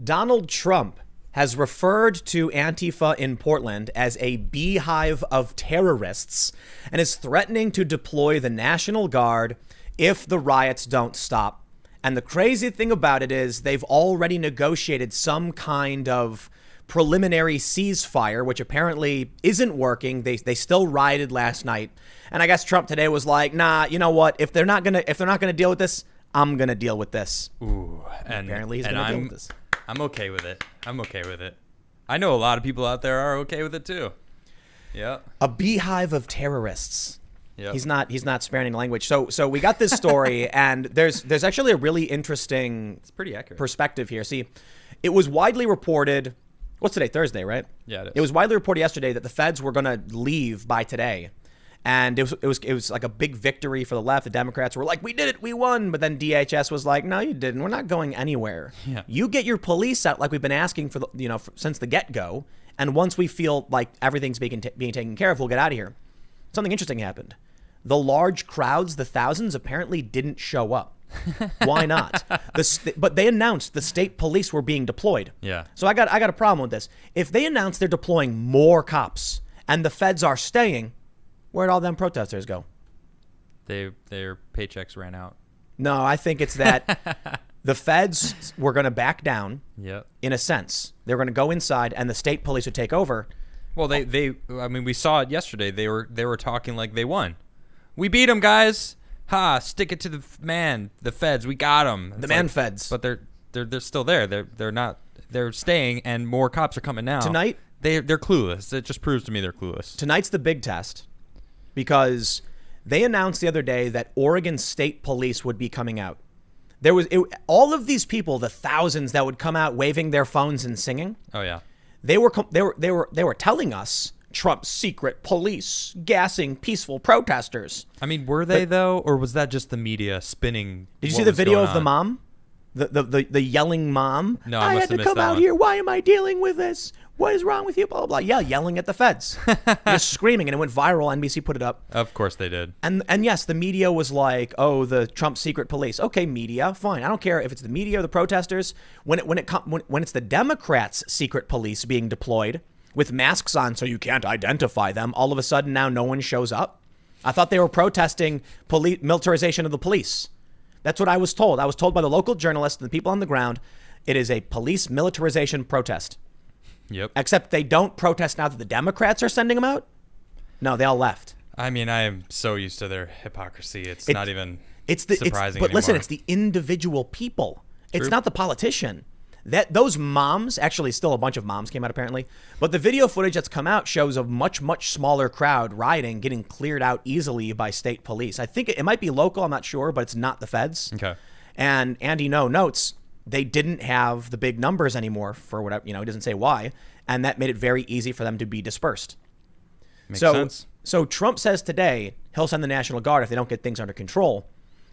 Donald Trump has referred to Antifa in Portland as a beehive of terrorists and is threatening to deploy the National Guard if the riots don't stop. And the crazy thing about it is they've already negotiated some kind of preliminary ceasefire, which apparently isn't working. They still rioted last night. And I guess Trump today was like, nah, you know what? If they're not gonna deal with this, I'm gonna deal with this. Ooh, and apparently he's gonna deal with this. I'm okay with it. I know a lot of people out there are okay with it too. Yeah. A beehive of terrorists. Yep. He's not sparing any language. So we got this story, and there's actually a really interesting It's pretty accurate perspective here. See, it was widely reported. What's today? Thursday, right? Yeah, it is. It was widely reported yesterday that the feds were going to leave by today, and it was like a big victory for the left. The Democrats were like, "We did it, we won," but then DHS was like, "No, you didn't. We're not going anywhere. Yeah. You get your police out like we've been asking for since the get-go, and once we feel like everything's being taken care of, we'll get out of here." Something interesting happened. The large crowds, the thousands, apparently didn't show up. Why not? But they announced the state police were being deployed. Yeah. So I got a problem with this. If they announce they're deploying more cops and the feds are staying, where'd all them protesters go? Their paychecks ran out. No, I think it's that the feds were going to back down. Yep. In a sense, they were going to go inside and the state police would take over. Well, we saw it yesterday. They were talking like they won. We beat them, guys. Ha! Stick it to the man, the feds. We got them. The man feds. But they're still there. They're not. They're staying, and more cops are coming now. Tonight, they're clueless. It just proves to me they're clueless. Tonight's the big test, because they announced the other day that Oregon State Police would be coming out. All of these people, the thousands that would come out waving their phones and singing. Oh yeah. They were telling us Trump's secret police gassing peaceful protesters. I mean, were they though, or was that just the media spinning? Did you see the video of the mom? The yelling mom? No, I had to come out here. Why am I dealing with this? What is wrong with you? Blah, blah, blah. Yeah, yelling at the feds. Just screaming, and it went viral. NBC put it up. Of course they did. And yes, the media was like, oh, the Trump secret police. Okay, media, fine. I don't care if it's the media or the protesters. When it's the Democrats' secret police being deployed with masks on so you can't identify them, all of a sudden now no one shows up. I thought they were protesting militarization of the police. That's what I was told. I was told by the local journalists and the people on the ground, it is a police militarization protest. Yep. Except they don't protest now that the Democrats are sending them out. No, they all left. I mean, I am so used to their hypocrisy. It's not even surprising but anymore. Listen, it's the individual people. It's True. not the politician. Those moms, actually still a bunch of moms came out apparently, but the video footage that's come out shows a much, much smaller crowd rioting, getting cleared out easily by state police. I think it might be local, I'm not sure, but it's not the feds. Okay. And Andy notes they didn't have the big numbers anymore for whatever, he doesn't say why, and that made it very easy for them to be dispersed. Makes sense. So Trump says today he'll send the National Guard if they don't get things under control,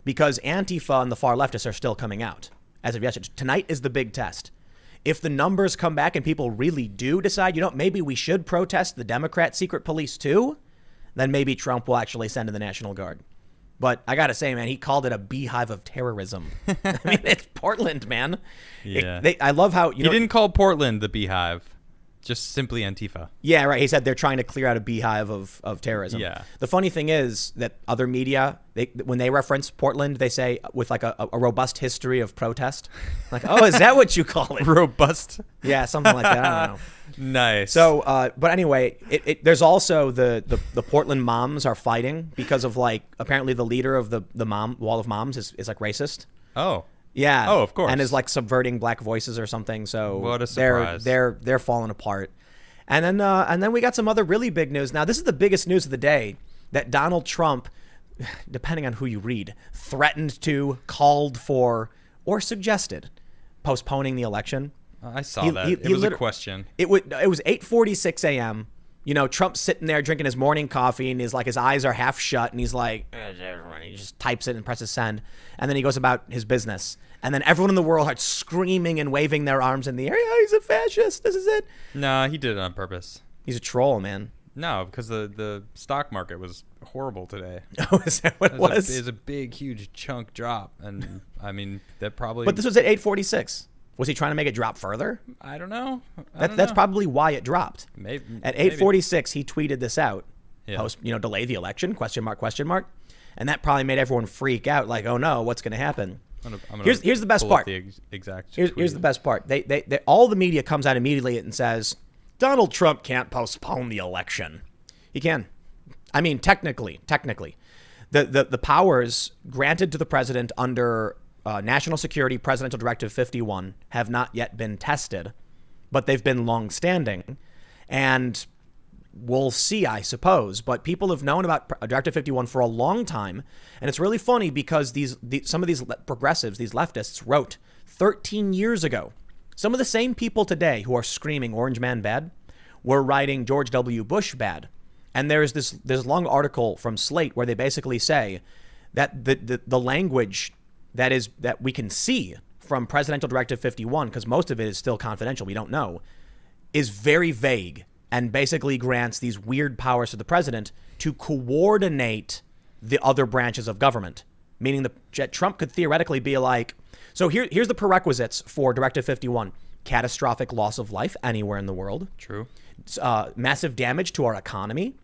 because Antifa and the far leftists are still coming out. As of yesterday, tonight is the big test. If the numbers come back and people really do decide, maybe we should protest the Democrat secret police too, then maybe Trump will actually send in the National Guard. But I got to say, man, he called it a beehive of terrorism. I mean, it's Portland, man. Yeah. I love how, He didn't call Portland the beehive. Just simply Antifa. Yeah, right. He said they're trying to clear out a beehive of terrorism. Yeah. The funny thing is that other media, when they reference Portland, they say with like a robust history of protest. Like, oh, is that what you call it? Robust. Yeah, something like that. I don't know. Nice. So, but anyway, there's also the Portland moms are fighting because of like apparently the leader of the Wall of Moms is like racist. Oh. Yeah. Oh, of course. And is like subverting black voices or something. So what a surprise. They're falling apart. And then we got some other really big news. Now, this is the biggest news of the day, that Donald Trump, depending on who you read, threatened to, called for, or suggested postponing the election. I saw that. It was a question. It was 8:46 a.m. Trump's sitting there drinking his morning coffee, and his eyes are half shut, and he's like, he just types it and presses send, and then he goes about his business. And then everyone in the world starts screaming and waving their arms in the air. Oh, he's a fascist. This is it. No, he did it on purpose. He's a troll, man. No, because the stock market was horrible today. Oh, is that what it was? It was a big, huge chunk drop, and I mean that probably. But this was at 8:46. Was he trying to make it drop further? I don't know. That's probably why it dropped. Maybe At 8:46, he tweeted this out. Yeah. Post, delay the election, question mark, question mark. And that probably made everyone freak out, like, oh no, what's going to happen? Here's the best part. Here's the best part. They all the media comes out immediately and says, Donald Trump can't postpone the election. He can. I mean, technically. The powers granted to the president under National Security Presidential Directive 51 have not yet been tested, but they've been long-standing. And we'll see, I suppose. But people have known about Directive 51 for a long time. And it's really funny because some of these progressives, these leftists, wrote 13 years ago. Some of the same people today who are screaming Orange Man bad were writing George W. Bush bad. And there's this long article from Slate where they basically say that the language that we can see from Presidential Directive 51, because most of it is still confidential, we don't know, is very vague and basically grants these weird powers to the president to coordinate the other branches of government, meaning that Trump could theoretically be like, so here's the prerequisites for Directive 51. Catastrophic loss of life anywhere in the world. True. Massive damage to our economy.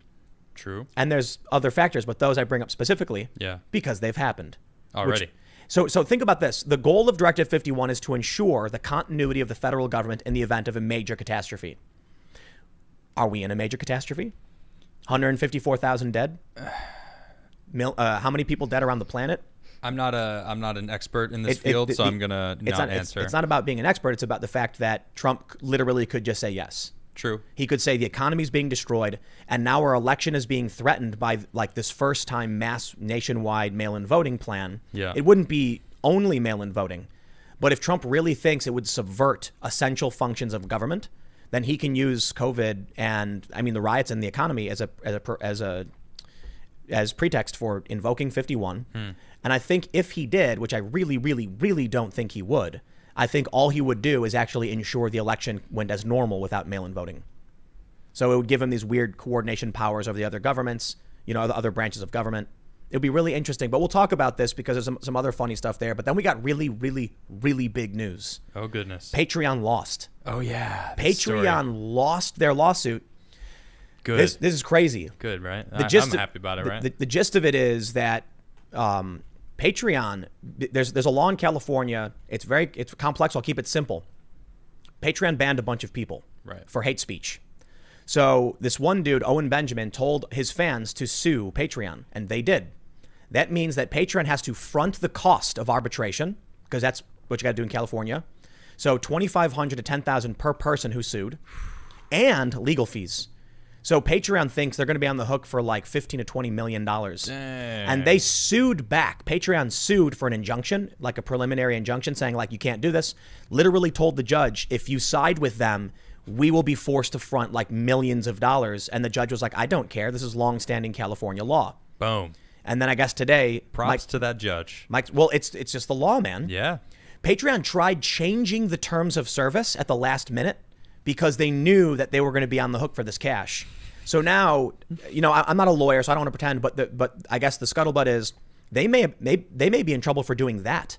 True. And there's other factors, but those I bring up specifically because they've happened. Already. So think about this. The goal of Directive 51 is to ensure the continuity of the federal government in the event of a major catastrophe. Are we in a major catastrophe? 154,000 dead? How many people dead around the planet? I'm not an expert in this field, so I'm gonna not answer. It's not about being an expert. It's about the fact that Trump literally could just say yes. True. He could say the economy's being destroyed, and now our election is being threatened by like this first-time mass nationwide mail-in voting plan. Yeah. It wouldn't be only mail-in voting, but if Trump really thinks it would subvert essential functions of government, then he can use COVID and the riots in the economy as pretext for invoking 51. And I think if he did, which I really, really, really don't think he would, I think all he would do is actually ensure the election went as normal without mail-in voting. So it would give him these weird coordination powers over the other governments, the other branches of government. It would be really interesting. But we'll talk about this because there's some other funny stuff there. But then we got really, really, really big news. Oh, goodness. Patreon lost. Oh, yeah. Patreon lost their lawsuit. Good. This is crazy. Good, right? I'm happy about it, right? The gist of it is that Patreon, there's a law in California. It's complex. I'll keep it simple. Patreon banned a bunch of people for hate speech. So this one dude, Owen Benjamin, told his fans to sue Patreon, and they did. That means that Patreon has to front the cost of arbitration, because that's what you got to do in California. So $2,500 to $10,000 per person who sued, and legal fees. So Patreon thinks they're going to be on the hook for like $15 to $20 million. Dang. And they sued back. Patreon sued for an injunction, like a preliminary injunction saying like, you can't do this. Literally told the judge, if you side with them, we will be forced to front like millions of dollars. And the judge was like, I don't care. This is longstanding California law. Boom. And then I guess today, props to that judge. Well, it's just the law, man. Yeah. Patreon tried changing the terms of service at the last minute because they knew that they were going to be on the hook for this cash. So now, I'm not a lawyer, so I don't want to pretend, but I guess the scuttlebutt is they may be in trouble for doing that.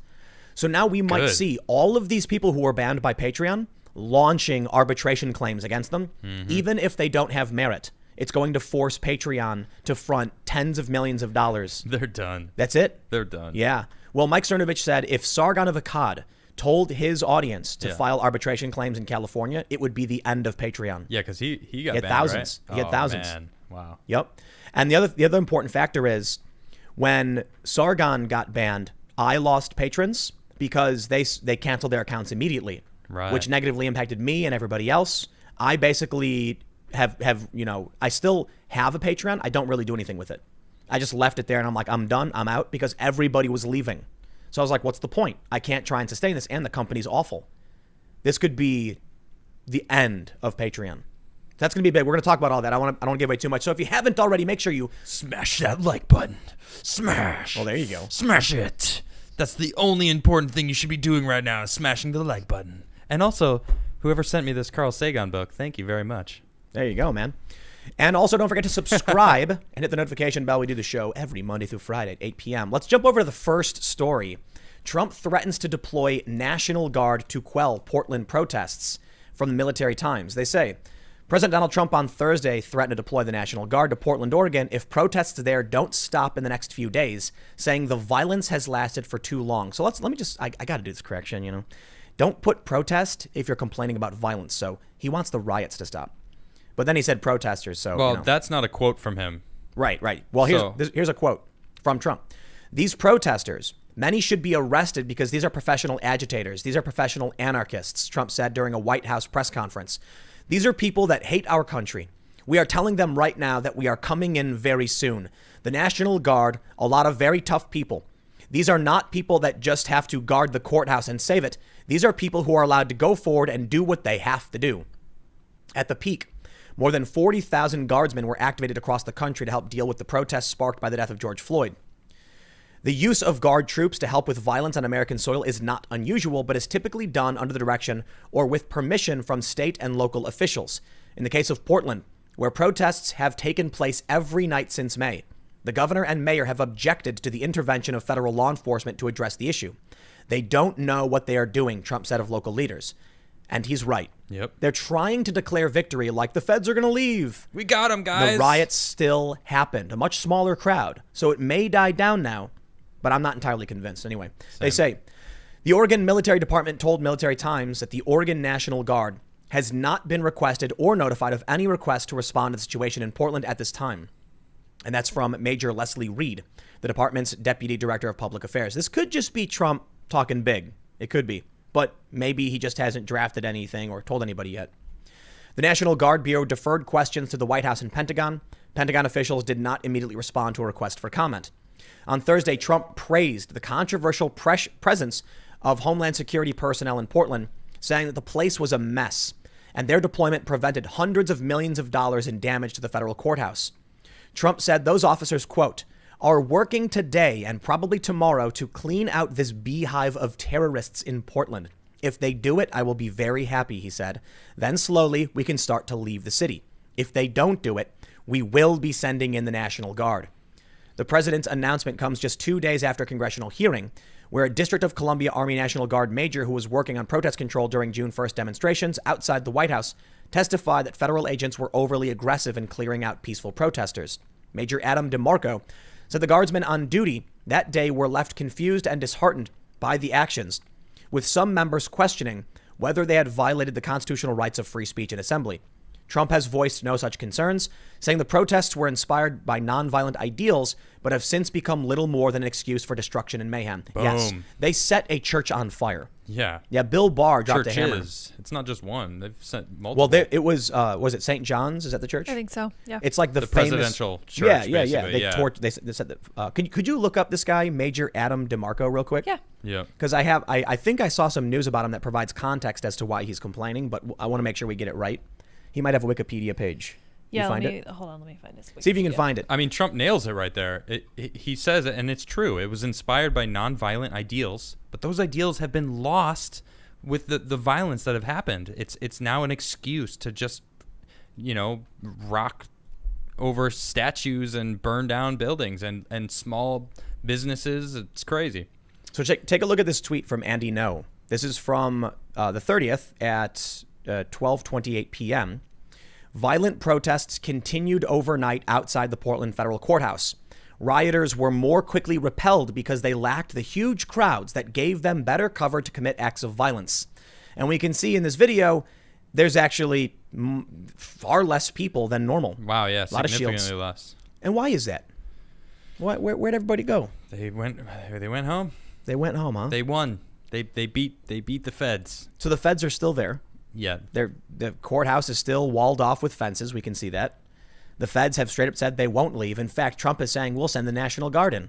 So now we might see all of these people who are banned by Patreon launching arbitration claims against them, even if they don't have merit. It's going to force Patreon to front tens of millions of dollars. They're done. That's it? They're done. Yeah. Well, Mike Cernovich said if Sargon of Akkad told his audience to file arbitration claims in California, it would be the end of Patreon. Yeah, because he got banned, thousands. Right? He had thousands. Man. Wow. Yep. And the other important factor is when Sargon got banned, I lost patrons because they canceled their accounts immediately, which negatively impacted me and everybody else. I basically have I still have a Patreon. I don't really do anything with it. I just left it there and I'm like, I'm done. I'm out because everybody was leaving. So I was like, what's the point? I can't try and sustain this, and the company's awful. This could be the end of Patreon. That's going to be big. We're going to talk about all that. I don't want to give away too much. So if you haven't already, make sure you smash that like button. Smash. Well, there you go. Smash it. That's the only important thing you should be doing right now is smashing the like button. And also, whoever sent me this Carl Sagan book, thank you very much. There you go, man. And also, don't forget to subscribe and hit the notification bell. We do the show every Monday through Friday at 8 p.m. Let's jump over to the first story. Trump threatens to deploy National Guard to quell Portland protests from the Military Times. They say, President Donald Trump on Thursday threatened to deploy the National Guard to Portland, Oregon if protests there don't stop in the next few days, saying the violence has lasted for too long. So let me just, I got to do this correction, you know. Don't put protest if you're complaining about violence. So he wants the riots to stop. But then he said protesters, so. Well, you know. That's not a quote from him. Right. Well, here's a quote from Trump. These protesters, many should be arrested because these are professional agitators. These are professional anarchists, Trump said during a White House press conference. These are people that hate our country. We are telling them right now that we are coming in very soon. The National Guard, a lot of very tough people. These are not people that just have to guard the courthouse and save it. These are people who are allowed to go forward and do what they have to do. At the peak, more than 40,000 guardsmen were activated across the country to help deal with the protests sparked by the death of George Floyd. The use of Guard troops to help with violence on American soil is not unusual, but is typically done under the direction or with permission from state and local officials. In the case of Portland, where protests have taken place every night since May, the governor and mayor have objected to the intervention of federal law enforcement to address the issue. They don't know what they are doing, Trump said of local leaders. And he's right. Yep. They're trying to declare victory like the feds are going to leave. We got him, guys. The riots still happened, a much smaller crowd. So it may die down now, but I'm not entirely convinced. Anyway, They say the Oregon Military Department told Military Times that the Oregon National Guard has not been requested or notified of any request to respond to the situation in Portland at this time. And that's from Major Leslie Reed, the department's deputy director of public affairs. This could just be Trump talking big. It could be. But maybe he just hasn't drafted anything or told anybody yet. The National Guard Bureau deferred questions to the White House and Pentagon. Pentagon officials did not immediately respond to a request for comment. On Thursday, Trump praised the controversial presence of Homeland Security personnel in Portland, saying that the place was a mess and their deployment prevented hundreds of millions of dollars in damage to the federal courthouse. Trump said those officers, quote, are working today and probably tomorrow to clean out this beehive of terrorists in Portland. If they do it, I will be very happy, he said. Then slowly we can start to leave the city. If they don't do it, we will be sending in the National Guard. The president's announcement comes just 2 days after a congressional hearing where a District of Columbia Army National Guard major who was working on protest control during June 1st demonstrations outside the White House testified that federal agents were overly aggressive in clearing out peaceful protesters. Major Adam DeMarco said the guardsmen on duty that day were left confused and disheartened by the actions, with some members questioning whether they had violated the constitutional rights of free speech and assembly. Trump has voiced no such concerns, saying the protests were inspired by nonviolent ideals, but have since become little more than an excuse for destruction and mayhem. Boom. Yes, they set a church on fire. Yeah. Yeah, Bill Barr dropped a hammer. It's not just one. They've sent multiple. Well, it was it St. John's? Is that the church? I think so. Yeah. It's like the famous presidential church. Yeah. Basically, They said that. Could you look up this guy, Major Adam DeMarco, real quick? Yeah. Yeah. Because I think I saw some news about him that provides context as to why he's complaining, but I want to make sure we get it right. He might have a Wikipedia page. Yeah, hold on, let me find this. See if you can find it. I mean, Trump nails it right there. He says it, and it's true. It was inspired by nonviolent ideals, but those ideals have been lost with the violence that have happened. It's now an excuse to just, rock over statues and burn down buildings and small businesses. It's crazy. So take a look at this tweet from Andy No. This is from the 30th at 12:28 p.m. Violent protests continued overnight outside the Portland federal courthouse. Rioters were more quickly repelled because they lacked the huge crowds that gave them better cover to commit acts of violence. And we can see in this video, there's actually far less people than normal. Wow, yeah, a lot of significantly shields. less. And why is that? Where'd everybody go? They went home. They went home, huh? They won. They beat the feds. So the feds are still there. Yeah. The courthouse is still walled off with fences. We can see that. The feds have straight up said they won't leave. In fact, Trump is saying we'll send the National Guard in.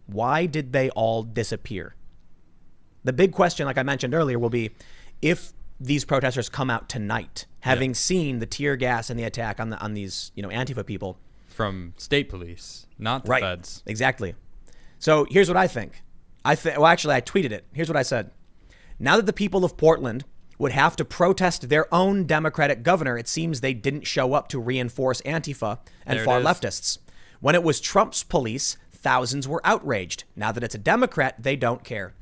Why did they all disappear? The big question, like I mentioned earlier, will be if these protesters come out tonight, having seen the tear gas and the attack on these Antifa people from state police, not the feds. Exactly. So here's what I think. Well, actually, I tweeted it. Here's what I said. Now that the people of Portland would have to protest their own Democratic governor, it seems they didn't show up to reinforce Antifa and far leftists. When it was Trump's police, thousands were outraged. Now that it's a Democrat, they don't care.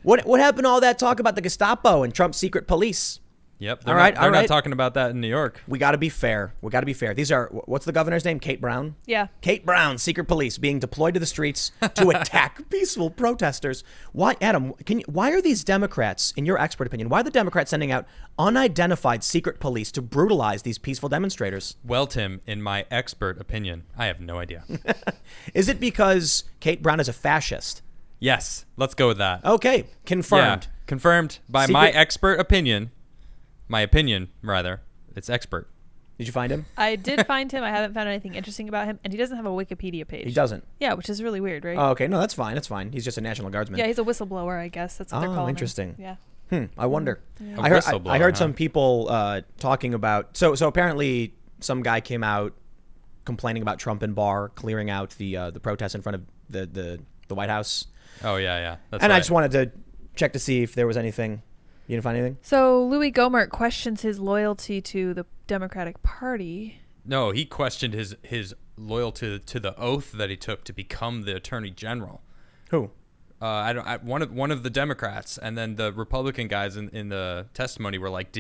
What happened to all that talk about the Gestapo and Trump's secret police? Yep. All right. They're not talking about that in New York. We got to be fair. These are, what's the governor's name? Kate Brown? Yeah. Kate Brown, secret police being deployed to the streets to attack peaceful protesters. Why, Adam, why are these Democrats, in your expert opinion, why are the Democrats sending out unidentified secret police to brutalize these peaceful demonstrators? Well, Tim, in my expert opinion, I have no idea. Is it because Kate Brown is a fascist? Yes. Let's go with that. Okay. Confirmed. Yeah, confirmed by my expert opinion. My opinion, rather. It's expert. Did you find him? I did find him. I haven't found anything interesting about him, and he doesn't have a Wikipedia page. He doesn't. Yeah, which is really weird, right? Oh, okay. No, that's fine. That's fine. He's just a National Guardsman. Yeah, he's a whistleblower, I guess. That's what they're calling interesting. him. Yeah. I wonder. Yeah. I heard some people talking about. So apparently some guy came out complaining about Trump in bar, clearing out the protest in front of the White House. Oh yeah. That's and right. I just wanted to check to see if there was anything. You didn't find anything? So Louis Gohmert questions his loyalty to the Democratic Party. No, he questioned his loyalty to the oath that he took to become the Attorney General. Who? One of the Democrats, and then the Republican guys in the testimony were like,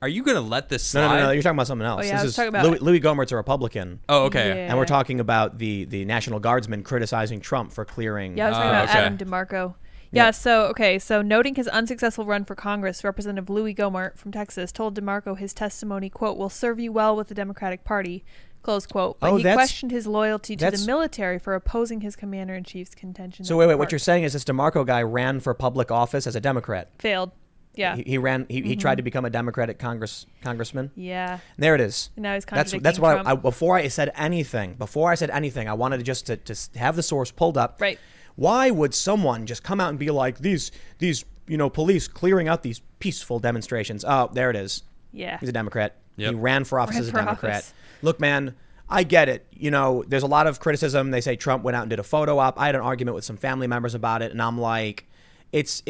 are you going to let this slide? No. You're talking about something else. Oh, yeah, This I was is talking about- Louis Gohmert's a Republican. Oh, okay. Yeah. And we're talking about the National Guardsmen criticizing Trump for clearing. Yeah, I was talking about okay. Adam DeMarco. Yeah. Yeah, so noting his unsuccessful run for Congress, Representative Louis Gohmert from Texas told DeMarco his testimony, quote, will serve you well with the Democratic Party, close quote. But he questioned his loyalty to the military for opposing his commander-in-chief's contentions. So wait, what you're saying is this DeMarco guy ran for public office as a Democrat. Failed. Yeah. He ran. He tried to become a Democratic congressman. Yeah. There it is. And now he's contradicting That's why Trump. before I said anything, I wanted to just to have the source pulled up. Right. Why would someone just come out and be like these police clearing out these peaceful demonstrations? Oh, there it is. Yeah. He's a Democrat. Yep. He ran for office as a for Democrat. office. Look, man, I get it. There's a lot of criticism. They say Trump went out and did a photo op. I had an argument with some family members about it, and I'm like, it's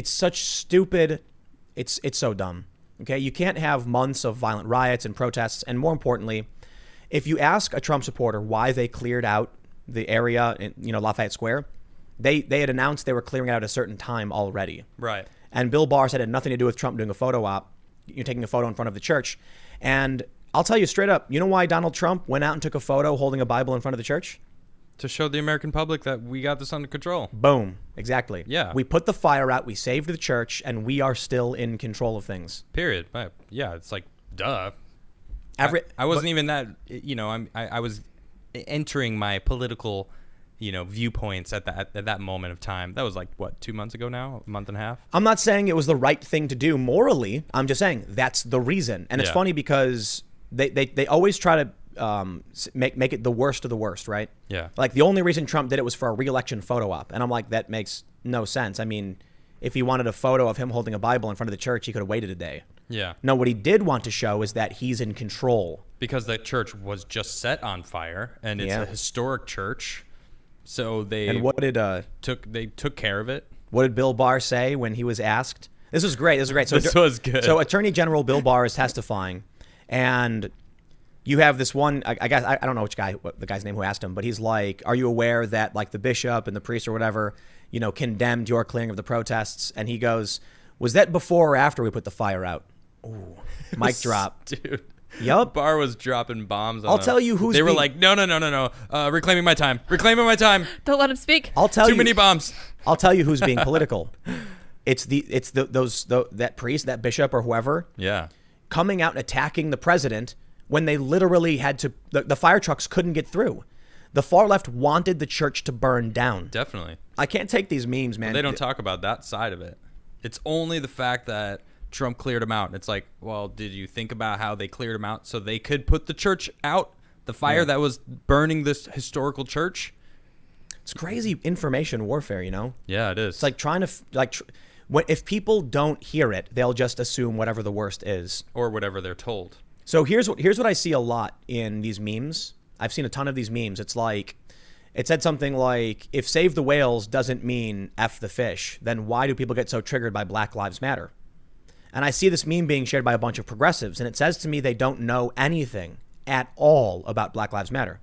such stupid. It's so dumb. Okay, you can't have months of violent riots and protests, and more importantly, if you ask a Trump supporter why they cleared out the area in Lafayette Square, they had announced they were clearing out at a certain time already. Right. And Bill Barr said it had nothing to do with Trump doing a photo op. You're taking a photo in front of the church. And I'll tell you straight up, you know why Donald Trump went out and took a photo holding a Bible in front of the church? To show the American public that we got this under control. Boom. Exactly. Yeah. We put the fire out, we saved the church, and we are still in control of things. Period. Yeah, it's like, duh. I wasn't even that, I was entering my political viewpoints at that moment of time. That was like, what, 2 months ago now? A month and a half? I'm not saying it was the right thing to do morally. I'm just saying that's the reason. And it's funny because they always try to make it the worst of the worst, right? Yeah. Like the only reason Trump did it was for a re-election photo op. And I'm like, that makes no sense. I mean, if he wanted a photo of him holding a Bible in front of the church, he could have waited a day. Yeah. No, what he did want to show is that he's in control. Because the church was just set on fire, and it's a historic church. So they took care of it. What did Bill Barr say when he was asked? This was great. So this was good. So Attorney General Bill Barr is testifying, and you have this one. I guess I don't know what the guy's name who asked him, but he's like, "Are you aware that like the bishop and the priest or whatever, condemned your clearing of the protests?" And he goes, "Was that before or after we put the fire out?" Ooh, mic drop, dude. Yup. Barr was dropping bombs on I'll tell you who's They were being- like, no. Reclaiming my time. Don't let him speak. I'll tell Too you. many bombs. I'll tell you who's being political. It's that priest, that bishop, or whoever. Yeah. Coming out and attacking the president when they literally had to. The fire trucks couldn't get through. The far left wanted the church to burn down. Definitely. I can't take these memes, man. They don't talk about that side of it. It's only the fact that Trump cleared them out. It's like, well, did you think about how they cleared them out so they could put the church out? The fire that was burning this historical church? It's crazy information warfare, Yeah, it is. It's like trying to if people don't hear it, they'll just assume whatever the worst is. Or whatever they're told. So here's what I see a lot in these memes. I've seen a ton of these memes. It's like, it said something like, if save the whales doesn't mean F the fish, then why do people get so triggered by Black Lives Matter? And I see this meme being shared by a bunch of progressives, and it says to me they don't know anything at all about Black Lives Matter.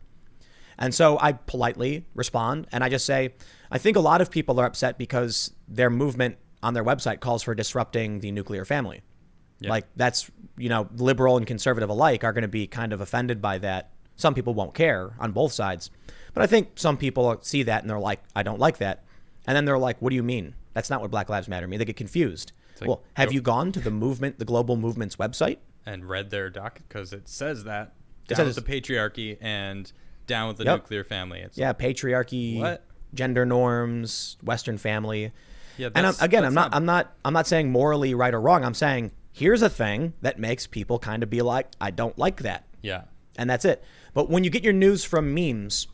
And so I politely respond, and I just say, I think a lot of people are upset because their movement on their website calls for disrupting the nuclear family. Yeah. Like that's, liberal and conservative alike are going to be kind of offended by that. Some people won't care on both sides. But I think some people see that and they're like, I don't like that. And then they're like, what do you mean? That's not what Black Lives Matter mean. They get confused. Like, well, have you gone to the global movement's website? And read their doc? Because it says that. Down with the patriarchy and down with the nuclear family. It's patriarchy, what? Gender norms, Western family. Yeah, I'm not saying morally right or wrong. I'm saying here's a thing that makes people kind of be like, I don't like that. Yeah. And that's it. But when you get your news from memes,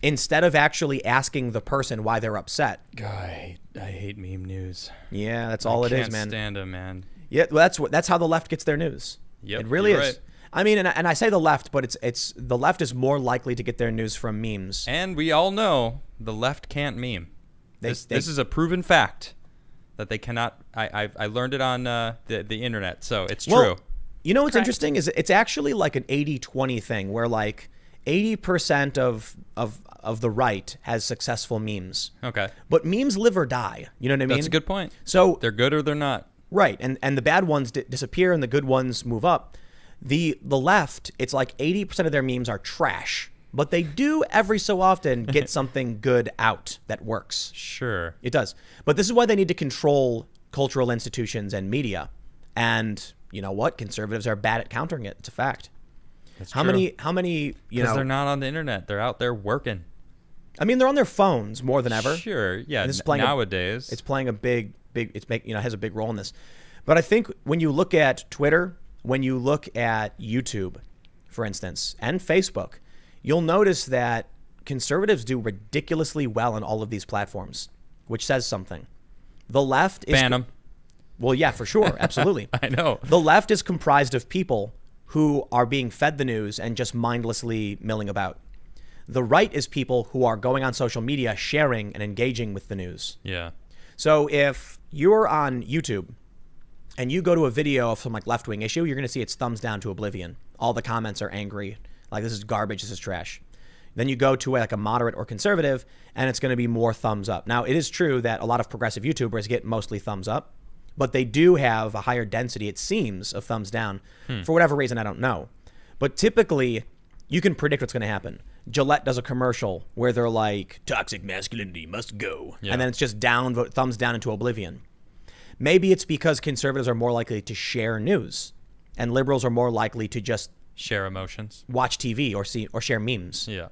instead of actually asking the person why they're upset. God, I hate meme news. Yeah, that's all it is, man. I can't stand them, man. Yeah, well, that's how the left gets their news. Yep, it really is. Right. I mean, and I say the left, but it's the left is more likely to get their news from memes. And we all know the left can't meme. This is a proven fact that they cannot. I learned it on the internet, so it's true. Well, you know what's interesting is it's actually like an 80-20 thing where like 80% of the right has successful memes. Okay. But memes live or die. You know what I mean? That's a good point. So they're good or they're not. Right. And the bad ones disappear and the good ones move up. The left, it's like 80% of their memes are trash, but they do every so often get something good out that works. Sure. It does. But this is why they need to control cultural institutions and media. And you know what? Conservatives are bad at countering it. It's a fact. That's how true. many, Because they're not on the internet. They're out there working. I mean, they're on their phones more than ever. Sure. Yeah. Nowadays. It's playing a big, has a big role in this. But I think when you look at Twitter, when you look at YouTube, for instance, and Facebook, you'll notice that conservatives do ridiculously well on all of these platforms, which says something. The left is... Ban them. Well, yeah, for sure. Absolutely. I know. The left is comprised of people who are being fed the news and just mindlessly milling about. The right is people who are going on social media, sharing and engaging with the news. Yeah. So if you're on YouTube and you go to a video of some like left-wing issue, you're going to see it's thumbs down to oblivion. All the comments are angry. Like, this is garbage. This is trash. Then you go to like a moderate or conservative, and it's going to be more thumbs up. Now, it is true that a lot of progressive YouTubers get mostly thumbs up, but they do have a higher density, it seems, of thumbs down. For whatever reason, I don't know. But typically, you can predict what's going to happen. Gillette does a commercial where they're like, toxic masculinity must go. Yeah. And then it's just thumbs down into oblivion. Maybe it's because conservatives are more likely to share news, and liberals are more likely to just share emotions, watch TV, or share memes. Yeah,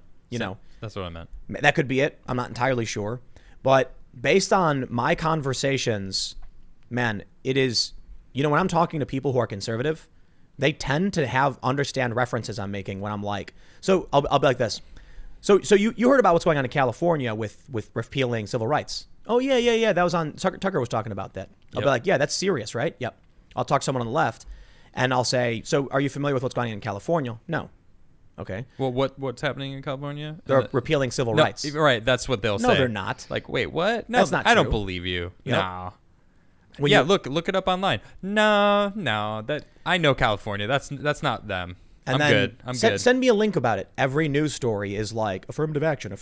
that's what I meant. That could be it. I'm not entirely sure, but based on my conversations, man, it is. When I'm talking to people who are conservative, they tend to understand references I'm making when I'm like, so I'll be like this. So you heard about what's going on in California with repealing civil rights. Oh, yeah. That was on, Tucker was talking about that. I'll be like, yeah, that's serious, right? Yep. I'll talk to someone on the left and I'll say, so are you familiar with what's going on in California? No. Okay. Well, what's happening in California? They're repealing civil rights. Right. That's what they'll say. No, they're not. Like, wait, what? No, that's not true. I don't believe you. Yep. No. Look it up online. No, that I know California. That's not them. And I'm good. I'm good. Send me a link about it. Every news story is like affirmative action,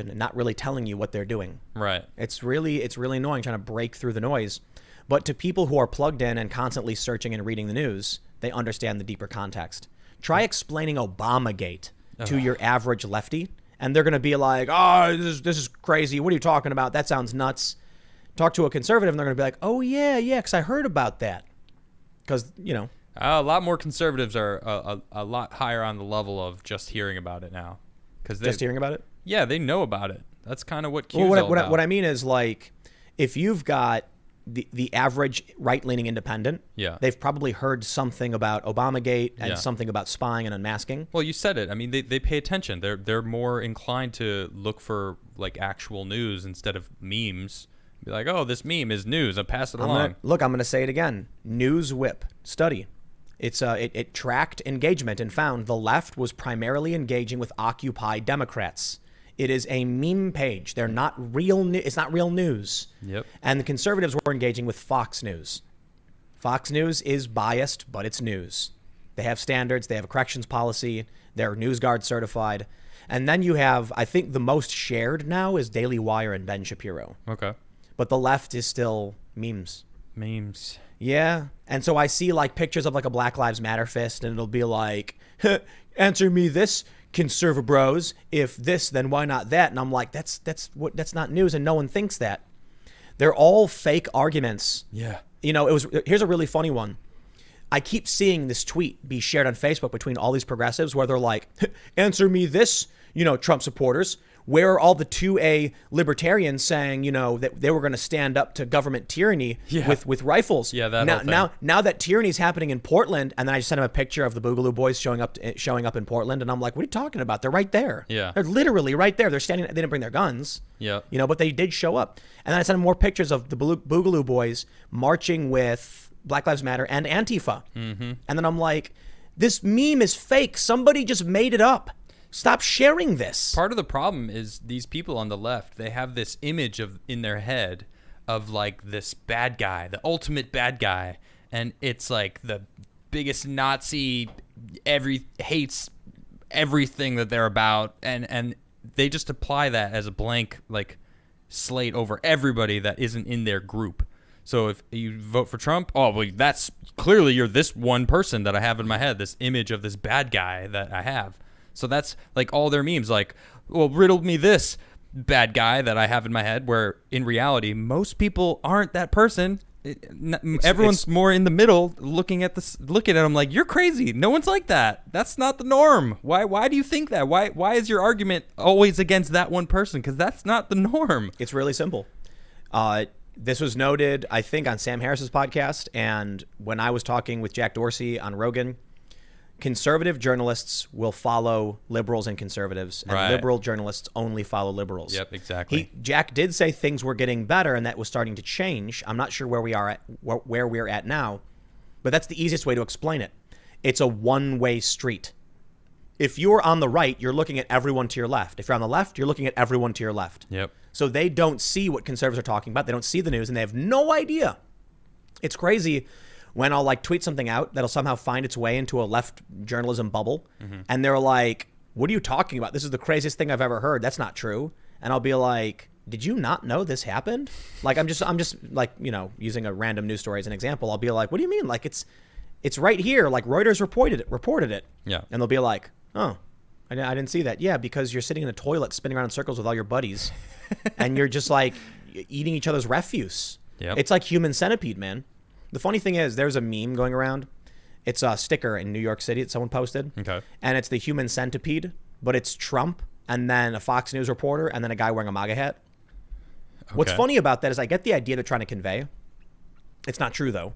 and not really telling you what they're doing. Right. It's really annoying trying to break through the noise. But to people who are plugged in and constantly searching and reading the news, they understand the deeper context. Try explaining Obamagate to your average lefty, and they're going to be like, "Oh, this is crazy. What are you talking about? That sounds nuts." Talk to a conservative, and they're going to be like, "Oh yeah, because I heard about that." Because a lot more conservatives are a lot higher on the level of just hearing about it now. Just hearing about it? Yeah, they know about it. That's kind of what Q's all about. What I mean is, like, if you've got the average right-leaning independent, they've probably heard something about Obamagate and something about spying and unmasking. Well, you said it. I mean, they pay attention. They're more inclined to look for like actual news instead of memes. Be like, oh, this meme is news. I'll pass it along. I'm going to say it again. News Whip study. It tracked engagement and found the left was primarily engaging with Occupy Democrats. It is a meme page. They're not real. It's not real news. Yep. And the conservatives were engaging with Fox News. Fox News is biased, but it's news. They have standards. They have a corrections policy. They're NewsGuard certified. And then you have, I think the most shared now is Daily Wire and Ben Shapiro. Okay. But the left is still Memes. Yeah. And so I see like pictures of like a Black Lives Matter fist, and it'll be like, answer me this, conservative bros. If this, then why not that? And I'm like, that's not news, and no one thinks that. They're all fake arguments. Yeah. Here's a really funny one. I keep seeing this tweet be shared on Facebook between all these progressives where they're like, answer me this, Trump supporters. Where are all the 2A libertarians saying, that they were going to stand up to government tyranny with rifles? Yeah, that now that tyranny is happening in Portland, and then I just sent him a picture of the Boogaloo Boys showing up in Portland, and I'm like, what are you talking about? They're right there. Yeah. They're literally right there. They're standing. They didn't bring their guns. Yeah. But they did show up. And then I sent him more pictures of the Boogaloo Boys marching with Black Lives Matter and Antifa. Mm-hmm. And then I'm like, this meme is fake. Somebody just made it up. Stop sharing this. Part of the problem is these people on the left, they have this image in their head of like this bad guy, the ultimate bad guy. And it's like the biggest Nazi, hates everything that they're about. And they just apply that as a blank like slate over everybody that isn't in their group. So if you vote for Trump, that's clearly you're this one person that I have in my head, this image of this bad guy that I have. So that's like all their memes, like, well, riddle me this bad guy that I have in my head, where in reality, most people aren't that person. Everyone's more in the middle looking at them like, you're crazy. No one's like that. That's not the norm. Why do you think that? Why is your argument always against that one person? Because that's not the norm. It's really simple. This was noted, I think, on Sam Harris's podcast. And when I was talking with Jack Dorsey on Rogan, conservative journalists will follow liberals and conservatives, and liberal journalists only follow liberals. Yep, exactly. Jack did say things were getting better and that was starting to change. I'm not sure where we're at now, but that's the easiest way to explain it. It's a one-way street. If you're on the right, you're looking at everyone to your left. If you're on the left, you're looking at everyone to your left. Yep. So they don't see what conservatives are talking about. They don't see the news, and they have no idea. It's crazy when I'll like tweet something out that'll somehow find its way into a left journalism bubble. Mm-hmm. And they're like, what are you talking about? This is the craziest thing I've ever heard. That's not true. And I'll be like, did you not know this happened? Like, I'm just like, using a random news story as an example. I'll be like, what do you mean? Like it's right here. Like Reuters reported it. Yeah. And they'll be like, oh, I didn't see that. Yeah. Because you're sitting in a toilet spinning around in circles with all your buddies and you're just like eating each other's refuse. Yep. It's like human centipede, man. The funny thing is, there's a meme going around. It's a sticker in New York City that someone posted. Okay. And it's the human centipede, but it's Trump and then a Fox News reporter and then a guy wearing a MAGA hat. Okay. What's funny about that is I get the idea they're trying to convey. It's not true, though.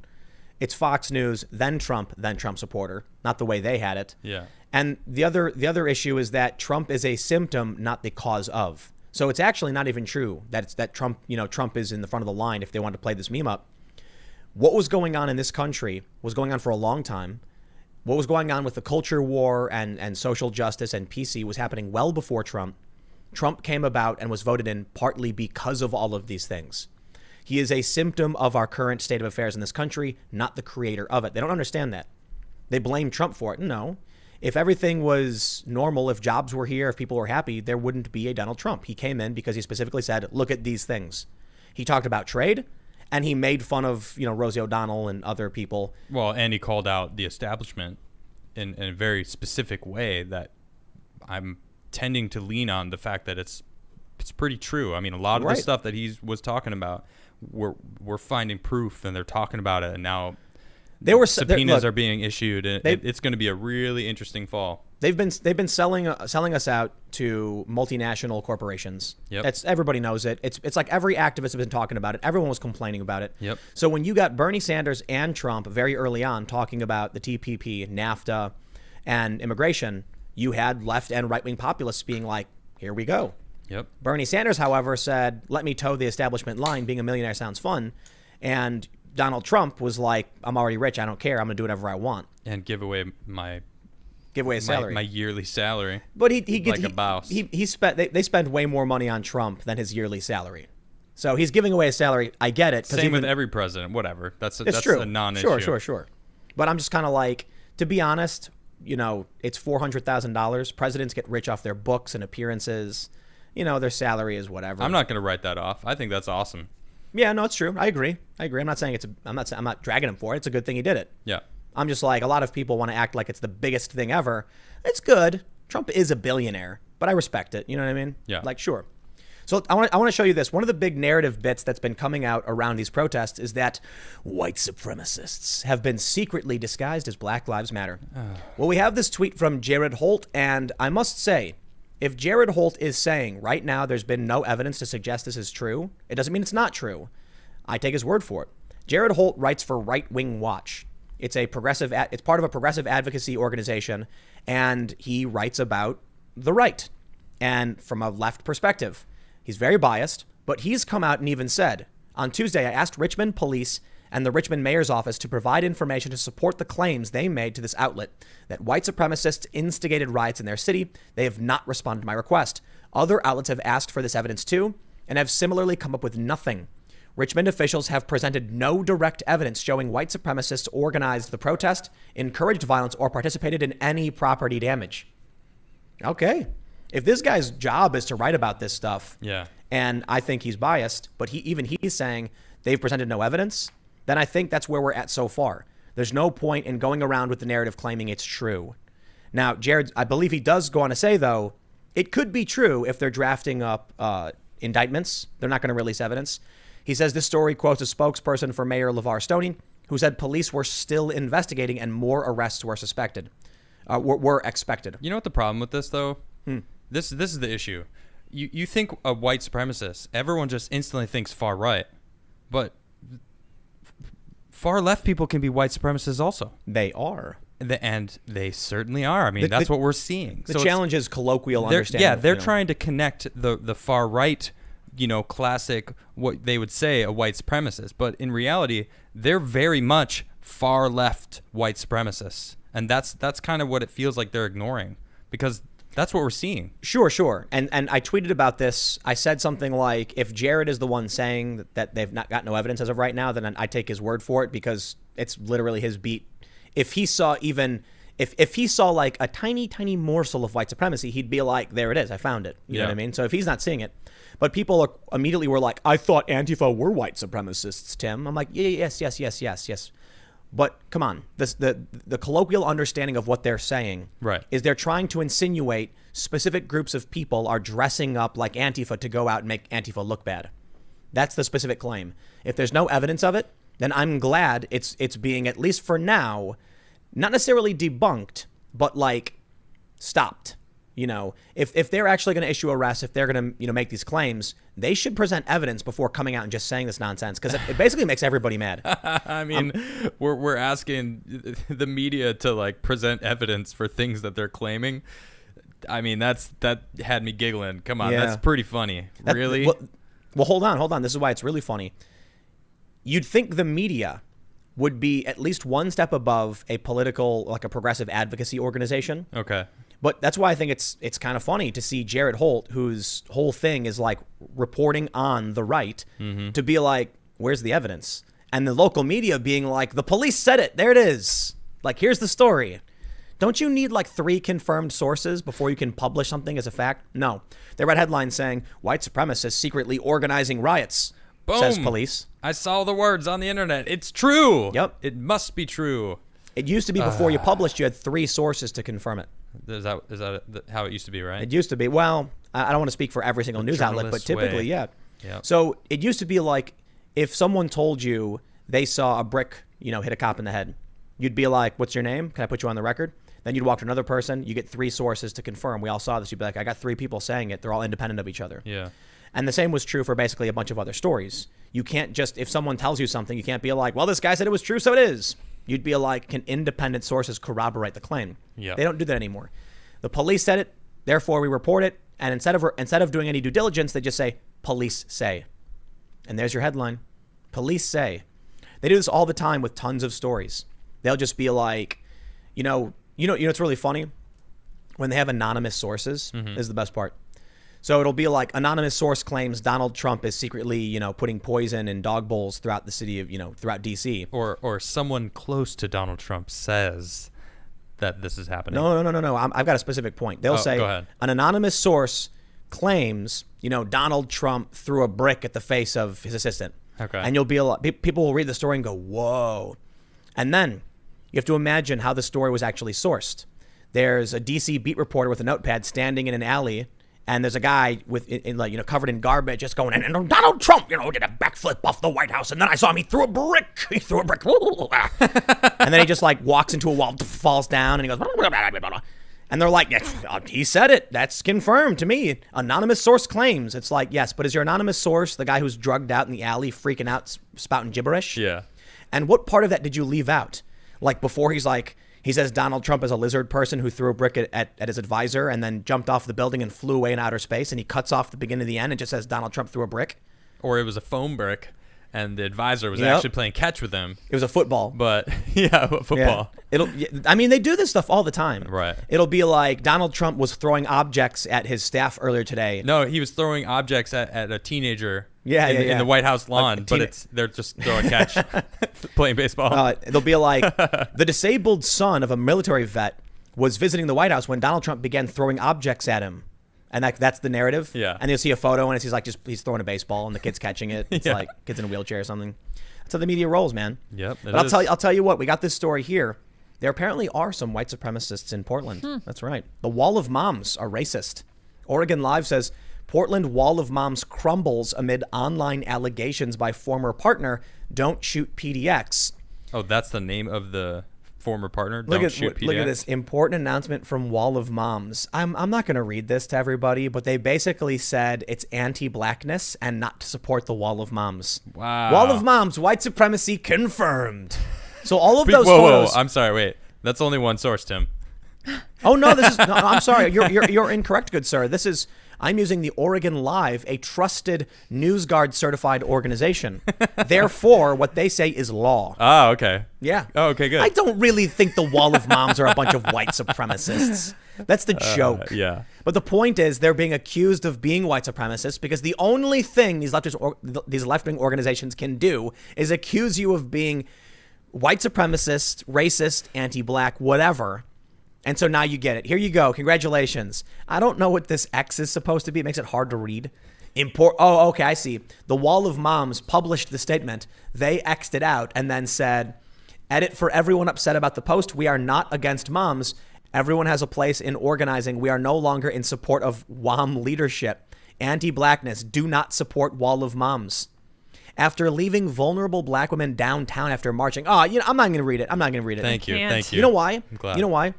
It's Fox News, then Trump supporter, not the way they had it. Yeah. And the other issue is that Trump is a symptom, not the cause of. So it's actually not even true that Trump is in the front of the line if they want to play this meme up. What was going on in this country was going on for a long time. What was going on with the culture war and social justice and PC was happening well before Trump. Trump came about and was voted in partly because of all of these things. He is a symptom of our current state of affairs in this country, not the creator of it. They don't understand that. They blame Trump for it. No. If everything was normal, if jobs were here, if people were happy, there wouldn't be a Donald Trump. He came in because he specifically said, look at these things. He talked about trade. And he made fun of, Rosie O'Donnell and other people. Well, and he called out the establishment in a very specific way that I'm tending to lean on the fact that it's pretty true. I mean, a lot of the stuff that he was talking about, we're finding proof, and they're talking about it, and now subpoenas are being issued, and it's going to be a really interesting fall. They've been selling us out to multinational corporations. Yep. Everybody knows it. It's like every activist has been talking about it. Everyone was complaining about it. Yep. So when you got Bernie Sanders and Trump very early on talking about the TPP, NAFTA, and immigration, you had left and right-wing populists being like, here we go. Yep. Bernie Sanders, however, said, let me toe the establishment line. Being a millionaire sounds fun. And Donald Trump was like, I'm already rich. I don't care. I'm going to do whatever I want. And give away his salary. My yearly salary. But he gets like a boss. They spend way more money on Trump than his yearly salary. So he's giving away his salary. I get it. Same with every president. Whatever. That's true. A non-issue. Sure. But I'm just kind of like, to be honest, it's $400,000. Presidents get rich off their books and appearances. Their salary is whatever. I'm not going to write that off. I think that's awesome. Yeah, no, it's true. I agree. I'm not saying I'm not dragging him for it. It's a good thing he did it. Yeah. I'm just like, a lot of people want to act like it's the biggest thing ever. It's good. Trump is a billionaire, but I respect it. You know what I mean? Yeah. Like, sure. So I want to show you this. One of the big narrative bits that's been coming out around these protests is that white supremacists have been secretly disguised as Black Lives Matter. Well, we have this tweet from Jared Holt, and I must say, if Jared Holt is saying right now there's been no evidence to suggest this is true, it doesn't mean it's not true. I take his word for it. Jared Holt writes for Right Wing Watch. It's part of a progressive advocacy organization, and he writes about the right and from a left perspective. He's very biased, but he's come out and even said, on Tuesday, I asked Richmond police and the Richmond mayor's office to provide information to support the claims they made to this outlet that white supremacists instigated riots in their city. They have not responded to my request. Other outlets have asked for this evidence too, and have similarly come up with nothing. Richmond officials have presented no direct evidence showing white supremacists organized the protest, encouraged violence, or participated in any property damage. Okay. If this guy's job is to write about this stuff, and I think he's biased, but he's saying they've presented no evidence, then I think that's where we're at so far. There's no point in going around with the narrative claiming it's true. Now, Jared, I believe he does go on to say, though, it could be true if they're drafting up indictments. They're not going to release evidence. He says this story quotes a spokesperson for Mayor LeVar Stoney, who said police were still investigating and more arrests were expected. You know what the problem with this, though? This is the issue. You think a white supremacist, everyone just instantly thinks far right, but far left people can be white supremacists also. They are. And they certainly are. I mean, that's what we're seeing. The challenge is colloquial understanding. Yeah, they're trying to connect the far right, classic, what they would say a white supremacist. But in reality, they're very much far left white supremacists. And that's kind of what it feels like they're ignoring, because that's what we're seeing. Sure. And I tweeted about this. I said something like, if Jared is the one saying that they've not got no evidence as of right now, then I take his word for it, because it's literally his beat. If he saw if he saw like a tiny morsel of white supremacy, he'd be like, there it is, I found it. You know what I mean? So if he's not seeing it, but people immediately were like, I thought Antifa were white supremacists, Tim. I'm like, yes. But come on, the colloquial understanding of what they're saying is they're trying to insinuate specific groups of people are dressing up like Antifa to go out and make Antifa look bad. That's the specific claim. If there's no evidence of it, then I'm glad it's being, at least for now, not necessarily debunked, but like stopped. If they're actually going to issue arrests, if they're going to make these claims, they should present evidence before coming out and just saying this nonsense, because it basically makes everybody mad. I mean, we're asking the media to like present evidence for things that they're claiming. I mean, that had me giggling. Come on, that's pretty funny. Really? Well, hold on. This is why it's really funny. You'd think the media would be at least one step above a political, like a progressive advocacy organization. Okay. But that's why I think it's kind of funny to see Jared Holt, whose whole thing is like reporting on the right, to be like, where's the evidence? And the local media being like, the police said it. There it is. Like, here's the story. Don't you need like 3 confirmed sources before you can publish something as a fact? No. They read headlines saying, white supremacists secretly organizing riots. Boom. Says police. I saw the words on the internet. It's true. Yep. It must be true. It used to be before you published, you had 3 sources to confirm it. Is that how it used to be, right? It used to be. Well, I don't want to speak for every single news outlet, but typically, yeah. So it used to be like, if someone told you they saw a brick, hit a cop in the head, you'd be like, what's your name? Can I put you on the record? Then you'd walk to another person. You get 3 sources to confirm. We all saw this. You'd be like, I got 3 people saying it. They're all independent of each other. Yeah. And the same was true for basically a bunch of other stories. You can't just, if someone tells you something, you can't be like, well, this guy said it was true, so it is. You'd be like, can independent sources corroborate the claim? Yeah. They don't do that anymore. The police said it, therefore we report it. And instead of doing any due diligence, they just say, police say. And there's your headline. Police say. They do this all the time with tons of stories. They'll just be like, it's really funny when they have anonymous sources. This is the best part. So it'll be like, anonymous source claims Donald Trump is secretly, putting poison in dog bowls throughout the city of, throughout D.C. Or someone close to Donald Trump says that this is happening. No. I've got a specific point. They'll say, go ahead. An anonymous source claims, Donald Trump threw a brick at the face of his assistant. Okay. And you'll be people will read the story and go, whoa. And then you have to imagine how the story was actually sourced. There's a DC beat reporter with a notepad standing in an alley, and there's a guy covered in garbage just going, and Donald Trump, did a backflip off the White House, and then I saw him, he threw a brick. And then he just walks into a wall, falls down, and he goes, and they're like, he said it. That's confirmed to me. Anonymous source claims. It's like, yes, but is your anonymous source the guy who's drugged out in the alley, freaking out, spouting gibberish? Yeah. And what part of that did you leave out? Before he says Donald Trump is a lizard person who threw a brick at his advisor and then jumped off the building and flew away in outer space, and he cuts off the beginning of the end and just says Donald Trump threw a brick. Or it was a foam brick, and the advisor was actually playing catch with him. It was a football. But, football. Yeah. They do this stuff all the time. Right. It'll be like Donald Trump was throwing objects at his staff earlier today. No, he was throwing objects at a teenager in the White House lawn, but they're just throwing catch, playing baseball. It'll be like the disabled son of a military vet was visiting the White House when Donald Trump began throwing objects at him. And that's the narrative. Yeah. And you'll see a photo, and he's throwing a baseball, and the kid's catching it. It's like kid's in a wheelchair or something. That's how the media rolls, man. Yep. But I'll tell you what. We got this story here. There apparently are some white supremacists in Portland. That's right. The Wall of Moms are racist. Oregon Live says Portland Wall of Moms crumbles amid online allegations by former partner. Don't shoot PDX. Oh, that's the name of the former partner. Look at this important announcement from Wall of Moms. I'm not going to read this to everybody, but they basically said it's anti-blackness and not to support the Wall of Moms. Wow. Wall of Moms, white supremacy confirmed. So all of those photos. Whoa, I'm sorry. Wait, that's only one source, Tim. Oh no, I'm sorry. You're incorrect, good sir. I'm using the Oregon Live, a trusted NewsGuard certified organization. Therefore, what they say is law. Oh, okay. Yeah. Oh, okay, good. I don't really think the Wall of Moms are a bunch of white supremacists. That's the joke. Yeah. But the point is they're being accused of being white supremacists because the only thing these left-wing organizations can do is accuse you of being white supremacist, racist, anti-black, whatever. And so now you get it. Here you go. Congratulations. I don't know what this X is supposed to be. It makes it hard to read. Oh, okay. I see. The Wall of Moms published the statement. They X'd it out and then said, edit for everyone upset about the post. We are not against moms. Everyone has a place in organizing. We are no longer in support of WOM leadership. Anti-blackness. Do not support Wall of Moms. After leaving vulnerable black women downtown after marching. I'm not going to read it. Thank you. Thank you. You know why? I'm glad. You know why?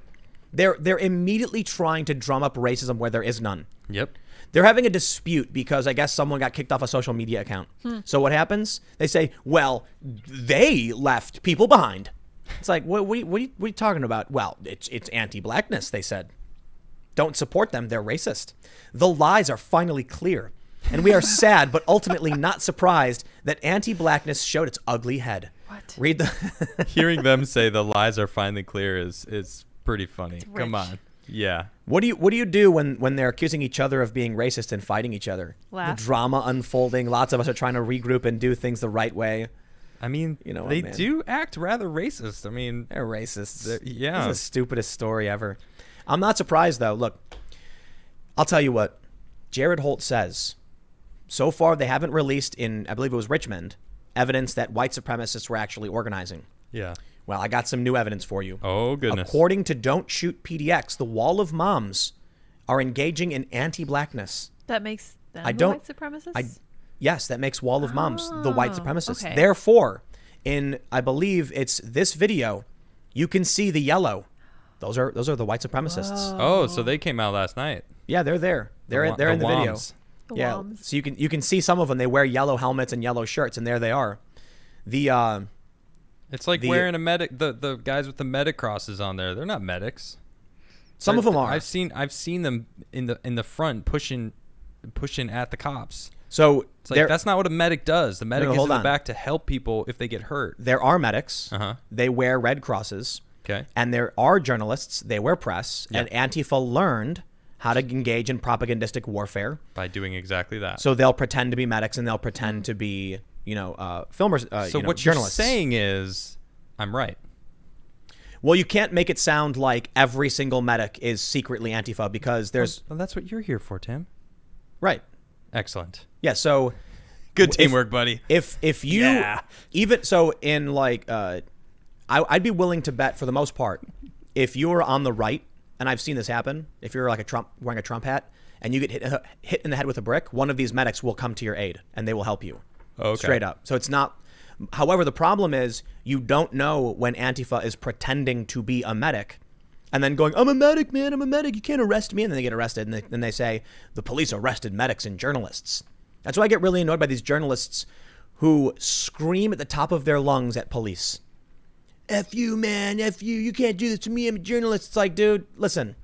They're immediately trying to drum up racism where there is none. Yep. They're having a dispute because I guess someone got kicked off a social media account. So what happens? They say, well, they left people behind. It's like, what are you talking about? Well, it's anti-blackness, they said. Don't support them. They're racist. The lies are finally clear. And we are sad, but ultimately not surprised that anti-blackness showed its ugly head. What? Read the... Hearing them say the lies are finally clear is pretty funny. Come on. Yeah. What do you do when they're accusing each other of being racist and fighting each other? Laugh. The drama unfolding. Lots of us are trying to regroup and do things the right way. I mean, they do act rather racist. I mean, they're racists. Yeah. It's the stupidest story ever. I'm not surprised though. Look, I'll tell you what. Jared Holt says, so far they haven't released in, I believe it was Richmond, evidence that white supremacists were actually organizing. Yeah. Well, I got some new evidence for you. Oh, goodness. According to Don't Shoot PDX, the Wall of Moms are engaging in anti-blackness. That makes them white supremacists? Yes, that makes Wall of Moms the white supremacists. Okay. Therefore, in, I believe it's this video, you can see the yellow. Those are the white supremacists. Oh, so they came out last night. Yeah, they're there. They're in the video. WOMs. Yeah. WOMs. So you can see some of them. They wear yellow helmets and yellow shirts, and there they are. It's like wearing a medic. The guys with the medic crosses on there. They're not medics. Some of them are. I've seen them in the front pushing at the cops. So it's like that's not what a medic does. The medic is in the on. back to help people if they get hurt. There are medics. Uh-huh. They wear red crosses. Okay. And there are journalists. They wear press. Yeah. And Antifa learned how to engage in propagandistic warfare By doing exactly that. So they'll pretend to be medics and they'll pretend to be, filmers. So what journalists. you're saying is, I'm right. Well, you can't make it sound like every single medic is secretly Antifa because there's Well, that's what you're here for, Tim. right. Excellent. Yeah. So Good teamwork, buddy. If you even so in like I'd be willing to bet for the most part if you're on the right, and I've seen this happen, if you're like wearing a Trump hat and you get hit in the head with a brick, one of these medics will come to your aid and they will help you. Okay. Straight up. So it's not. However, the problem is you don't know when Antifa is pretending to be a medic and then going, I'm a medic, man, I'm a medic, you can't arrest me. And then they get arrested and then they say, the police arrested medics and journalists. That's why I get really annoyed by these journalists who scream at the top of their lungs at police. F you, man, F you, you can't do this to me, I'm a journalist. It's like, dude, listen.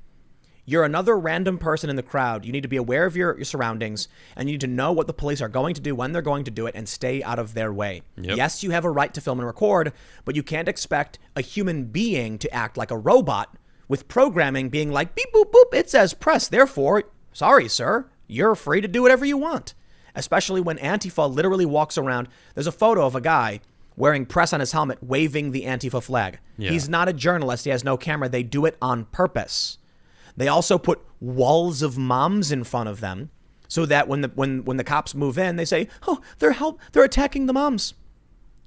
You're another random person in the crowd. You need to be aware of your surroundings, and you need to know what the police are going to do, when they're going to do it, and stay out of their way. Yep. Yes, you have a right to film and record, but you can't expect a human being to act like a robot with programming being like, beep, boop, boop, it says press. Therefore, sorry, sir, you're free to do whatever you want. Especially when Antifa literally walks around. There's a photo of a guy wearing press on his helmet, waving the Antifa flag. Yeah. He's not a journalist. He has no camera. They do it on purpose. They also put walls of moms in front of them so that when the cops move in, they say, oh, they're attacking the moms.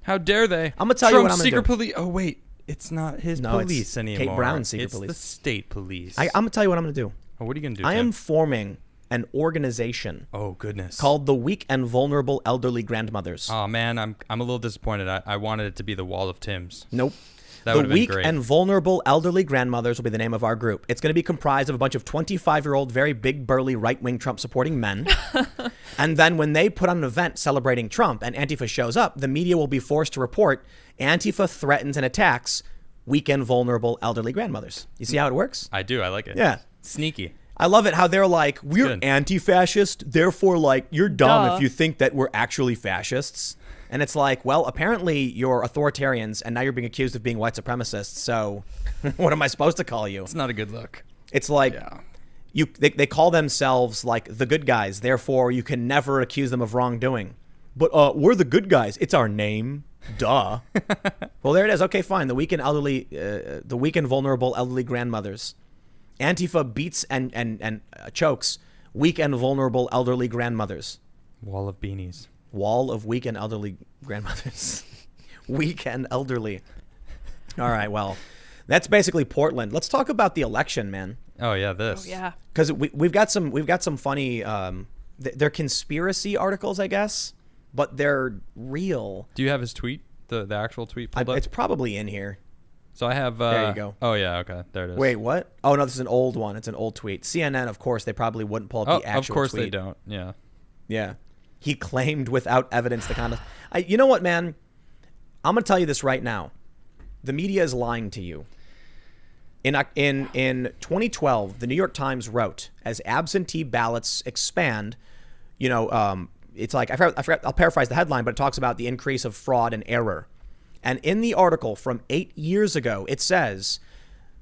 How dare they? I'm going to tell you what I'm going to do. Secret police. Oh, wait. It's not his police anymore. Kate Brown's secret police. It's the state police. I'm going to tell you what I'm going to do. Oh, what are you going to do, I Tim? am forming an organization. Oh, goodness. Called the Weak and Vulnerable Elderly Grandmothers. Oh, man, I'm a little disappointed. I wanted it to be the Wall of Tims. Nope. That the Weak and Vulnerable Elderly Grandmothers will be the name of our group. It's going to be comprised of a bunch of 25-year-old, very big, burly, right-wing Trump-supporting men. And then when they put on an event celebrating Trump and Antifa shows up, the media will be forced to report Antifa threatens and attacks weak and vulnerable elderly grandmothers. You see how it works? I do. I like it. Yeah. Sneaky. I love it how they're like, we're anti-fascist, therefore, like, you're dumb if you think that we're actually fascists. And it's like, well, apparently you're authoritarians, and now you're being accused of being white supremacists. So what am I supposed to call you? It's not a good look. It's like they call themselves like the good guys. Therefore, you can never accuse them of wrongdoing. But we're the good guys. It's our name. Duh. Well, there it is. Okay, fine. The weak and vulnerable elderly grandmothers. Antifa beats and chokes weak and vulnerable elderly grandmothers. Wall of beanies. Wall of weak and elderly grandmothers. Weak and elderly. All right, well, that's basically Portland. Let's talk about the election, man. Oh yeah, this. Oh yeah. Because we've got some funny. They're conspiracy articles, I guess, but they're real. Do you have his tweet? The actual tweet pulled up? It's probably in here. So I have. There you go. Oh yeah, okay, there it is. Wait, what? Oh no, this is an old one. It's an old tweet. CNN, of course, they probably wouldn't pull up the actual tweet. Of course they don't. Yeah. Yeah. He claimed without evidence the conduct. You know what, man? I'm going to tell you this right now. The media is lying to you. In 2012, the New York Times wrote, as absentee ballots expand, it's like, I forgot, I'll paraphrase the headline, but it talks about the increase of fraud and error. And in the article from 8 years ago, it says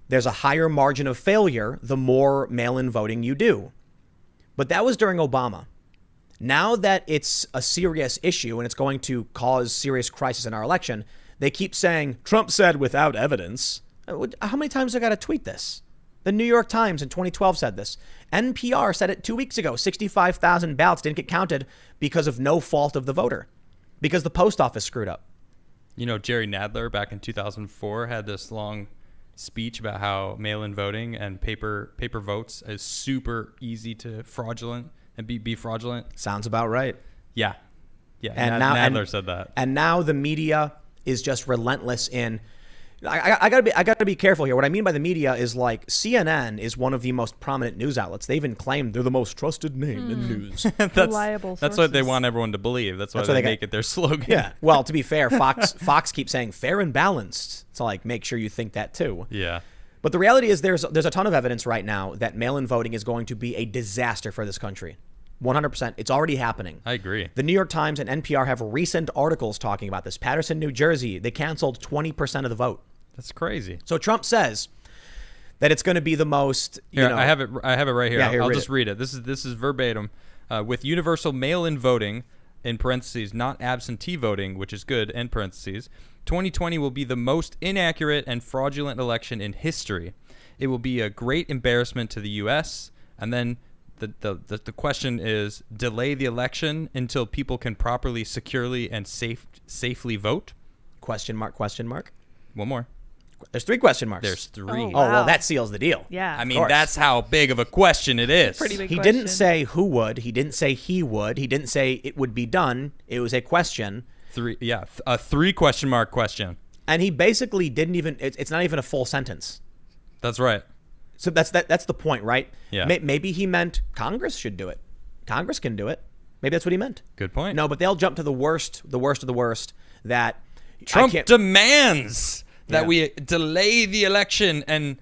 there's a higher margin of failure the more mail-in voting you do. But that was during Obama. Now that it's a serious issue and it's going to cause serious crisis in our election, they keep saying, Trump said without evidence. How many times have I got to tweet this? The New York Times in 2012 said this. NPR said it 2 weeks ago. 65,000 ballots didn't get counted because of no fault of the voter, because the post office screwed up. You know, Jerry Nadler back in 2004 had this long speech about how mail-in voting and paper votes is super easy to fraudulent and be fraudulent. Sounds about right. Yeah. And Nadler said that. And now the media is just relentless in. I gotta be careful here. What I mean by the media is like CNN is one of the most prominent news outlets. They even claim they're the most trusted name in news. Reliable sources. That's what they want everyone to believe. That's why they make it their slogan. Yeah. Well, to be fair, Fox keeps saying fair and balanced. So like, make sure you think that too. Yeah. But the reality is there's a ton of evidence right now that mail-in voting is going to be a disaster for this country. 100%. It's already happening. I agree. The New York Times and NPR have recent articles talking about this. Paterson, New Jersey, they canceled 20% of the vote. That's crazy. So Trump says that it's going to be the most. I have it right here. Yeah, I'll just read it. This is verbatim. With universal mail-in voting, in parentheses, not absentee voting, which is good, in parentheses, 2020 will be the most inaccurate and fraudulent election in history. It will be a great embarrassment to the U.S. And then The question is, delay the election until people can properly, securely, and safely vote? Question mark, question mark. One more. There's 3 question marks. There's 3. Oh, Oh, wow. well, that seals the deal. Yeah. I mean, course. that's how big of a question it is. Pretty big He question. didn't say who would. He didn't say he would. He didn't say it would be done. It was a question. 3, yeah, a 3 question mark question. And he basically didn't even, it's not even a full sentence. That's right. So that's the point, right? Yeah. Maybe he meant Congress should do it. Congress can do it. Maybe that's what he meant. Good point. No, but they'll jump to the worst of the worst that Trump demands that Yeah. we delay the election and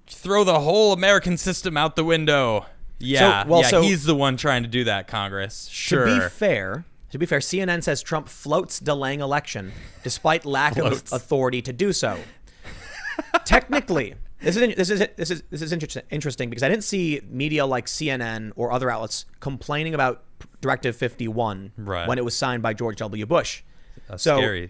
throw the whole American system out the window. Yeah, So he's the one trying to do that, Congress. Sure. To be fair, CNN says Trump floats delaying election despite lack of authority to do so. Technically, this is interesting because I didn't see media like CNN or other outlets complaining about Directive 51 when it was signed by George W. Bush. Scary.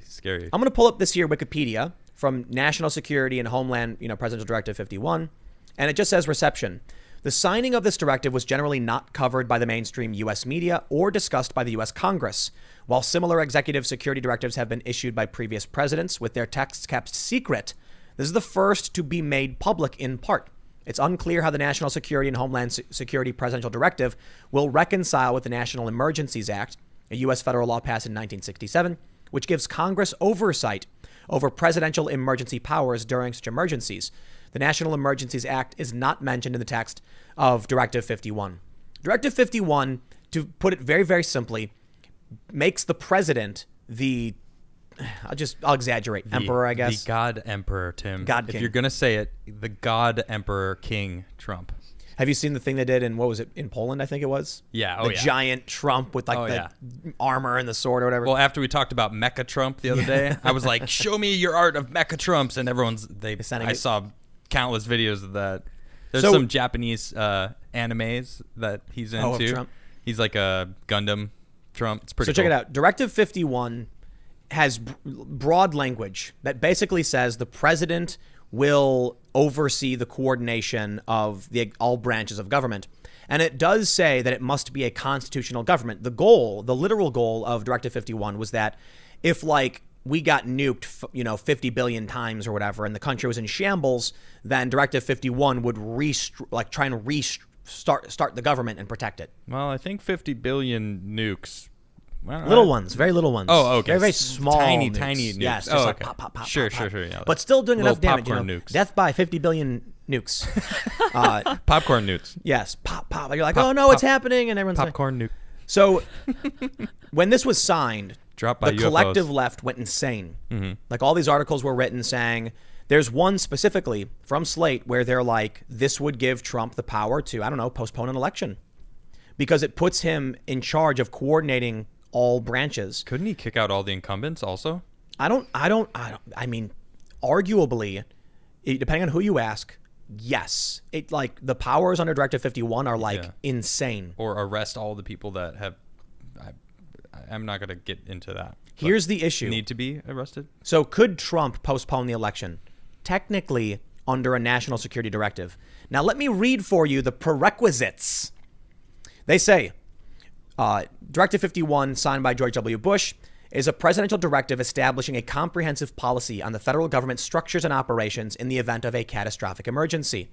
I'm going to pull up this here Wikipedia from National Security and Homeland, Presidential Directive 51, and it just says reception. The signing of this directive was generally not covered by the mainstream U.S. media or discussed by the U.S. Congress. While similar executive security directives have been issued by previous presidents with their texts kept secret, this is the first to be made public in part. It's unclear how the National Security and Homeland Security Presidential Directive will reconcile with the National Emergencies Act, a U.S. federal law passed in 1967, which gives Congress oversight over presidential emergency powers during such emergencies. The National Emergencies Act is not mentioned in the text of Directive 51. Directive 51, to put it very, very simply, makes the president I'll exaggerate, emperor, I guess. The God Emperor, Tim. God If King. you're going to say it, the God Emperor King Trump. Have you seen the thing they did in, what was it, in Poland, I think it was? Yeah, the giant Trump with the armor and the sword or whatever. Well, after we talked about Mecha Trump the other day, I was like, show me your art of Mecha Trumps. And I saw countless videos of that. There's some Japanese animes that he's into. Of Trump? He's like a Gundam Trump. It's pretty cool. So check it out. Directive 51 has broad language that basically says the president will oversee the coordination of all branches of government. And it does say that it must be a constitutional government. The literal goal of Directive 51 was that if we got nuked, 50 billion times or whatever, and the country was in shambles, then Directive 51 would try and restart the government and protect it. Well, I think 50 billion nukes. Little ones, very little ones. Oh, okay. Very, very small Tiny nukes. nukes. Yes, just okay. pop, pop, pop, Sure. Yeah. But still doing enough damage. Popcorn nukes. Death by 50 billion nukes. Popcorn nukes. Yes, pop, pop. You're like, oh no, it's happening, and everyone's Popcorn nuke. So when this was signed, Dropped by the UFOs. collective left went insane. Mm-hmm. All these articles were written saying, there's one specifically from Slate where they're like, this would give Trump the power to, postpone an election because it puts him in charge of coordinating all branches. Couldn't he kick out all the incumbents also? I mean, arguably, depending on who you ask, yes. The powers under Directive 51 are insane. Or arrest all the people that have. I'm not going to get into that. Here's the issue. Need to be arrested? So could Trump postpone the election? Technically, under a national security directive. Now, let me read for you the prerequisites. They say, Directive 51, signed by George W. Bush, is a presidential directive establishing a comprehensive policy on the federal government's structures and operations in the event of a catastrophic emergency.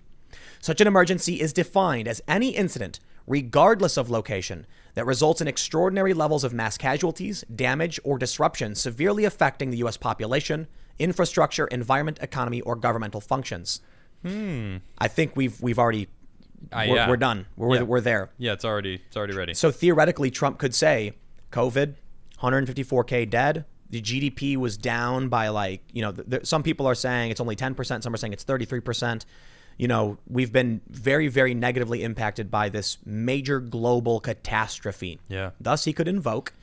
Such an emergency is defined as any incident, regardless of location, that results in extraordinary levels of mass casualties, damage, or disruption severely affecting the U.S. population, infrastructure, environment, economy, or governmental functions. I think we've already... We're done. We're there. Yeah, it's already ready. So theoretically, Trump could say, COVID, 154K dead. The GDP was down by some people are saying it's only 10%. Some are saying it's 33%. We've been very, very negatively impacted by this major global catastrophe. Yeah. Thus, he could invoke.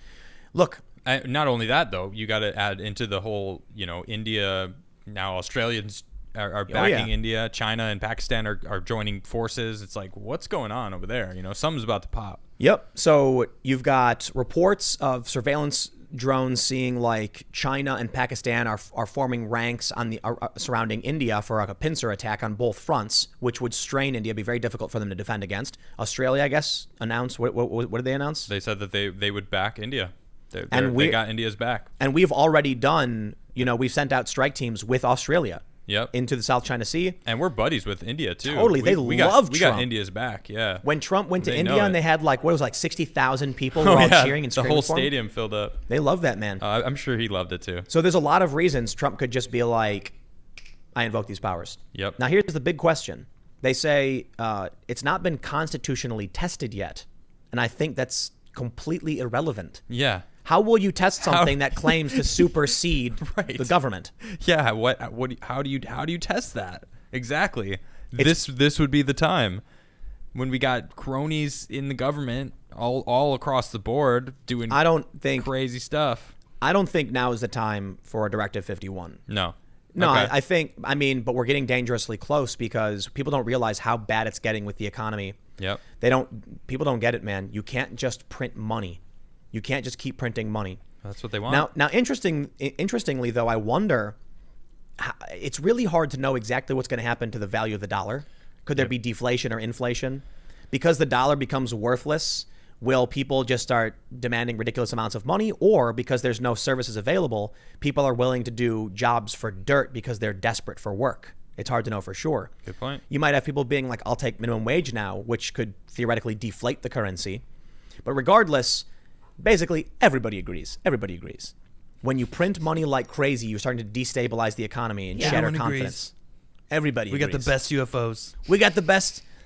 Look. Not only that, though, you got to add into the whole, India, now Australians are backing India. China and Pakistan are joining forces. It's like, what's going on over there? Something's about to pop. Yep. So you've got reports of surveillance drones seeing like China and Pakistan are forming ranks on the surrounding India for like a pincer attack on both fronts, which would strain India, be very difficult for them to defend against. Australia, I guess, announced what did they announce? They said that they would back India. They got India's back. And we've already done, we've sent out strike teams with Australia. Yep. Into the South China Sea. And we're buddies with India, too. Totally. We got India's back, yeah. When Trump went to India and they had 60,000 people all cheering and screaming the whole for him? stadium filled up. They love that man. I'm sure he loved it, too. So there's a lot of reasons Trump could just be like, I invoke these powers. Yep. Now, here's the big question. They say it's not been constitutionally tested yet. And I think that's completely irrelevant. Yeah. How will you test something that claims to supersede the government? Yeah, how do you test that? Exactly. This would be the time when we got cronies in the government all across the board doing crazy stuff. I don't think now is the time for a Directive 51. No. No, Okay. but we're getting dangerously close because people don't realize how bad it's getting with the economy. Yep. People don't get it, man. You can't just print money. You can't just keep printing money. That's what they want. Now, interestingly, though, I wonder, it's really hard to know exactly what's going to happen to the value of the dollar. Could there be deflation or inflation? Because the dollar becomes worthless, will people just start demanding ridiculous amounts of money? Or because there's no services available, people are willing to do jobs for dirt because they're desperate for work? It's hard to know for sure. Good point. You might have people being like, I'll take minimum wage now, which could theoretically deflate the currency. But regardless, basically, everybody agrees. Everybody agrees. When you print money like crazy, you're starting to destabilize the economy and shatter confidence. Everybody agrees. We got the best UFOs. We got the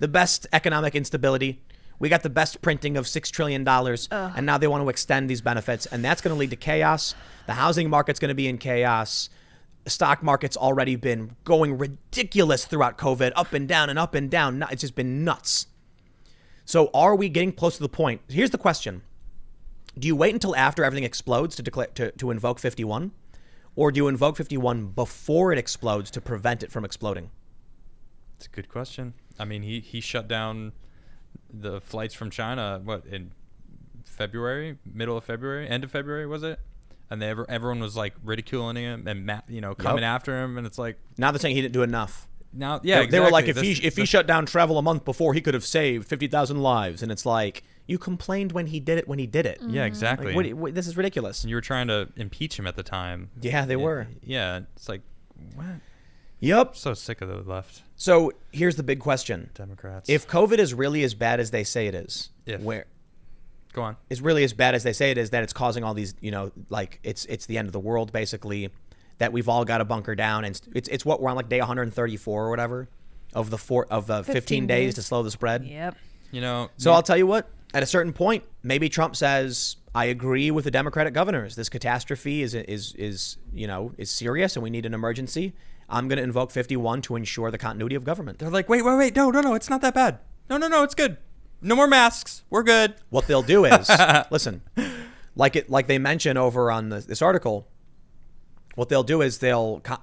best economic instability. We got the best printing of $6 trillion. And now they want to extend these benefits. And that's going to lead to chaos. The housing market's going to be in chaos. The stock market's already been going ridiculous throughout COVID, up and down and up and down. It's just been nuts. So are we getting close to the point? Here's the question. Do you wait until after everything explodes to invoke 51? Or do you invoke 51 before it explodes to prevent it from exploding? It's a good question. I mean, he shut down the flights from China, in February, middle of February, end of February, was it? And everyone was like ridiculing him and coming after him, and it's like, now they're saying he didn't do enough. Now, yeah, exactly. They were like, if he shut down travel a month before, he could have saved 50,000 lives, and it's like, you complained when he did it. Mm-hmm. Yeah, exactly. Like, this is ridiculous. And you were trying to impeach him at the time. Yeah, they were. Yeah, it's like, what? Yep. I'm so sick of the left. So here's the big question. Democrats. If COVID is really as bad as they say it is, Go on. Is really as bad as they say it is, that it's causing all these, like it's the end of the world, basically, that we've all got to bunker down. And it's what we're on, like day 134 or whatever of the 15 days to slow the spread. Yep. So I'll tell you what, at a certain point, maybe Trump says, I agree with the Democratic governors. This catastrophe is serious and we need an emergency. I'm going to invoke 51 to ensure the continuity of government. They're like, wait, no, it's not that bad. No, it's good. No more masks. We're good. What they'll do is, listen, like they mention over on this article, what they'll do is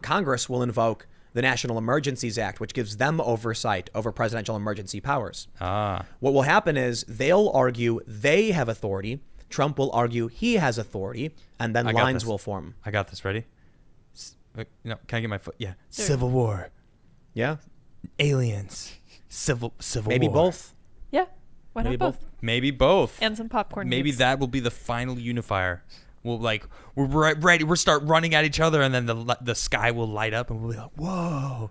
Congress will invoke the National Emergencies Act, which gives them oversight over presidential emergency powers. What will happen is they'll argue they have authority. Trump will argue he has authority, and then lines will form. I got this. Ready? Can I get my foot? Yeah. Civil war. Yeah. Aliens. Civil Maybe war. both. Yeah. Why not both? Maybe both. And some popcorn. Maybe nukes. that will be the final unifier. We're ready. We'll start running at each other, and then the sky will light up, and we'll be like, whoa.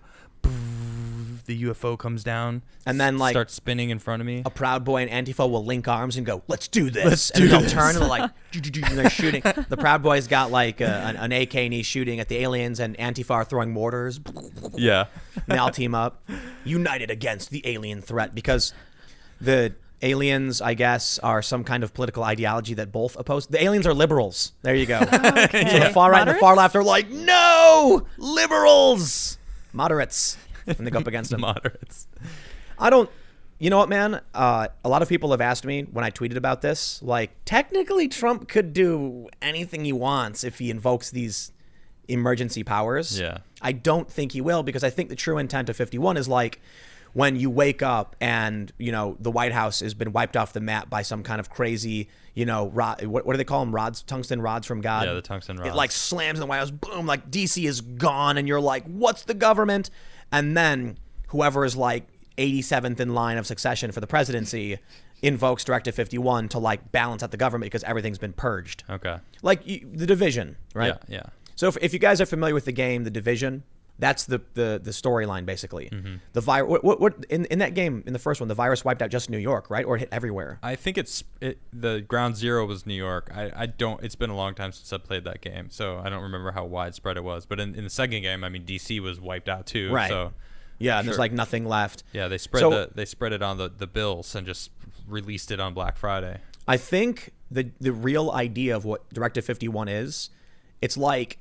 The UFO comes down, and then starts spinning in front of me. A Proud Boy and Antifa will link arms and go, "Let's do this!" And they'll turn and they're shooting. The Proud Boy's got like an AK and he's shooting at the aliens, and Antifa are throwing mortars. Yeah, and they all team up, united against the alien threat, because the aliens, I guess, are some kind of political ideology that both oppose. The aliens are liberals. There you go. Okay. So the far right and the far left are like, no, liberals, moderates. And they go up against them. Moderates. You know what, man? A lot of people have asked me when I tweeted about this, like, technically Trump could do anything he wants if he invokes these emergency powers. Yeah. I don't think he will, because I think the true intent of 51 is like, when you wake up and, you know, the White House has been wiped off the map by some kind of crazy, you know, what do they call them? Rods, tungsten rods from God. Yeah, the tungsten rods. It like slams in the White House, boom, like DC is gone, and you're like, what's the government? And then whoever is like 87th in line of succession for the presidency invokes Directive 51 to like balance out the government because everything's been purged. Okay. Like the Division, right? Yeah. So if you guys are familiar with the game, The Division, that's the storyline basically. Mm-hmm. The virus, what in that game, in the first one, the virus wiped out just New York, right? Or it hit everywhere? I think the ground zero was New York. I don't. It's been a long time since I played that game, so I don't remember how widespread it was. But in the second game, I mean, DC was wiped out too. Right. So yeah, and there's like nothing left. Yeah, they spread it on the bills and just released it on Black Friday. I think the real idea of what Directive 51 is, it's like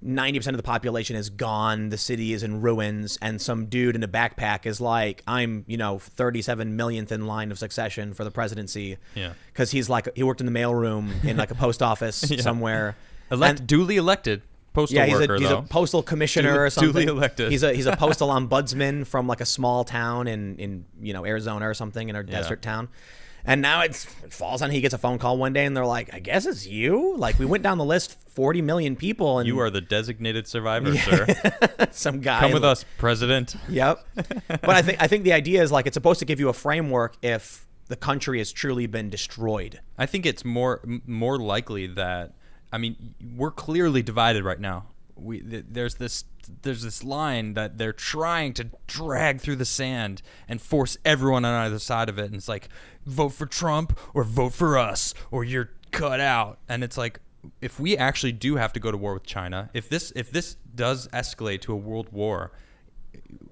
90% of the population is gone, the city is in ruins, and some dude in a backpack is like, I'm, you know, 37 millionth in line of succession for the presidency. Yeah. Because he's like, he worked in the mailroom in like a post office somewhere. Duly elected postal worker, he's a postal commissioner or something. Duly elected. He's a postal ombudsman from like a small town in you know, Arizona or something, in a desert town. And now it falls on, he gets a phone call one day and they're like, I guess it's you? Like, we went down the list, 40 million people. And you are the designated survivor, sir. Some guy. Come with us, President. Yep. But I think the idea is like, it's supposed to give you a framework if the country has truly been destroyed. I think it's more likely that, I mean, we're clearly divided right now. There's this line that they're trying to drag through the sand and force everyone on either side of it, and it's like, vote for Trump or vote for us or you're cut out. And it's like, if we actually do have to go to war with China, if this does escalate to a world war,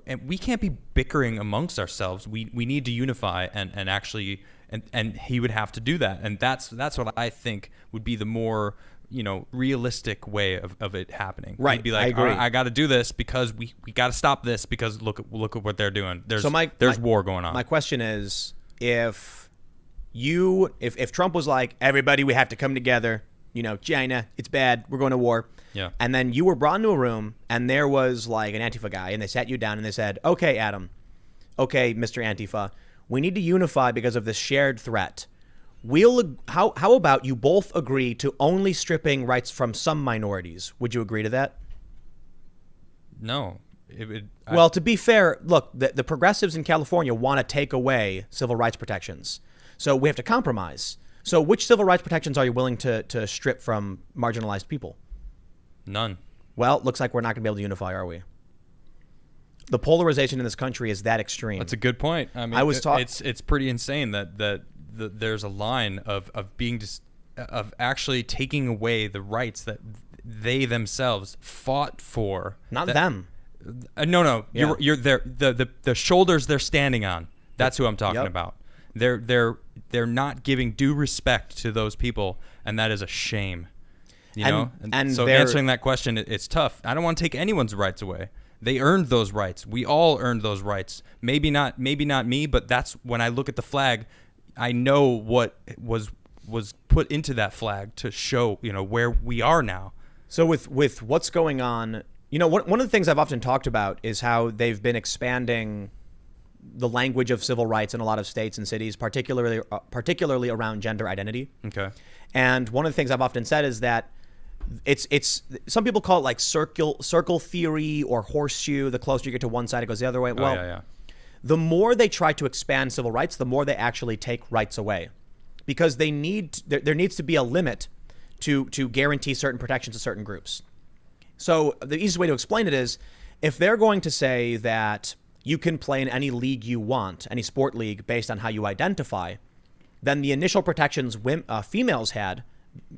and we can't be bickering amongst ourselves, we need to unify and actually and he would have to do that, and that's what I think would be the more, you know, realistic way of it happening. Right. He'd be like, I agree. all right, I got to do this because we got to stop this because look at what they're doing. There's war going on. My question is, if Trump was like, everybody, we have to come together, you know, China, it's bad, we're going to war. Yeah. And then you were brought into a room and there was like an Antifa guy and they sat you down and they said, okay, Adam, okay, Mr. Antifa, we need to unify because of this shared threat. How about you both agree to only stripping rights from some minorities? Would you agree to that? No. Well, to be fair, look, the progressives in California want to take away civil rights protections. So we have to compromise. So which civil rights protections are you willing to strip from marginalized people? None. Well, it looks like we're not going to be able to unify, are we? The polarization in this country is that extreme. That's a good point. I mean, it's pretty insane that there's a line of actually taking away the rights that they themselves fought for. Not them. No. Yeah. You're the shoulders they're standing on. That's who I'm talking about. They're not giving due respect to those people, and that is a shame. You know? And so answering that question, it's tough. I don't want to take anyone's rights away. They earned those rights. We all earned those rights. Maybe not me, but that's when I look at the flag, I know what was put into that flag to show, you know, where we are now. So with what's going on, you know, one of the things I've often talked about is how they've been expanding the language of civil rights in a lot of states and cities, particularly around gender identity. Okay. And one of the things I've often said is that it's some people call it like circle theory or horseshoe. The closer you get to one side, it goes the other way. The more they try to expand civil rights, the more they actually take rights away, because there needs to be a limit to guarantee certain protections to certain groups. So the easiest way to explain it is, if they're going to say that you can play in any league you want, any sport league, based on how you identify, then the initial protections females had,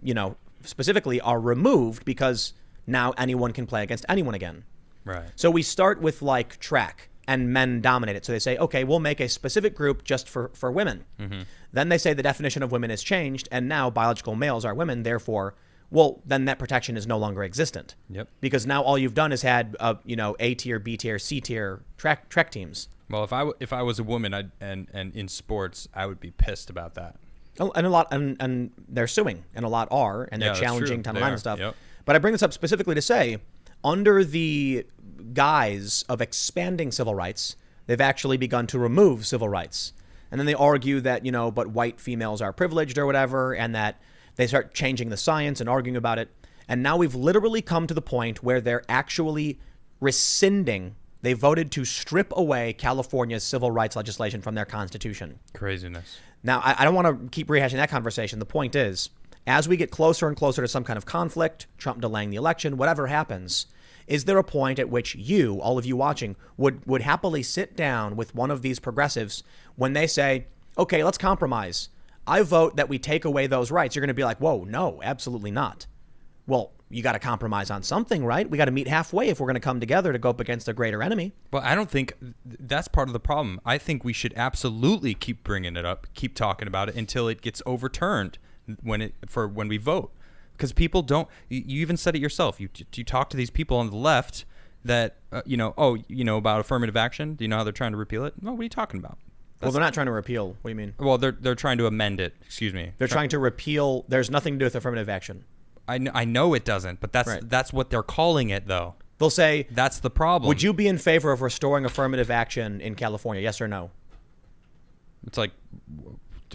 you know, specifically, are removed because now anyone can play against anyone again. Right. So we start with like track, and men dominate it. So they say, okay, we'll make a specific group just for women. Mm-hmm. Then they say the definition of women has changed, and now biological males are women. Therefore, well, then that protection is no longer existent. Yep. Because now all you've done is had A tier, B tier, C tier track teams. Well, if I was a woman and in sports, I would be pissed about that. And a lot, and they're suing, and a lot are, and they're challenging Title IX and stuff. Yep. But I bring this up specifically to say, under the guise of expanding civil rights, they've actually begun to remove civil rights. And then they argue that, but white females are privileged or whatever, and that they start changing the science and arguing about it. And now we've literally come to the point where they're actually rescinding. They voted to strip away California's civil rights legislation from their constitution. Craziness. Now, I don't want to keep rehashing that conversation. The point is, as we get closer and closer to some kind of conflict, Trump delaying the election, whatever happens, is there a point at which you, all of you watching, would happily sit down with one of these progressives when they say, okay, let's compromise. I vote that we take away those rights. You're going to be like, whoa, no, absolutely not. Well, you got to compromise on something, right? We got to meet halfway if we're going to come together to go up against a greater enemy. Well, I don't think that's part of the problem. I think we should absolutely keep bringing it up, keep talking about it until it gets overturned when we vote. Because people don't. You even said it yourself. You talk to these people on the left that about affirmative action. Do you know how they're trying to repeal it? No, what are you talking about? Well, they're not trying to repeal. What do you mean? Well, they're trying to amend it. Excuse me. They're trying to repeal. There's nothing to do with affirmative action. I know it doesn't, but that's what they're calling it, though. They'll say that's the problem. Would you be in favor of restoring affirmative action in California? Yes or no? It's like,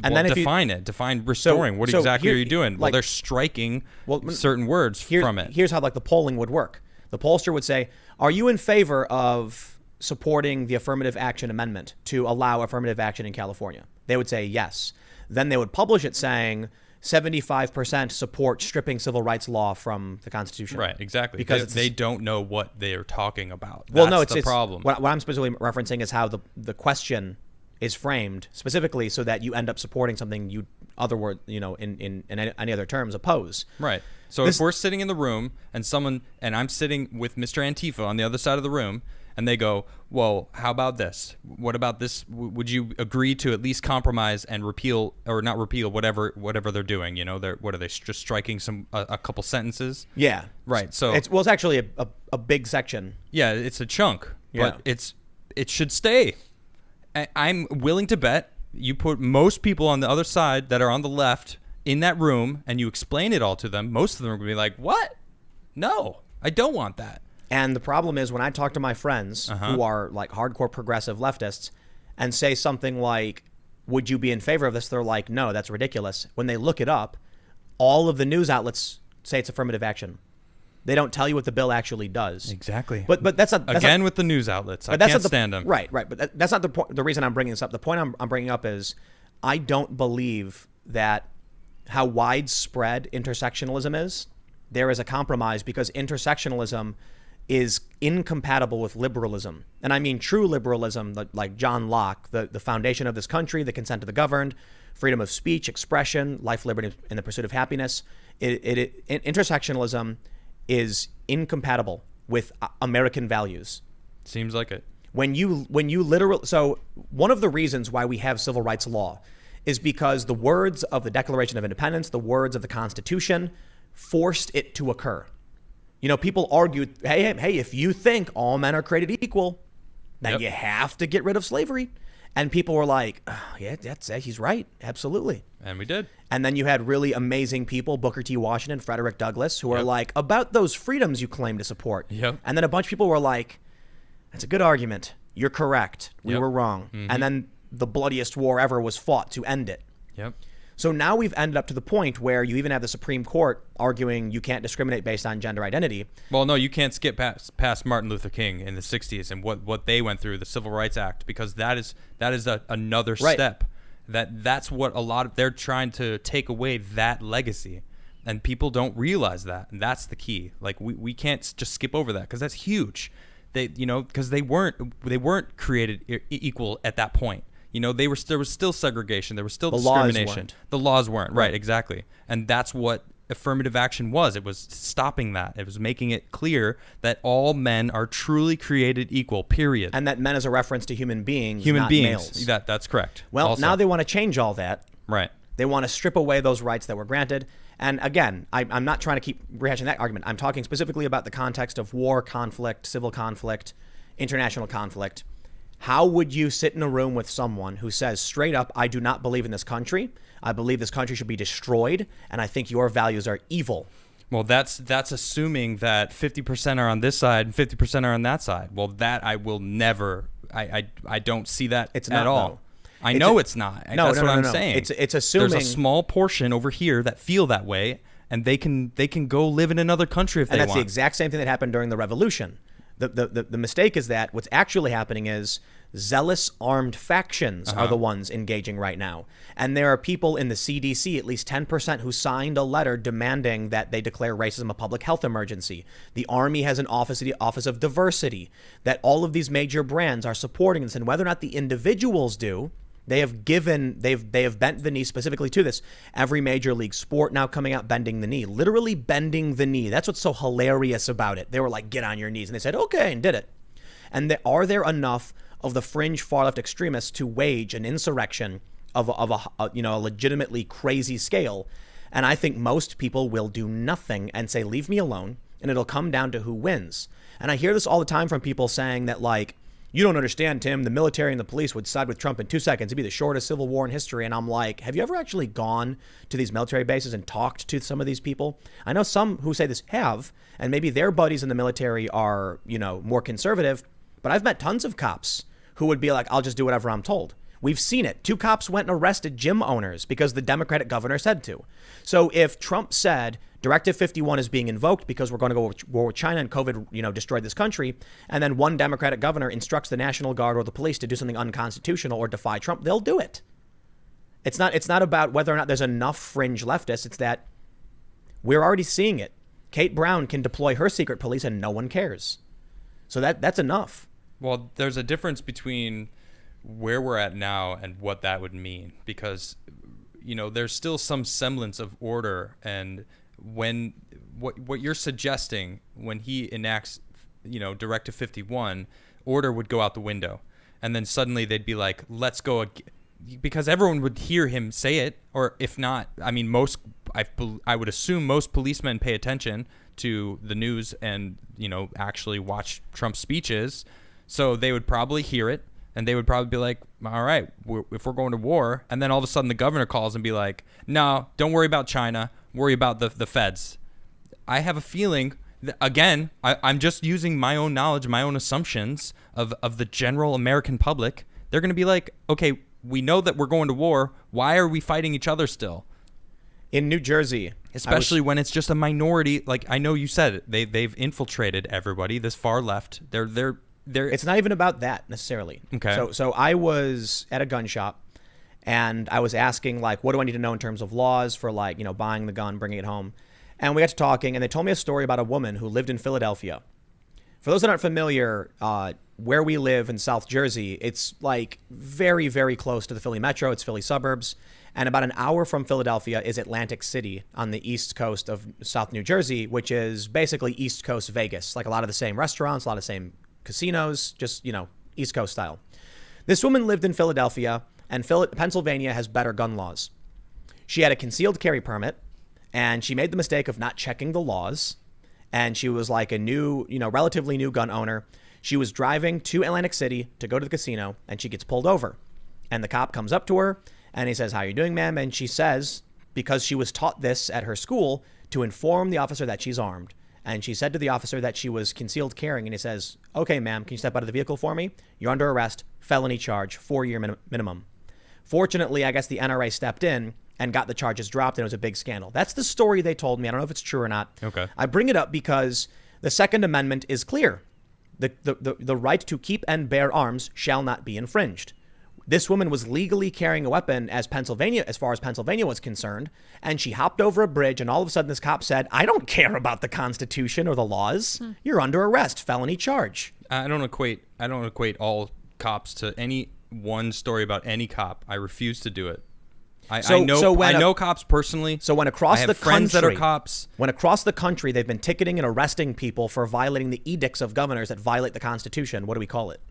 define restoring. What exactly are you doing? Well, they're striking certain words from it. Here's how the polling would work. The pollster would say, are you in favor of supporting the affirmative action amendment to allow affirmative action in California? They would say yes. Then they would publish it saying 75% support stripping civil rights law from the Constitution. Right, exactly. Because they don't know what they are talking about. It's the problem. What I'm specifically referencing is how the question is framed specifically so that you end up supporting something in any other terms oppose. Right. So if we're sitting in the room and I'm sitting with Mr. Antifa on the other side of the room, and they go, well, how about this? What about this? Would you agree to at least compromise and repeal or not repeal whatever they're doing? What are they just striking a couple sentences? Yeah. Right. So it's actually a big section. Yeah, it's a chunk, but it should stay. I'm willing to bet you put most people on the other side that are on the left in that room and you explain it all to them. Most of them are going to be like, what? No, I don't want that. And the problem is when I talk to my friends who are like hardcore progressive leftists and say something like, would you be in favor of this? They're like, no, that's ridiculous. When they look it up, all of the news outlets say it's affirmative action. They don't tell you what the bill actually does. Exactly. But that's not... with the news outlets. I can't stand them. Right. But that's not the reason I'm bringing this up. The point I'm bringing up is I don't believe that how widespread intersectionalism is, there is a compromise because intersectionalism is incompatible with liberalism. And I mean true liberalism, like John Locke, the foundation of this country, the consent of the governed, freedom of speech, expression, life, liberty, and the pursuit of happiness. Intersectionalism is incompatible with American values. Seems like it. When you literally... So one of the reasons why we have civil rights law is because the words of the Declaration of Independence, the words of the Constitution, forced it to occur. People argue, hey, if you think all men are created equal, then you have to get rid of slavery. And people were like, oh, yeah, he's right. Absolutely. And we did. And then you had really amazing people, Booker T. Washington, Frederick Douglass, who were like, about those freedoms you claim to support. Yep. And then a bunch of people were like, that's a good argument. You're correct. We were wrong. Mm-hmm. And then the bloodiest war ever was fought to end it. Yep. So now we've ended up to the point where you even have the Supreme Court arguing you can't discriminate based on gender identity. Well, no, you can't skip past Martin Luther King in the 60s and what they went through, the Civil Rights Act, because that is another step. That's what they're trying to take away that legacy. And people don't realize that. And that's the key. Like we can't just skip over that because that's huge. Because they weren't created equal at that point. There was still segregation. There was still discrimination. The laws weren't. Right, exactly. And that's what affirmative action was. It was stopping that. It was making it clear that all men are truly created equal, period. And that men is a reference to human beings, not males. That's correct. Well, also, now they want to change all that. Right. They want to strip away those rights that were granted. And again, I'm not trying to keep rehashing that argument. I'm talking specifically about the context of war, conflict, civil conflict, international conflict. How would you sit in a room with someone who says straight up, I do not believe in this country. I believe this country should be destroyed. And I think your values are evil. Well, that's assuming that 50% are on this side and 50% are on that side. Well, that I will never I don't see that It's at not, all. though. I know it's not. No, That's no, what no, I'm no. saying. It's assuming there's a small portion over here that feel that way, and they can go live in another country if they want. And that's the exact same thing that happened during the revolution. The mistake is that what's actually happening is zealous armed factions are the ones engaging right now. And there are people in the CDC, at least 10%, who signed a letter demanding that they declare racism a public health emergency. The Army has an office of diversity, that all of these major brands are supporting this. And whether or not the individuals do, they have bent the knee specifically to this. Every major league sport now coming out bending the knee, literally bending the knee. That's what's so hilarious about it. They were like, get on your knees. And they said, okay, and did it. And are there enough of the fringe far left extremists to wage an insurrection of a legitimately crazy scale? And I think most people will do nothing and say, leave me alone. And it'll come down to who wins. And I hear this all the time from people saying that, like, you don't understand, Tim, the military and the police would side with Trump in 2 seconds. It'd be the shortest civil war in history. And I'm like, have you ever actually gone to these military bases and talked to some of these people? I know some who say this have, and maybe their buddies in the military are, more conservative. But I've met tons of cops who would be like, I'll just do whatever I'm told. We've seen it. 2 cops went and arrested gym owners because the Democratic governor said to. So if Trump said Directive 51 is being invoked because we're going to go to war with China and COVID, destroyed this country, and then one Democratic governor instructs the National Guard or the police to do something unconstitutional or defy Trump, they'll do it. It's not about whether or not there's enough fringe leftists. It's that we're already seeing it. Kate Brown can deploy her secret police and no one cares. So that's enough. Well, there's a difference between where we're at now and what that would mean, because there's still some semblance of order, and when what you're suggesting, when he enacts Directive 51, order would go out the window, and then suddenly they'd be like, let's go, because everyone would hear him say it. Or if not, I mean, I would assume most policemen pay attention to the news and actually watch Trump's speeches, so they would probably hear it. And they would probably be like, all right, if we're going to war. And then all of a sudden the governor calls and be like, no, don't worry about China. Worry about the feds. I have a feeling, again, I'm just using my own knowledge, my own assumptions of the general American public. They're going to be like, okay, we know that we're going to war. Why are we fighting each other still? In New Jersey. Especially when it's just a minority. Like, I know you said it. They've infiltrated everybody, this far left. It's not even about that necessarily. Okay. So I was at a gun shop and I was asking, like, what do I need to know in terms of laws for, like, buying the gun, bringing it home? And we got to talking and they told me a story about a woman who lived in Philadelphia. For those that aren't familiar, where we live in South Jersey, it's like very, very close to the Philly metro. It's Philly suburbs. And about an hour from Philadelphia is Atlantic City on the east coast of South New Jersey, which is basically East Coast Vegas. Like a lot of the same restaurants, a lot of the same casinos, just, East Coast style. This woman lived in Philadelphia, and Pennsylvania has better gun laws. She had a concealed carry permit, and she made the mistake of not checking the laws. And she was like a new, relatively new gun owner. She was driving to Atlantic City to go to the casino, and she gets pulled over. And the cop comes up to her, and he says, how are you doing, ma'am? And she says, because she was taught this at her school, to inform the officer that she's armed. And she said to the officer that she was concealed carrying. And he says, okay, ma'am, can you step out of the vehicle for me? You're under arrest, felony charge, 4-year minimum. Fortunately, I guess the NRA stepped in and got the charges dropped, and it was a big scandal. That's the story they told me. I don't know if it's true or not. Okay. I bring it up because the Second Amendment is clear. The right to keep and bear arms shall not be infringed. This woman was legally carrying a weapon as far as Pennsylvania was concerned, and she hopped over a bridge, and all of a sudden this cop said, I don't care about the Constitution or the laws. You're under arrest, felony charge. I don't equate all cops to any one story about any cop. I refuse to do it. I know cops personally. So when across the country, friends that are cops. When across the country they've been ticketing and arresting people for violating the edicts of governors that violate the Constitution, what do we call it?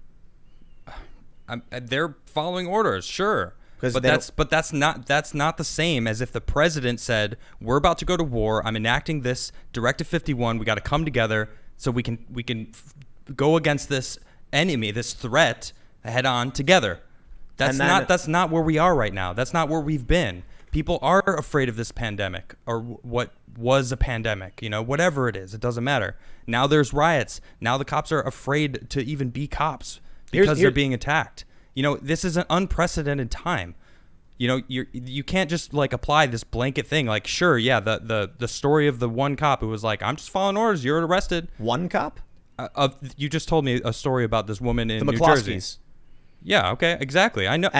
They're following orders, sure, but that's not the same as if the president said, we're about to go to war. I'm enacting this Directive 51. We got to come together so we can go against this enemy, this threat, head on together. That's not where we are right now. That's not where we've been. People are afraid of this pandemic, or what was a pandemic. Whatever it is, it doesn't matter. Now there's riots. Now the cops are afraid to even be cops. because they're being attacked. This is an unprecedented time. You can't just like apply this blanket thing. Like, sure, yeah, the story of the one cop who was like, I'm just following orders, you're arrested. One cop? You just told me a story about this woman in New Jersey. Yeah, okay, exactly. I know.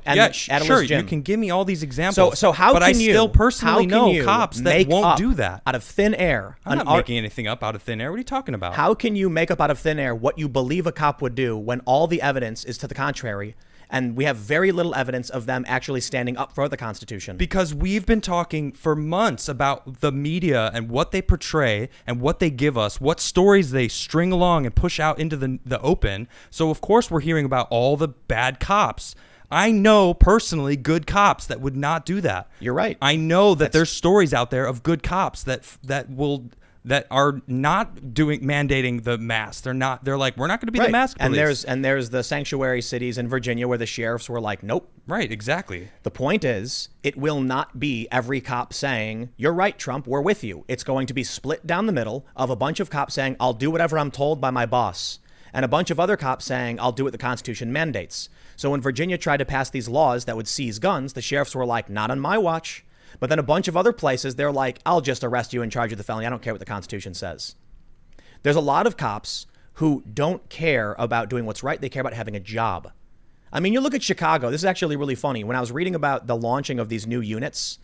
And sure, Jim. You can give me all these examples. So how but can I still personally know cops that won't do that. Out of thin air. I'm not making anything up out of thin air. What are you talking about? How can you make up out of thin air what you believe a cop would do when all the evidence is to the contrary? And we have very little evidence of them actually standing up for the Constitution. Because we've been talking for months about the media and what they portray and what they give us, what stories they string along and push out into the open. So, of course, we're hearing about all the bad cops. I know personally good cops that would not do that. You're right. I know that there's stories out there of good cops that are not mandating the mask. They're like, we're not going to be the mask police. And there's the sanctuary cities in Virginia where the sheriffs were like, nope. Right, exactly. The point is, it will not be every cop saying, you're right, Trump, we're with you. It's going to be split down the middle of a bunch of cops saying, I'll do whatever I'm told by my boss, and a bunch of other cops saying, I'll do what the Constitution mandates. So when Virginia tried to pass these laws that would seize guns, the sheriffs were like, not on my watch. But then a bunch of other places, they're like, I'll just arrest you and charge you with the felony. I don't care what the Constitution says. There's a lot of cops who don't care about doing what's right. They care about having a job. I mean, you look at Chicago. This is actually really funny. When I was reading about the launching of these new units,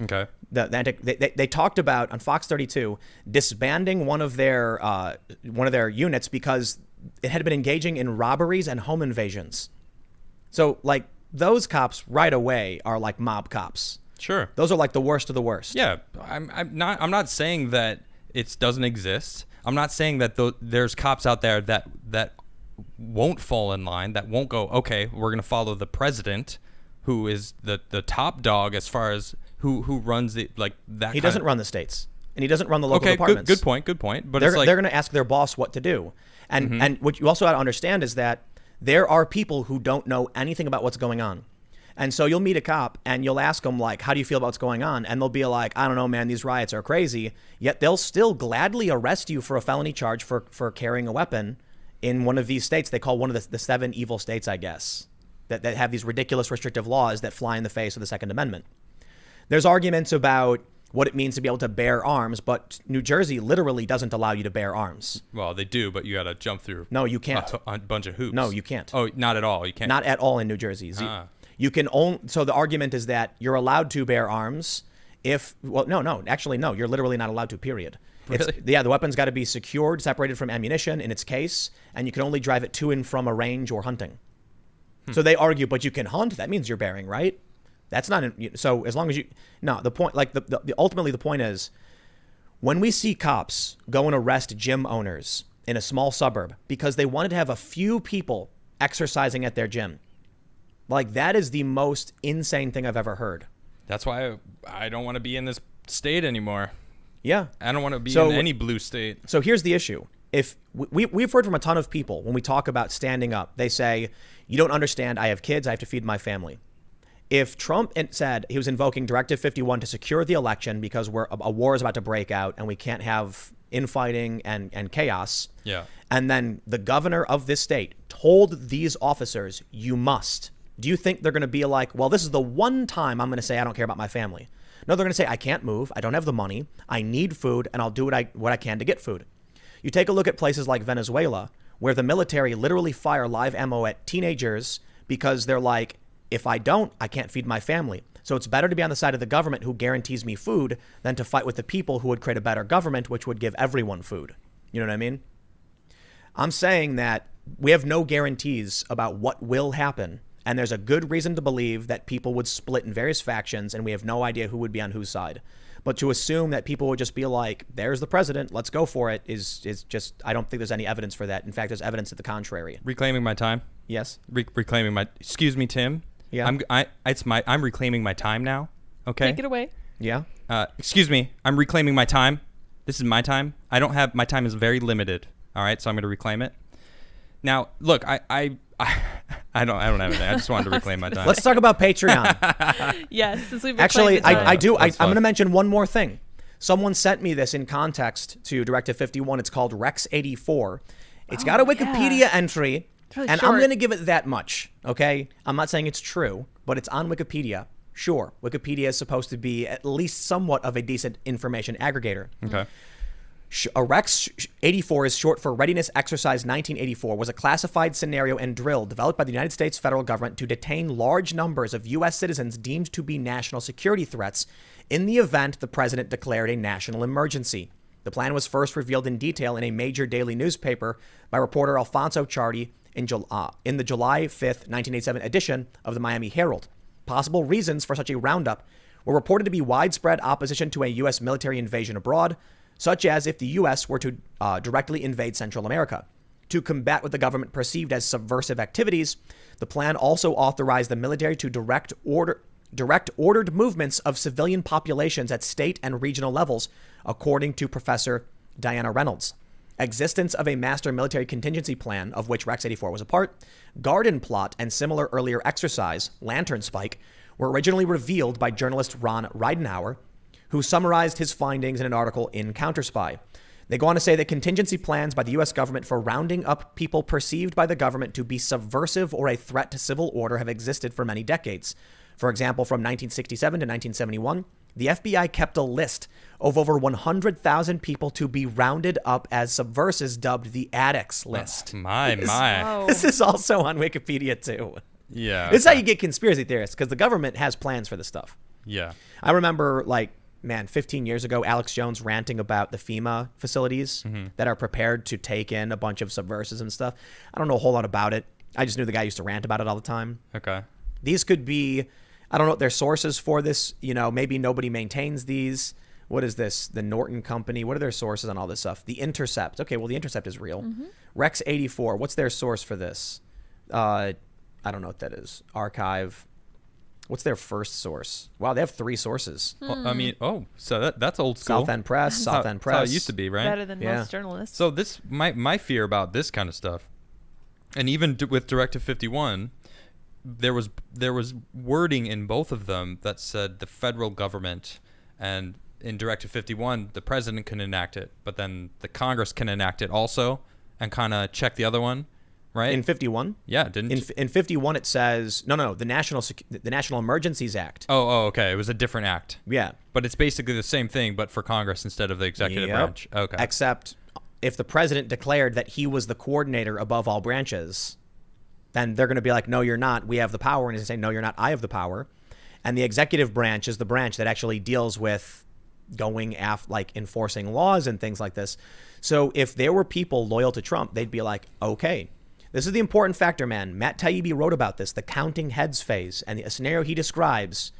they talked about on Fox 32 disbanding one of their units because it had been engaging in robberies and home invasions. So, like, those cops right away are like mob cops. Sure. Those are like the worst of the worst. Yeah, I'm not saying that it doesn't exist. I'm not saying that there's cops out there that won't fall in line, that won't go, okay, we're going to follow the president, who is the top dog as far as who runs the, like, that. He doesn't run the states, and he doesn't run the local departments. Good point. But they're going to ask their boss what to do. And what you also have to understand is that there are people who don't know anything about what's going on. And so you'll meet a cop and you'll ask them, like, how do you feel about what's going on? And they'll be like, I don't know, man, these riots are crazy. Yet they'll still gladly arrest you for a felony charge for carrying a weapon in one of these states. They call one of the 7 evil states, I guess, that have these ridiculous restrictive laws that fly in the face of the Second Amendment. There's arguments about what it means to be able to bear arms, but New Jersey literally doesn't allow you to bear arms. Well, they do, but you got to jump through. No, you can't. A bunch of hoops. No, you can't. Oh, not at all. You can't. Not at all in New Jersey. You can only, so the argument is that you're allowed to bear arms if, well, no, actually, no, you're literally not allowed to, period. Really? The weapon's got to be secured, separated from ammunition in its case, and you can only drive it to and from a range or hunting. So they argue, but you can hunt, that means you're bearing, right? That's not, so as long as the point, like ultimately the point is, when we see cops go and arrest gym owners in a small suburb because they wanted to have a few people exercising at their gym, like, that is the most insane thing I've ever heard. That's why I don't want to be in this state anymore. Yeah. I don't want to be in any blue state. So here's the issue. If we've heard from a ton of people when we talk about standing up, they say, you don't understand. I have kids. I have to feed my family. If Trump said he was invoking Directive 51 to secure the election because a war is about to break out and we can't have infighting and chaos. Yeah. And then the governor of this state told these officers, you must. Do you think they're going to be like, well, this is the one time I'm going to say I don't care about my family? No, they're going to say, I can't move. I don't have the money. I need food, and I'll do what I can to get food. You take a look at places like Venezuela, where the military literally fire live ammo at teenagers because they're like, if I don't, I can't feed my family. So it's better to be on the side of the government who guarantees me food than to fight with the people who would create a better government, which would give everyone food. You know what I mean? I'm saying that we have no guarantees about what will happen. And there's a good reason to believe that people would split in various factions, and we have no idea who would be on whose side. But to assume that people would just be like, there's the president, let's go for it, is just, I don't think there's any evidence for that. In fact, there's evidence to the contrary. Reclaiming my time? Yes. Reclaiming my, excuse me, Tim? Yeah. I'm reclaiming my time now, okay? Take it away. Yeah. Excuse me, I'm reclaiming my time. This is my time. My time is very limited, all right? So I'm going to reclaim it. Now, look, I don't have anything. I just wanted to reclaim my time. Let's talk about Patreon. Yes, since we've actually, I do. I'm fun. going to mention one more thing. Someone sent me this in context to Directive 51. It's called Rex 84. It's got a Wikipedia entry Really and short. I'm going to give it that much, okay? I'm not saying it's true, but it's on Wikipedia. Sure, Wikipedia is supposed to be at least somewhat of a decent information aggregator. Okay. REX 84 is short for Readiness Exercise 1984, was a classified scenario and drill developed by the United States federal government to detain large numbers of U.S. citizens deemed to be national security threats in the event the president declared a national emergency. The plan was first revealed in detail in a major daily newspaper by reporter Alfonso Chardi in the July 5th, 1987 edition of the Miami Herald. Possible reasons for such a roundup were reported to be widespread opposition to a U.S. military invasion abroad, such as if the U.S. were to directly invade Central America. To combat what the government perceived as subversive activities, the plan also authorized the military to direct ordered movements of civilian populations at state and regional levels, according to Professor Diana Reynolds. Existence of a master military contingency plan, of which REX 84 was a part, Garden Plot, and similar earlier exercise, Lantern Spike, were originally revealed by journalist Ron Ridenhour, who summarized his findings in an article in Counterspy. They go on to say that contingency plans by the U.S. government for rounding up people perceived by the government to be subversive or a threat to civil order have existed for many decades. For example, from 1967 to 1971, the FBI kept a list of over 100,000 people to be rounded up as subversives, dubbed the Addicts List. My. This is also on Wikipedia, too. Yeah. This is how you get conspiracy theorists, because the government has plans for this stuff. Yeah. I remember, 15 years ago, Alex Jones ranting about the FEMA facilities that are prepared to take in a bunch of subversives and stuff. I don't know a whole lot about it. I just knew the guy used to rant about it all the time. Okay. These could be, I don't know what their sources for this, maybe nobody maintains these. What is this? The Norton Company. What are their sources on all this stuff? The Intercept. Okay, well, the Intercept is real. Rex 84. What's their source for this? I don't know what that is. Archive. What's their first source? Wow, they have 3 sources. Well, so that's old school. South End Press. That's how it used to be, right? Better than most journalists. So this, my fear about this kind of stuff, and even with Directive 51, there was wording in both of them that said the federal government, and in Directive 51, the president can enact it, but then the Congress can enact it also, and kind of check the other one. Right? In 51? Yeah, in 51 it says no, the National Emergencies Act. Oh, okay. It was a different act. Yeah. But it's basically the same thing, but for Congress instead of the executive branch. Okay. Except if the president declared that he was the coordinator above all branches, then they're going to be like, no, you're not. We have the power. And he's going to say, no, you're not. I have the power. And the executive branch is the branch that actually deals with going after, enforcing laws and things like this. So if there were people loyal to Trump, they'd be like, okay. This is the important factor, man. Matt Taibbi wrote about this, the counting heads phase. And a scenario he describes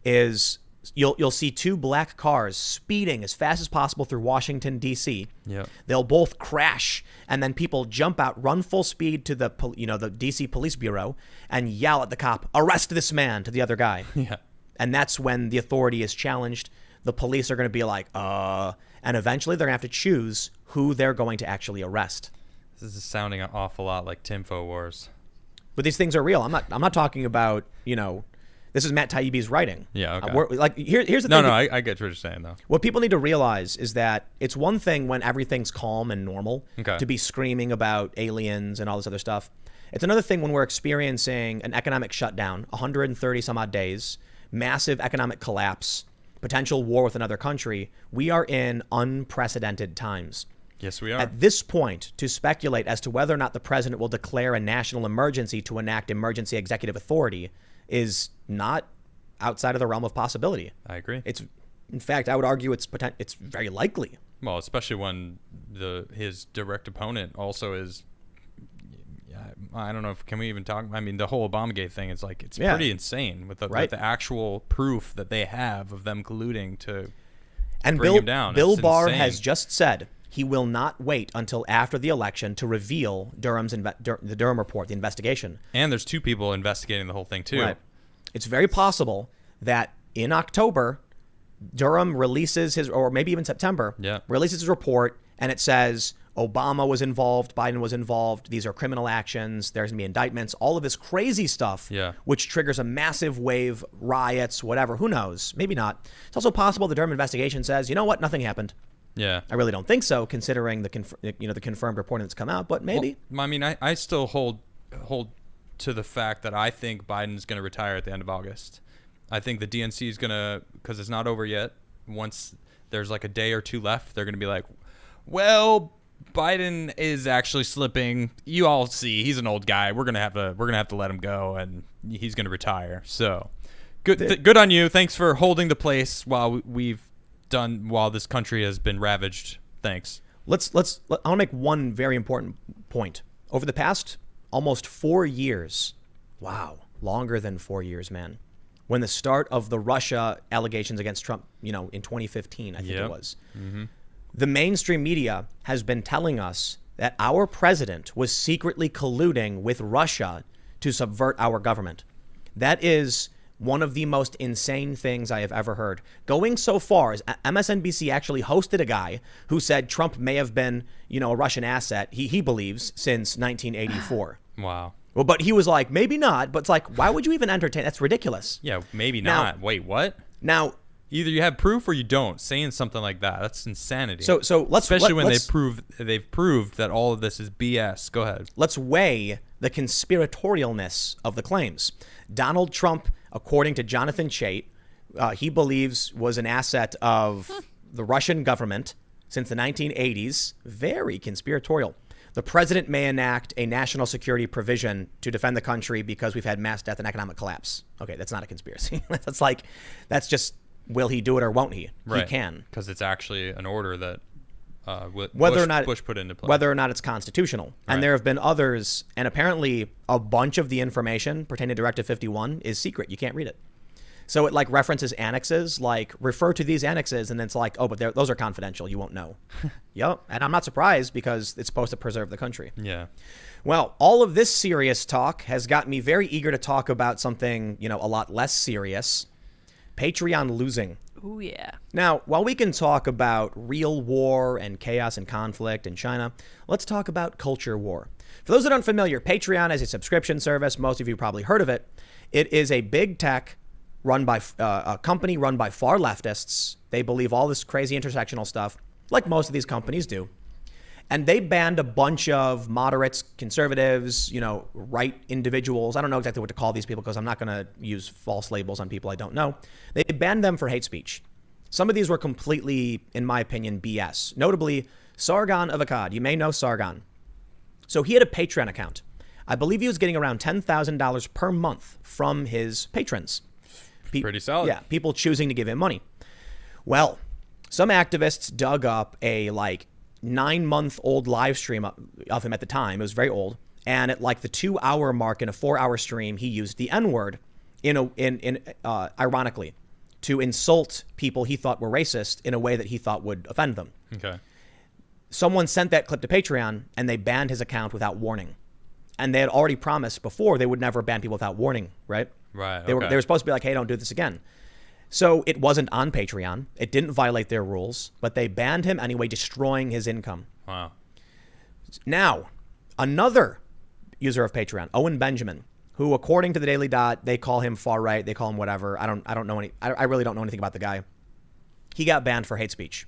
is you'll see 2 black cars speeding as fast as possible through Washington, D.C. Yeah. They'll both crash, and then people jump out, run full speed to the D.C. Police Bureau, and yell at the cop, arrest this man, to the other guy. Yeah. And that's when the authority is challenged. The police are going to be like, and eventually they're going to have to choose who they're going to actually arrest. This is sounding an awful lot like TinfoWars. But these things are real. I'm not talking about, this is Matt Taibbi's writing. Yeah, okay. Here's the thing. No, I get what you're saying, though. What people need to realize is that it's one thing when everything's calm and normal to be screaming about aliens and all this other stuff. It's another thing when we're experiencing an economic shutdown, 130 some odd days, massive economic collapse, potential war with another country. We are in unprecedented times. Yes, we are. At this point, to speculate as to whether or not the president will declare a national emergency to enact emergency executive authority is not outside of the realm of possibility. I agree. In fact, I would argue it's very likely. Well, especially when his direct opponent also is. I don't know can we even talk. I mean, the whole Obamagate thing is pretty insane with the actual proof that they have of them colluding to bring him down. Bill Barr has just said he will not wait until after the election to reveal the Durham report, the investigation. And there's 2 people investigating the whole thing, too. Right. It's very possible that in October, Durham releases or maybe even September, releases his report, and it says Obama was involved, Biden was involved, these are criminal actions, there's going to be indictments, all of this crazy stuff, which triggers a massive wave, riots, whatever, who knows, maybe not. It's also possible the Durham investigation says, you know what, nothing happened. Yeah, I really don't think so, considering the confirmed reporting that's come out. But maybe. Well, I mean, I still hold hold to the fact that I think Biden's going to retire at the end of August. I think the DNC is going to, because it's not over yet. Once there's like a day or two left, they're going to be like, well, Biden is actually slipping. You all see, he's an old guy. We're gonna have to let him go, and he's gonna retire. So, good on you. Thanks for holding the place while while this country has been ravaged. Thanks. I want to make one very important point. Over the past almost 4 years, wow, longer than 4 years, man. When the start of the Russia allegations against Trump, in 2015, I think it was. Mm-hmm. The mainstream media has been telling us that our president was secretly colluding with Russia to subvert our government. That is one of the most insane things I have ever heard. Going so far as MSNBC actually hosted a guy who said Trump may have been, a Russian asset, he believes, since 1984. Wow. Well, but he was like, maybe not. But it's like, why would you even entertain? That's ridiculous. Yeah, maybe not. Wait, what? Now, either you have proof or you don't. Saying something like that's insanity. So especially when they've proved that all of this is BS. Go ahead. Let's weigh the conspiratorialness of the claims. Donald Trump, according to Jonathan Chait, he believes was an asset of the Russian government since the 1980s. Very conspiratorial. The president may enact a national security provision to defend the country because we've had mass death and economic collapse. Okay, that's not a conspiracy. That's just, will he do it or won't he? Right. He can. Because it's actually an order that Bush put into play. Whether or not it's constitutional. Right. And there have been others, and apparently a bunch of the information pertaining to Directive 51 is secret. You can't read it. So it references annexes, refer to these annexes, and then it's but those are confidential. You won't know. Yep. And I'm not surprised because it's supposed to preserve the country. Yeah. Well, all of this serious talk has got me very eager to talk about something, a lot less serious. Patreon losing. Oh, yeah. Now, while we can talk about real war and chaos and conflict in China, let's talk about culture war. For those that aren't familiar, Patreon is a subscription service. Most of you probably heard of it. It is a big tech run by a company run by far leftists. They believe all this crazy intersectional stuff, like most of these companies do. And they banned a bunch of moderates, conservatives, right individuals. I don't know exactly what to call these people because I'm not going to use false labels on people I don't know. They banned them for hate speech. Some of these were completely, in my opinion, BS. Notably, Sargon of Akkad. You may know Sargon. So he had a Patreon account. I believe he was getting around $10,000 per month from his patrons. Pretty solid. Yeah, people choosing to give him money. Well, some activists dug up a 9-month-old live stream of him at the time. It was very old. And at the 2-hour mark in a 4-hour stream, he used the N-word ironically to insult people he thought were racist in a way that he thought would offend them. Okay. Someone sent that clip to Patreon and they banned his account without warning. And they had already promised before they would never ban people without warning, right? Right. They were supposed to be like, hey, don't do this again. So it wasn't on Patreon. It didn't violate their rules, but they banned him anyway, destroying his income. Wow. Now, another user of Patreon, Owen Benjamin, who, according to the Daily Dot, they call him far right. They call him whatever. I really don't know anything about the guy. He got banned for hate speech,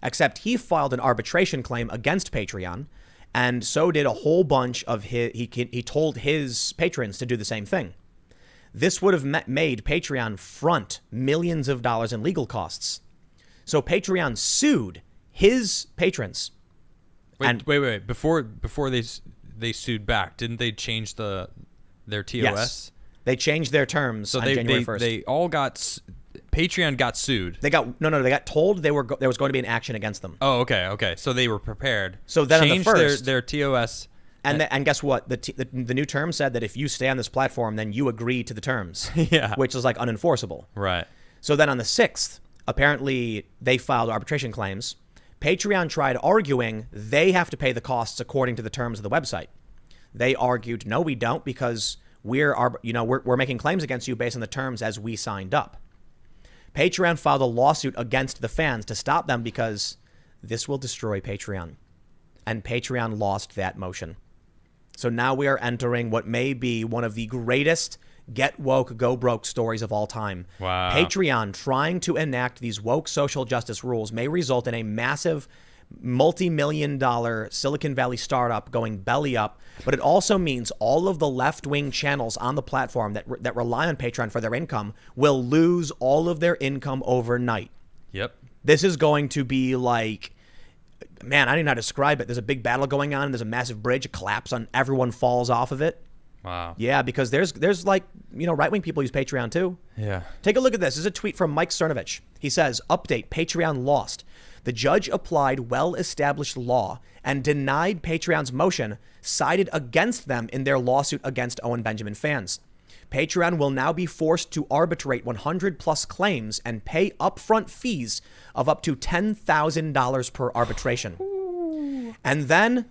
except he filed an arbitration claim against Patreon, and so did a whole bunch of he told his patrons to do the same thing. This would have made Patreon front millions of dollars in legal costs. So Patreon sued his patrons. Wait. Before they sued back, didn't they change their TOS? Yes. They changed their terms on January 1st. They all Patreon got sued. They got told there was going to be an action against them. Oh, okay. So they were prepared. So then changed on the first, their TOS. And guess what? The new term said that if you stay on this platform, then you agree to the terms. Yeah. Which is unenforceable. Right. So then on the 6th, apparently they filed arbitration claims. Patreon tried arguing they have to pay the costs according to the terms of the website. They argued, no, we don't, because we're making claims against you based on the terms as we signed up. Patreon filed a lawsuit against the fans to stop them because this will destroy Patreon. And Patreon lost that motion. So now we are entering what may be one of the greatest get woke, go broke stories of all time. Wow. Patreon trying to enact these woke social justice rules may result in a massive multi-million-dollar Silicon Valley startup going belly up, but it also means all of the left-wing channels on the platform that rely on Patreon for their income will lose all of their income overnight. Yep. This is going to be like, man, I don't know how to describe it. There's a big battle going on. There's a massive bridge, a collapse on, everyone falls off of it. Wow. Yeah, because there's like, right-wing people use Patreon too. Yeah. Take a look at this. This is a tweet from Mike Cernovich. He says, update, Patreon lost. The judge applied well-established law and denied Patreon's motion, sided against them in their lawsuit against Owen Benjamin fans. Patreon will now be forced to arbitrate 100-plus claims and pay upfront fees of up to $10,000 per arbitration. Ooh. And then,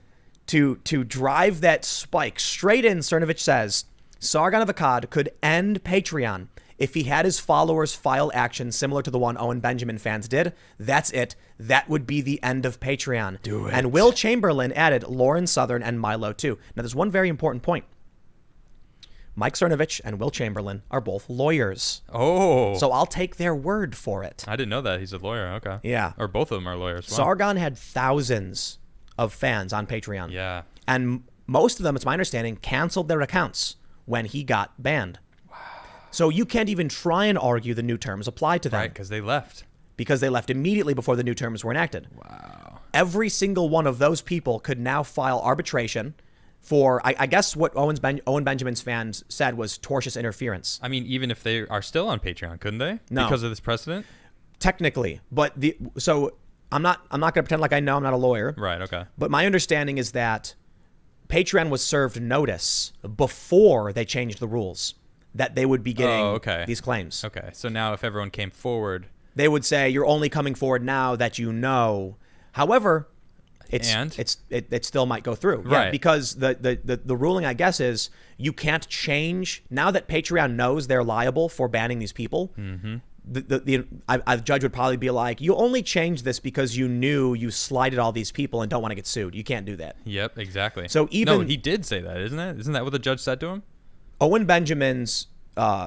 to drive that spike straight in, Cernovich says, Sargon of Akkad could end Patreon if he had his followers file action similar to the one Owen Benjamin fans did. That's it. That would be the end of Patreon. Do it. And Will Chamberlain added Lauren Southern and Milo too. Now, there's one very important point. Mike Cernovich and Will Chamberlain are both lawyers. Oh. So I'll take their word for it. I didn't know that. He's a lawyer. Okay. Yeah. Or both of them are lawyers. Wow. Sargon had thousands of fans on Patreon. Yeah. And most of them, it's my understanding, canceled their accounts when he got banned. Wow. So you can't even try and argue the new terms apply to them. Right, because they left. Because they left immediately before the new terms were enacted. Wow. Every single one of those people could now file arbitration for, I guess what Owen Benjamin's fans said was tortious interference. I mean, even if they are still on Patreon, couldn't they? No. Because of this precedent? Technically. But so I'm not going to pretend like I know. I'm not a lawyer. Right, okay. But my understanding is that Patreon was served notice before they changed the rules that they would be getting these claims. Okay, so now if everyone came forward, they would say you're only coming forward now that you know. However, it still might go through, right? Because the ruling, I guess, is you can't change now that Patreon knows they're liable for banning these people. Mm-hmm. The judge would probably be like, you only changed this because you knew you slighted all these people and don't want to get sued. You can't do that. Yep, exactly. So no, he did say that, isn't it? Isn't that what the judge said to him? Owen Benjamin's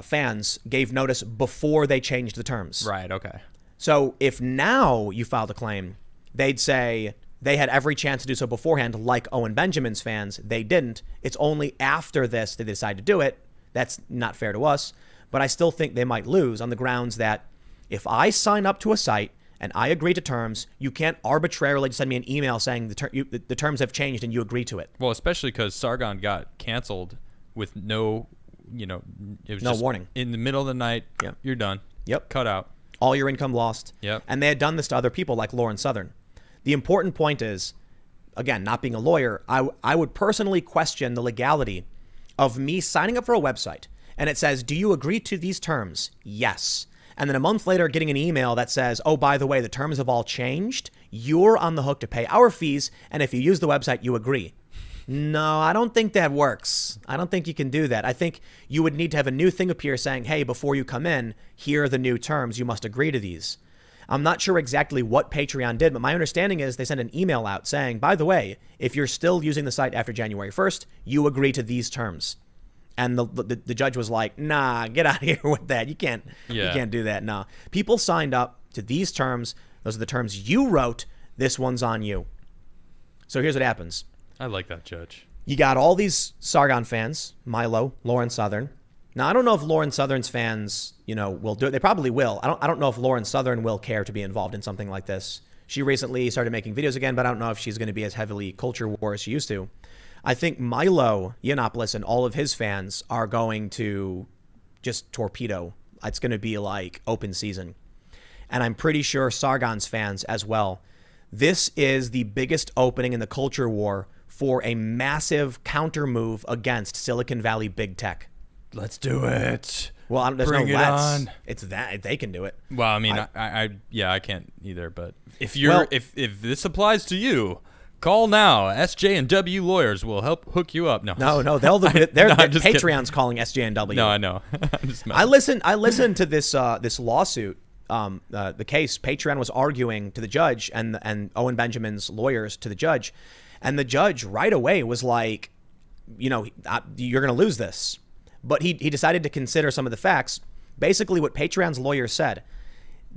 fans gave notice before they changed the terms. Right, okay. So if now you filed a claim, they'd say they had every chance to do so beforehand, like Owen Benjamin's fans. They didn't. It's only after this that they decide to do it. That's not fair to us. But I still think they might lose on the grounds that if I sign up to a site and I agree to terms, you can't arbitrarily just send me an email saying the terms have changed and you agree to it. Well, especially because Sargon got canceled with no, it was no just warning. In the middle of the night, Yep. You're done. Yep. Cut out. All your income lost. Yep. And they had done this to other people like Lauren Southern. The important point is, again, not being a lawyer, I would personally question the legality of me signing up for a website and it says, do you agree to these terms? Yes. And then a month later getting an email that says, oh, by the way, the terms have all changed. You're on the hook to pay our fees. And if you use the website, you agree. No, I don't think that works. I don't think you can do that. I think you would need to have a new thing appear saying, hey, before you come in, here are the new terms. You must agree to these. I'm not sure exactly what Patreon did, but my understanding is they sent an email out saying, by the way, if you're still using the site after January 1st, you agree to these terms. And the judge was like, nah, get out of here with that. You can't do that. No. People signed up to these terms. Those are the terms you wrote. This one's on you. So here's what happens. I like that judge. You got all these Sargon fans, Milo, Lauren Southern. Now, I don't know if Lauren Southern's fans, will do it. They probably will. I don't know if Lauren Southern will care to be involved in something like this. She recently started making videos again, but I don't know if she's going to be as heavily culture war as she used to. I think Milo Yiannopoulos and all of his fans are going to just torpedo. It's going to be like open season. And I'm pretty sure Sargon's fans as well. This is the biggest opening in the culture war for a massive counter move against Silicon Valley big tech. Let's do it. Well, there's Bring no it let's. on. It's that they can do it. Well, I mean, I can't either. But if this applies to you, call now. SJ&W lawyers will help hook you up. No, they're Patreon's kidding. Calling SJ&W. No, I know. I listened to this lawsuit. The case Patreon was arguing to the judge and Owen Benjamin's lawyers to the judge, and the judge right away was like, you're going to lose this. But he decided to consider some of the facts. Basically, what Patreon's lawyers said,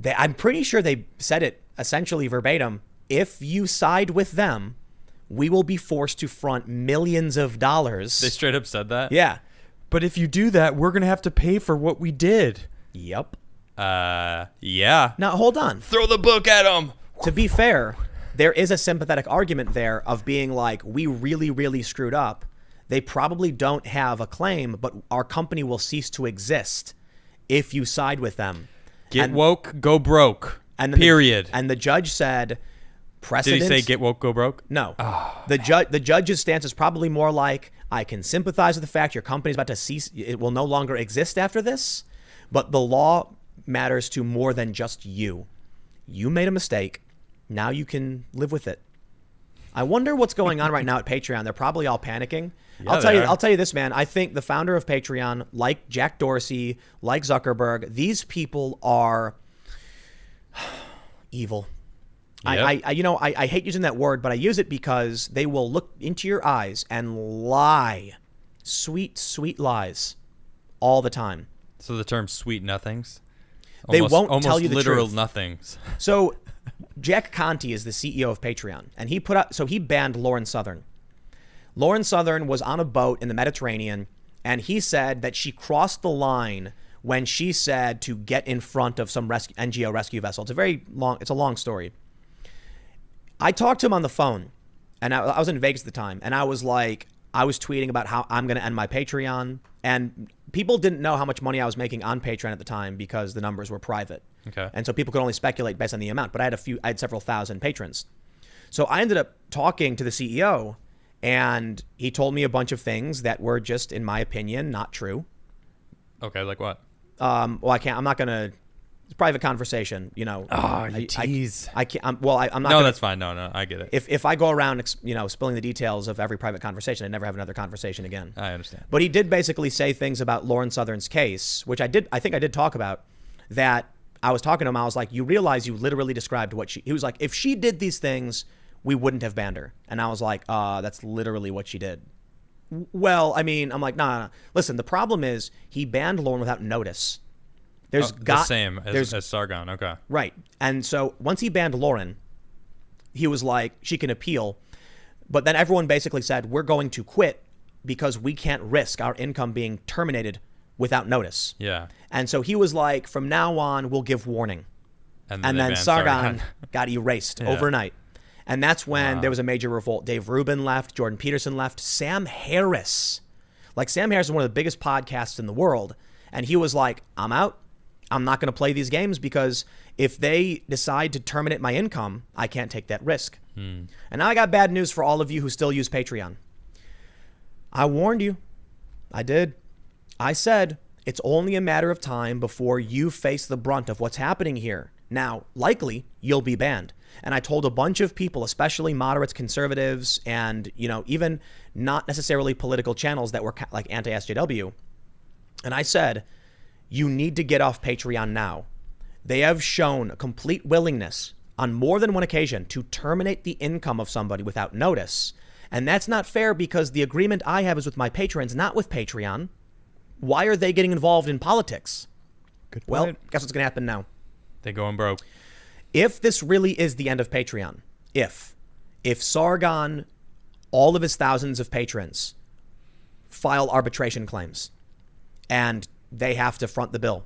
I'm pretty sure they said it essentially verbatim. if you side with them, we will be forced to front millions of dollars. They straight up said that? Yeah. But if you do that, we're going to have to pay for what we did. Yep. Yeah. Now, hold on. Throw the book at them. To be fair, there is a sympathetic argument there of being like, we really, really screwed up. They probably don't have a claim, but our company will cease to exist if you side with them. Get woke, go broke. And period. And the judge said, precedent. Did he say get woke, go broke? No. The judge's stance is probably more like, I can sympathize with the fact your company's about to cease. It will no longer exist after this, but the law matters to more than just you. You made a mistake. Now you can live with it. I wonder what's going on right now at Patreon. They're probably all panicking. Yeah, I'll tell you this, man. I think the founder of Patreon, like Jack Dorsey, like Zuckerberg, these people are evil. Yep. I hate using that word, but I use it because they will look into your eyes and lie. Sweet, sweet lies all the time. So the term sweet nothings? They won't tell you the literal truth. Nothings. So Jack Conte is the CEO of Patreon, and he banned Lauren Southern. Lauren Southern was on a boat in the Mediterranean, and he said that she crossed the line when she said to get in front of some NGO rescue vessel. It's a long story. I talked to him on the phone, and I was in Vegas at the time, and I was tweeting about how I'm going to end my Patreon, and people didn't know how much money I was making on Patreon at the time because the numbers were private. Okay. And so people could only speculate based on the amount, but I had several thousand patrons. So I ended up talking to the CEO, and he told me a bunch of things that were just, in my opinion, not true. Okay, like what? I'm not going to. It's a private conversation, you know. Oh, you tease. I can't. I'm not. No, that's fine. No, I get it. If I go around, spilling the details of every private conversation, I never have another conversation again. I understand. But he did basically say things about Lauren Southern's case, which I think I did talk about. That I was talking to him. I was like, you realize you literally described what he was like. If she did these things, we wouldn't have banned her. And I was like, that's literally what she did. Well, I mean, I'm like, nah. Listen, the problem is he banned Lauren without notice. The same as Sargon. Okay. Right. And so once he banned Lauren, he was like, she can appeal. But then everyone basically said, we're going to quit because we can't risk our income being terminated without notice. Yeah. And so he was like, from now on, we'll give warning. And then Sargon got erased overnight. And that's when there was a major revolt. Dave Rubin left. Jordan Peterson left. Sam Harris. Sam Harris is one of the biggest podcasts in the world. And he was like, I'm out. I'm not going to play these games because if they decide to terminate my income, I can't take that risk. And now I got bad news for all of you who still use Patreon. I warned you. I did. I said it's only a matter of time before you face the brunt of what's happening here. Now, likely, you'll be banned. And I told a bunch of people, especially moderates, conservatives, and even not necessarily political channels that were like anti-SJW. And I said, you need to get off Patreon now. They have shown a complete willingness on more than one occasion to terminate the income of somebody without notice. And that's not fair because the agreement I have is with my patrons, not with Patreon. Why are they getting involved in politics? Good point. Well, guess what's going to happen now? They going broke. If this really is the end of Patreon, if Sargon, all of his thousands of patrons, file arbitration claims, and they have to front the bill,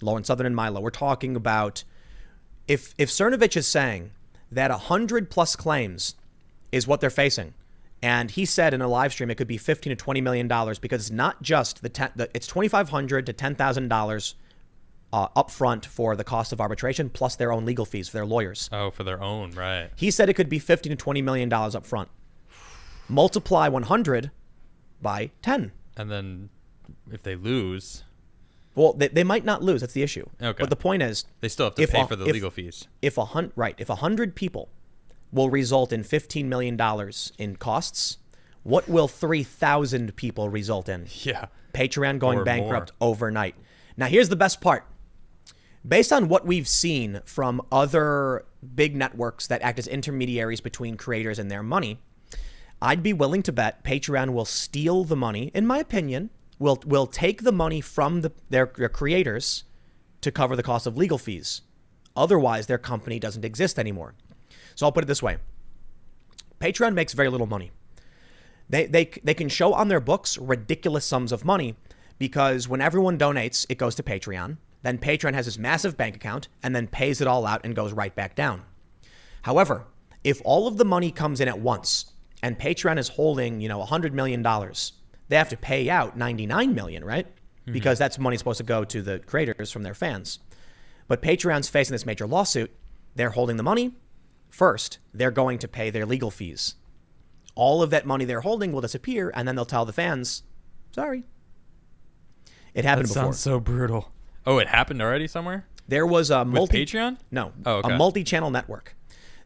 Lauren Southern and Milo, we're talking about if Cernovich is saying that 100+ claims is what they're facing, and he said in a live stream it could be $15 to $20 million because it's not just it's $2,500 to $10,000 up front for the cost of arbitration plus their own legal fees for their lawyers. Oh, for their own, right. He said it could be $15 to $20 million up front. Multiply 100 by 10. And then if they lose... Well, they might not lose. That's the issue. Okay. But the point is... They still have to pay for the legal fees. If 100 people will result in $15 million in costs, what will 3,000 people result in? Yeah. Patreon going bankrupt overnight. Now, here's the best part. Based on what we've seen from other big networks that act as intermediaries between creators and their money, I'd be willing to bet Patreon will steal the money, in my opinion, will take the money from their creators to cover the cost of legal fees. Otherwise, their company doesn't exist anymore. So I'll put it this way. Patreon makes very little money. They can show on their books ridiculous sums of money because when everyone donates, it goes to Patreon. Then Patreon has this massive bank account and then pays it all out and goes right back down. However, if all of the money comes in at once and Patreon is holding, $100 million, they have to pay out $99 million, right? Mm-hmm. Because that's money supposed to go to the creators from their fans. But Patreon's facing this major lawsuit. They're holding the money. First, they're going to pay their legal fees. All of that money they're holding will disappear, and then they'll tell the fans, sorry. It happened before. That sounds so brutal. Oh, it happened already somewhere? There was a With Patreon? No, okay. A multi-channel network.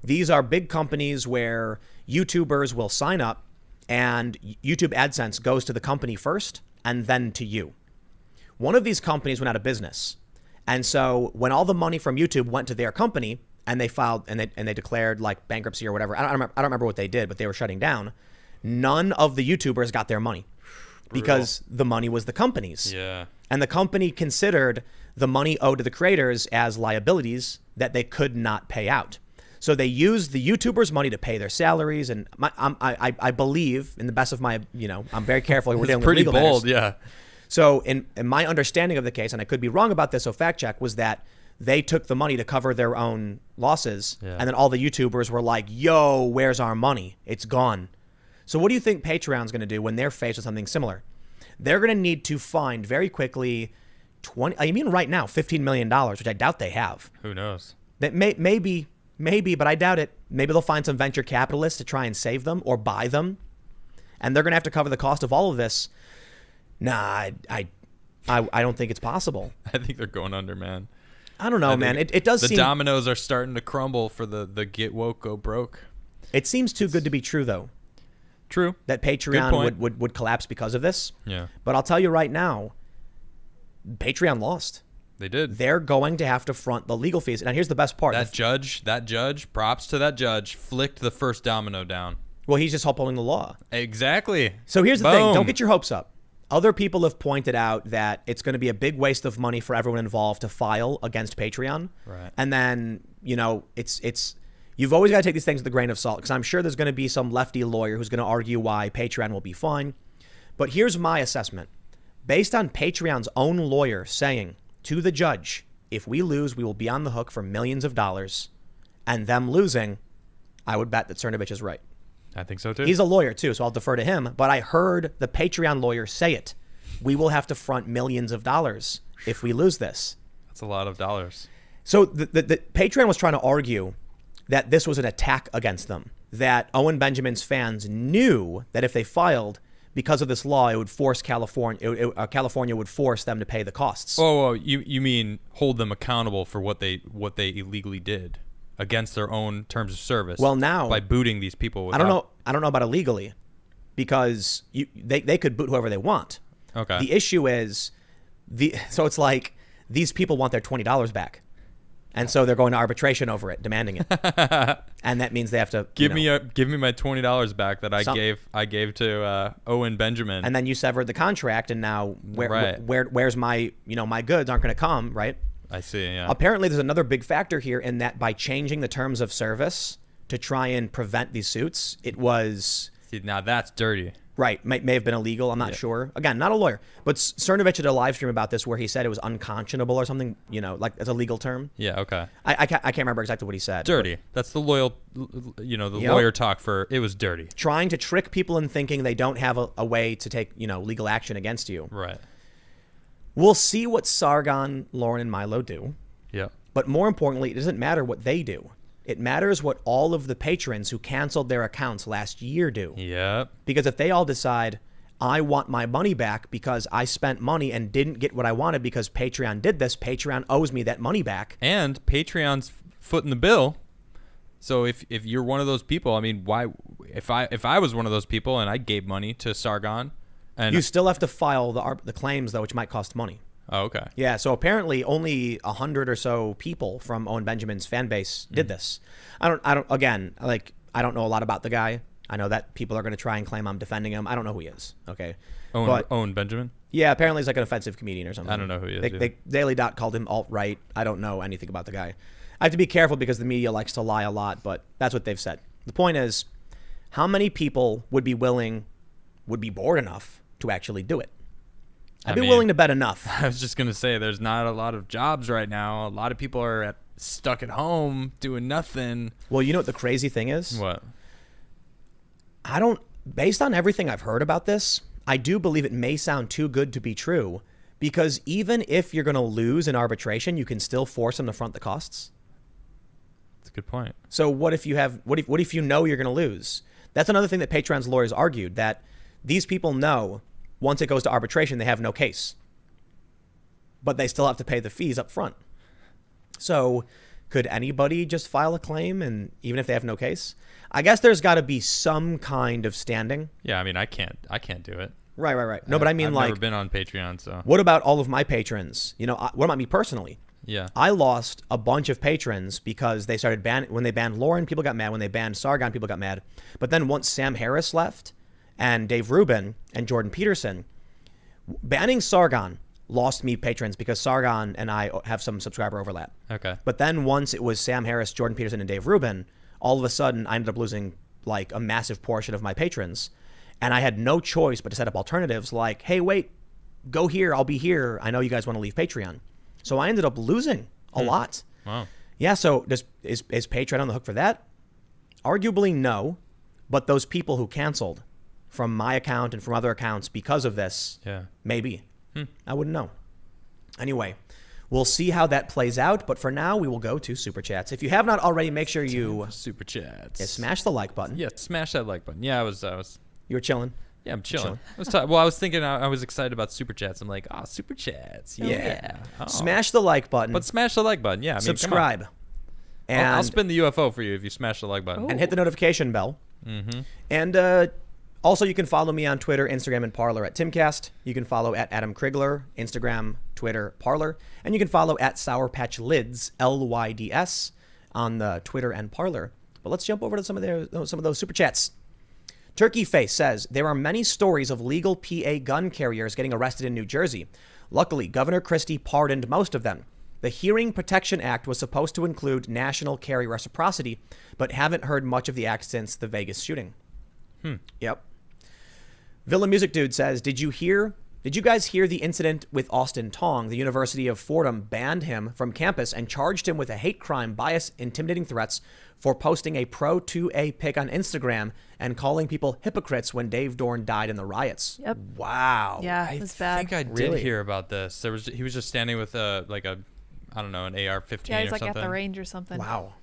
These are big companies where YouTubers will sign up, and YouTube AdSense goes to the company first, and then to you. One of these companies went out of business. And so when all the money from YouTube went to their company, and they filed and they declared like bankruptcy or whatever. I don't remember what they did, but they were shutting down. None of the YouTubers got their money because the money was the company's. Yeah. And the company considered the money owed to the creators as liabilities that they could not pay out. So they used the YouTubers' money to pay their salaries. And I believe, in the best of my, I'm very careful. We're dealing with legal matters. Pretty bold, yeah. So in my understanding of the case, and I could be wrong about this, so fact check, was that they took the money to cover their own losses. Yeah. And then all the YouTubers were like, yo, where's our money? It's gone. So what do you think Patreon's going to do when they're faced with something similar? They're going to need to find very quickly right now, $15 million, which I doubt they have. Who knows? That maybe, but I doubt it. Maybe they'll find some venture capitalists to try and save them or buy them. And they're going to have to cover the cost of all of this. Nah, I don't think it's possible. I think they're going under, man. I don't know, man. It does seem... The dominoes are starting to crumble for the get woke, go broke. It seems too good to be true, though. True. That Patreon would collapse because of this. Yeah. But I'll tell you right now, Patreon lost. They did. They're going to have to front the legal fees. And here's the best part. That judge, props to that judge, flicked the first domino down. Well, he's just upholding the law. Exactly. So here's the thing. Don't get your hopes up. Other people have pointed out that it's going to be a big waste of money for everyone involved to file against Patreon. Right. And then, it's you've always got to take these things with a grain of salt, because I'm sure there's going to be some lefty lawyer who's going to argue why Patreon will be fine. But here's my assessment. Based on Patreon's own lawyer saying to the judge, if we lose, we will be on the hook for millions of dollars, and them losing, I would bet that Cernovich is right. I think so, too. He's a lawyer, too, so I'll defer to him. But I heard the Patreon lawyer say it. We will have to front millions of dollars if we lose this. That's a lot of dollars. So the Patreon was trying to argue that this was an attack against them, that Owen Benjamin's fans knew that if they filed, because of this law, it would force California would force them to pay the costs. Oh, you mean hold them accountable for what they illegally did against their own terms of service? Well, now by booting these people. I don't know about illegally, because they could boot whoever they want. Okay. The issue is so it's like these people want their $20 back. And so they're going to arbitration over it, demanding it. And that means they have to give me my $20 back that I gave to Owen Benjamin. And then you severed the contract, and now where's my my goods aren't going to come, right? I see. Yeah. Apparently, there's another big factor here in that by changing the terms of service to try and prevent these suits, it was... See, now that's dirty. Right. May have been illegal. I'm not sure. Again, not a lawyer. But Cernovich did a live stream about this where he said it was unconscionable or something, like as a legal term. Yeah, okay. I can't remember exactly what he said. Dirty. That's the lawyer talk for it was dirty. Trying to trick people in thinking they don't have a way to take, legal action against you. Right. We'll see what Sargon, Lauren, and Milo do. Yeah. But more importantly, it doesn't matter what they do. It matters what all of the patrons who canceled their accounts last year do. Yep. Because if they all decide, I want my money back because I spent money and didn't get what I wanted because Patreon did this, Patreon owes me that money back. And Patreon's footing the bill. So if you're one of those people, I mean, why? If I was one of those people and I gave money to Sargon, and you still have to file the claims though, which might cost money. Oh, okay. Yeah, so apparently only 100 or so people from Owen Benjamin's fan base did this. I don't know a lot about the guy. I know that people are going to try and claim I'm defending him. I don't know who he is. Okay. Owen Benjamin? Yeah, apparently he's like an offensive comedian or something. I don't know who he is. Daily Dot called him alt-right. I don't know anything about the guy. I have to be careful because the media likes to lie a lot, but that's what they've said. The point is, how many people would be bored enough to actually do it? I'd be willing to bet enough. I was just going to say, there's not a lot of jobs right now. A lot of people are stuck at home doing nothing. Well, you know what the crazy thing is? What? Based on everything I've heard about this, I do believe it may sound too good to be true, because even if you're going to lose in arbitration, you can still force them to front the costs. That's a good point. So what if you know you're going to lose? That's another thing that Patreon's lawyers argued, that these people know once it goes to arbitration, they have no case, but they still have to pay the fees up front. So could anybody just file a claim, and even if they have no case? I guess there's got to be some kind of standing. Yeah, I mean, I can't do it. Right. No, but I mean, I've like, never been on Patreon, so. What about all of my patrons? You know, what about me personally? Yeah. I lost a bunch of patrons because they started when they banned Lauren, people got mad. When they banned Sargon, people got mad. But then once Sam Harris left, and Dave Rubin and Jordan Peterson, banning Sargon lost me patrons because Sargon and I have some subscriber overlap. Okay. But then once it was Sam Harris, Jordan Peterson, and Dave Rubin, all of a sudden I ended up losing like a massive portion of my patrons. And I had no choice but to set up alternatives like, hey, wait, go here, I'll be here. I know you guys want to leave Patreon. So I ended up losing a lot. Wow. Yeah, so is Patreon on the hook for that? Arguably no, but those people who canceled from my account and from other accounts because of this, maybe. I wouldn't know. Anyway, we'll see how that plays out, but for now, we will go to Super Chats. If you have not already, make sure you... Super Chats. Smash the like button. Yeah, smash that like button. Yeah, I was... You were chilling? Yeah, I'm chilling. I was thinking I was excited about Super Chats. I'm like, Super Chats. Yeah. Oh. Smash the like button. But smash the like button. Yeah, I mean, subscribe. And I'll spin the UFO for you if you smash the like button. And hit the notification bell. Mm-hmm. And also, you can follow me on Twitter, Instagram, and Parler at Timcast. You can follow at Adam Krigler, Instagram, Twitter, Parler. And you can follow at Sour Patch Lids, LYDS, on the Twitter and Parler. But let's jump over to some of those Super Chats. Turkey Face says, there are many stories of legal PA gun carriers getting arrested in New Jersey. Luckily, Governor Christie pardoned most of them. The Hearing Protection Act was supposed to include national carry reciprocity, but haven't heard much of the act since the Vegas shooting. Yep. Villa Music Dude says, did you guys hear the incident with Austin Tong? The University of Fordham banned him from campus and charged him with a hate crime, bias, intimidating threats for posting a pro-2A pic on Instagram and calling people hypocrites when Dave Dorn died in the riots. Yep. Wow. Yeah, it's bad. I think I did hear about this. He was just standing with an AR-15 yeah, or something. he's like at the range or something. Wow.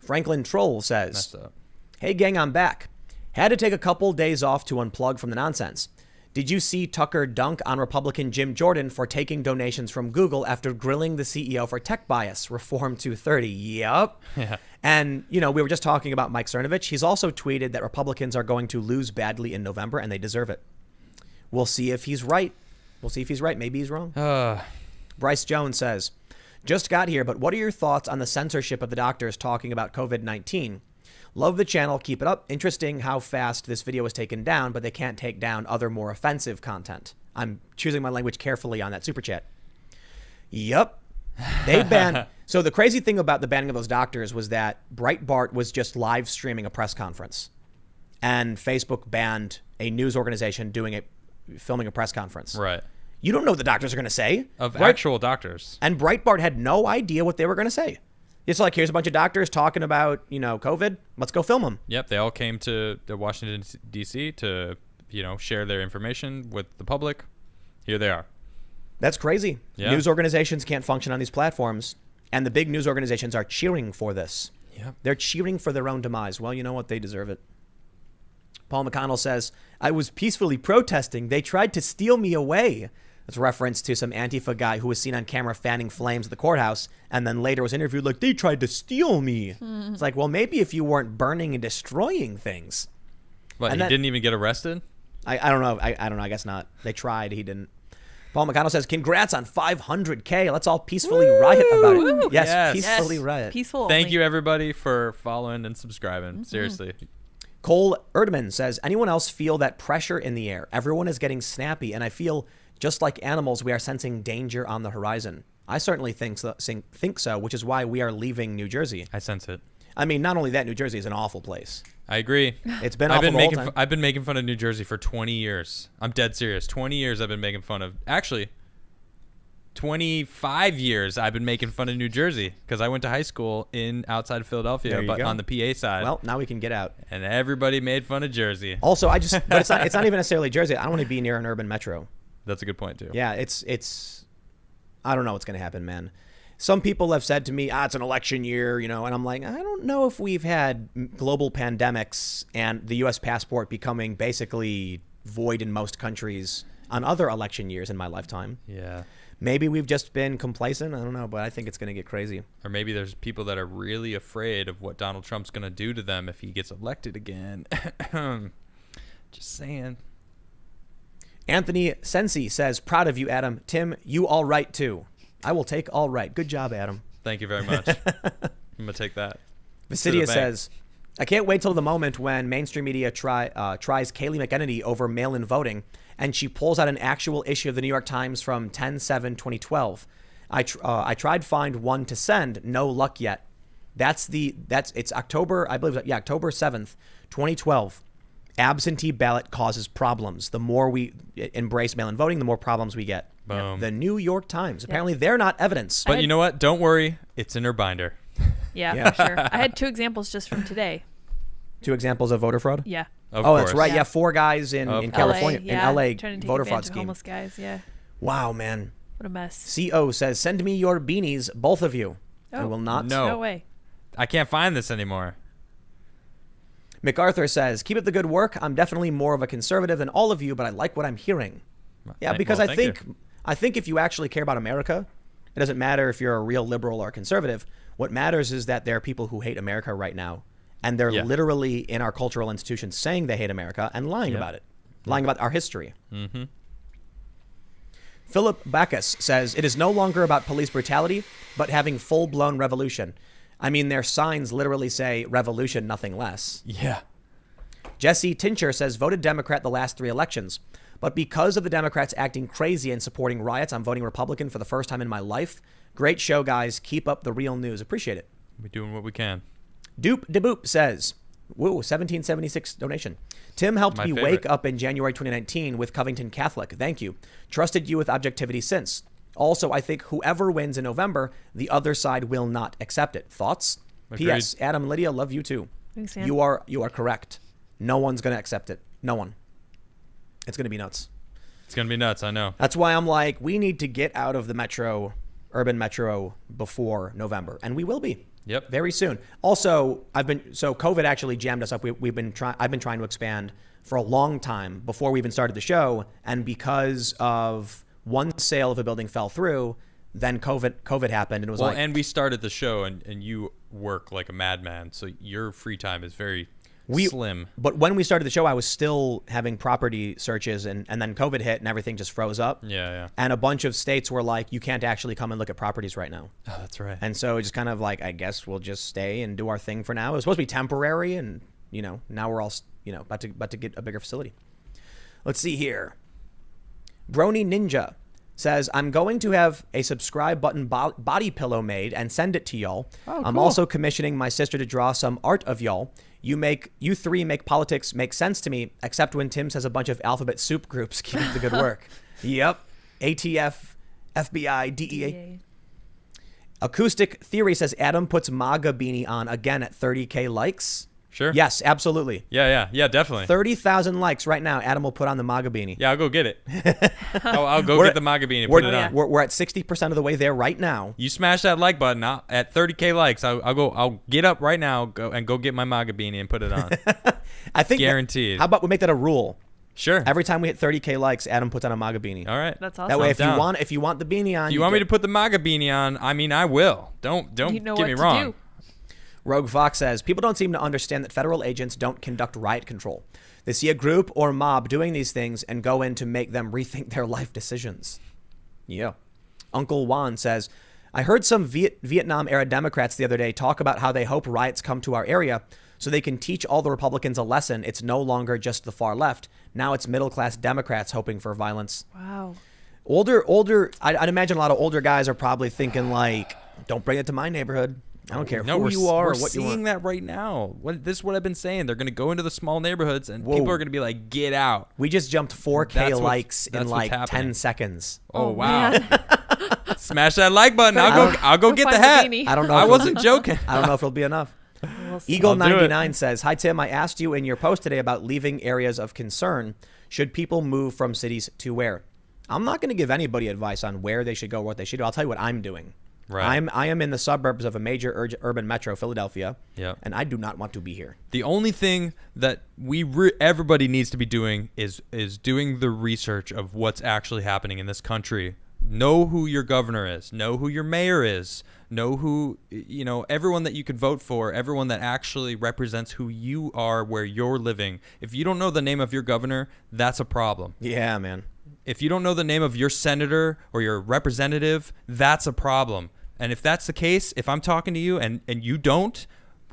Franklin Troll says, hey gang, I'm back. Had to take a couple days off to unplug from the nonsense. Did you see Tucker dunk on Republican Jim Jordan for taking donations from Google after grilling the CEO for tech bias? Reform 230. Yep. Yeah. And, we were just talking about Mike Cernovich. He's also tweeted that Republicans are going to lose badly in November, and they deserve it. We'll see if he's right. Maybe he's wrong. Bryce Jones says, just got here, but what are your thoughts on the censorship of the doctors talking about COVID-19? Love the channel. Keep it up. Interesting how fast this video was taken down, but they can't take down other more offensive content. I'm choosing my language carefully on that super chat. Yep. They banned. So the crazy thing about the banning of those doctors was that Breitbart was just live streaming a press conference, and Facebook banned a news organization filming a press conference. Right. You don't know what the doctors are going to say. Actual doctors. And Breitbart had no idea what they were going to say. It's like, here's a bunch of doctors talking about, COVID. Let's go film them. Yep. They all came to Washington, D.C. to, share their information with the public. Here they are. That's crazy. Yeah. News organizations can't function on these platforms. And the big news organizations are cheering for this. Yep. They're cheering for their own demise. Well, you know what? They deserve it. Paul McConnell says, I was peacefully protesting. They tried to steal me away. That's a reference to some Antifa guy who was seen on camera fanning flames at the courthouse and then later was interviewed like, they tried to steal me. It's like, well, maybe if you weren't burning and destroying things. What, and he didn't even get arrested? I don't know. I don't know. I guess not. They tried. He didn't. Paul McConnell says, congrats on 500K. Let's all peacefully riot about it. Yes, peacefully riot. Peaceful. Thank you, everybody, for following and subscribing. Seriously. Cole Erdman says, anyone else feel that pressure in the air? Everyone is getting snappy, and I feel just like animals, we are sensing danger on the horizon. I certainly think so, which is why we are leaving New Jersey. I sense it. I mean, not only that, New Jersey is an awful place. I agree. It's been awful the whole time. I've been making fun of New Jersey for 20 years. I'm dead serious. 20 years I've been making fun of. Actually, 25 years I've been making fun of New Jersey because I went to high school outside of Philadelphia, but on the PA side. Well, now we can get out. And everybody made fun of Jersey. Also, but it's not even necessarily Jersey. I don't want to be near an urban metro. That's a good point too. Yeah, it's I don't know what's going to happen, man. Some people have said to me, it's an election year, and I'm like, I don't know if we've had global pandemics and the U.S. passport becoming basically void in most countries on other election years in my lifetime. Yeah. Maybe we've just been complacent. I don't know, but I think it's going to get crazy. Or maybe there's people that are really afraid of what Donald Trump's going to do to them if he gets elected again. Just saying. Anthony Sensi says, proud of you, Adam. Tim, you all right, too. I will take all right. Good job, Adam. Thank you very much. I'm going to take that. Visidia says, I can't wait till the moment when mainstream media tries Kayleigh McEnany over mail-in voting, and she pulls out an actual issue of the New York Times from 10/7/2012. I tried find one to send. No luck yet. It's October, I believe, October 7th, 2012. Absentee ballot causes problems. The more we embrace mail-in voting, the more problems we get. Boom. The New York Times. Apparently, they're not evidence. But you know what? Don't worry. It's in her binder. Yeah, for sure. I had 2 examples just from today. 2 examples of voter fraud? Yeah. Of course. That's right. Yeah, 4 guys in California, LA, in LA, trying to take voter fraud advantage of scheme. homeless guys, yeah. Wow, man. What a mess. CO says, send me your beanies, both of you. I will not. No way. I can't find this anymore. MacArthur says, keep up the good work. I'm definitely more of a conservative than all of you, but I like what I'm hearing. Yeah, because I think if you actually care about America, it doesn't matter if you're a real liberal or conservative. What matters is that there are people who hate America right now, and they're literally in our cultural institutions saying they hate America and lying about it, lying about our history. Mm-hmm. Philip Backus says, it is no longer about police brutality, but having full-blown revolution. I mean, their signs literally say revolution, nothing less. Yeah. Jesse Tincher says, voted Democrat the last 3 elections. But because of the Democrats acting crazy and supporting riots, I'm voting Republican for the first time in my life. Great show, guys. Keep up the real news. Appreciate it. We're doing what we can. Dupe de Boop says, woo, 1776 donation. Tim helped me wake up in January 2019 with Covington Catholic. Thank you. Trusted you with objectivity since. Also, I think whoever wins in November, the other side will not accept it. Thoughts? Agreed. P.S. Adam and Lydia, love you too. Thanks, man. You are correct. No one's going to accept it. No one. It's going to be nuts. It's going to be nuts, I know. That's why I'm like, we need to get out of the urban metro before November. And we will be. Yep. Very soon. Also, COVID actually jammed us up. I've been trying to expand for a long time before we even started the show. And because of one sale of a building fell through, then COVID happened, and it was and we started the show, and you work like a madman, so your free time is very slim. But when we started the show, I was still having property searches, and then COVID hit, and everything just froze up. Yeah. And a bunch of states were like, you can't actually come and look at properties right now. Oh, that's right. And so it just kind of like, I guess we'll just stay and do our thing for now. It was supposed to be temporary, and now we're all about to get a bigger facility. Let's see here. Brony Ninja says, I'm going to have a subscribe button body pillow made and send it to y'all. Oh, I'm cool. also commissioning my sister to draw some art of y'all. You 3 make politics make sense to me, except when Tim says a bunch of alphabet soup groups. Keep up the good work. Yep. ATF, FBI, DEA. Acoustic Theory says, Adam puts MAGA beanie on again at 30K likes. Sure. Yes, absolutely. Yeah, definitely. 30,000 likes right now. Adam will put on the MAGA beanie. Yeah, I'll go get it. I'll go get the MAGA beanie and put it on. We're at 60% of the way there right now. You smash that like button at 30K likes. I'll get up right now go get my MAGA beanie and put it on. I think guaranteed. How about we make that a rule? Sure. Every time we hit 30K likes, Adam puts on a MAGA beanie. All right. That's awesome. That way, if you want the beanie on, if you want me to put the MAGA beanie on, I mean, I will. Don't get me wrong. Rogue Fox says, people don't seem to understand that federal agents don't conduct riot control. They see a group or mob doing these things and go in to make them rethink their life decisions. Yeah. Uncle Juan says, I heard some Vietnam-era Democrats the other day talk about how they hope riots come to our area so they can teach all the Republicans a lesson. It's no longer just the far left. Now it's middle-class Democrats hoping for violence. Wow. I'd imagine a lot of older guys are probably thinking like, don't bring it to my neighborhood. I don't care who you are or what you want. We're seeing that right now. This is what I've been saying. They're going to go into the small neighborhoods, and people are going to be like, get out. We just jumped 4K likes in like 10 seconds. Oh wow. Smash that like button. I'll go get the hat. I don't know. I wasn't joking. I don't know if it'll be enough. Eagle99 says, hi, Tim. I asked you in your post today about leaving areas of concern. Should people move from cities to where? I'm not going to give anybody advice on where they should go or what they should do. I'll tell you what I'm doing. Right. I am in the suburbs of a major urban metro, Philadelphia, and I do not want to be here. The only thing that everybody needs to be doing is doing the research of what's actually happening in this country. Know who your governor is. Know who your mayor is. Know who, everyone that you could vote for, everyone that actually represents who you are where you're living. If you don't know the name of your governor, that's a problem. Yeah, man. If you don't know the name of your senator or your representative, that's a problem. And if that's the case, if I'm talking to you and you don't,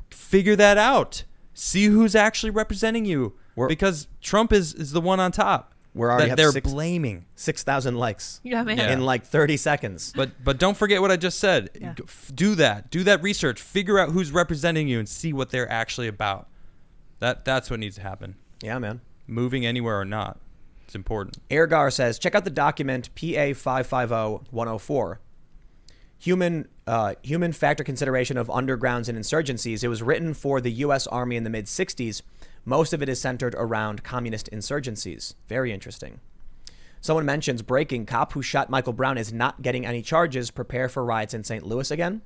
figure that out. See who's actually representing you. Because Trump is the one on top. We're already they're blaming 6,000 likes. Yeah, man. In like 30 seconds. But don't forget what I just said. Yeah. Do that research. Figure out who's representing you and see what they're actually about. That's what needs to happen. Yeah, man. Moving anywhere or not, it's important. Airgar says, check out the document PA 550-104. Human factor consideration of undergrounds and insurgencies. It was written for the U.S. Army in the mid-'60s. Most of it is centered around communist insurgencies. Very interesting. Someone mentions breaking. Cop who shot Michael Brown is not getting any charges. Prepare for riots in St. Louis again.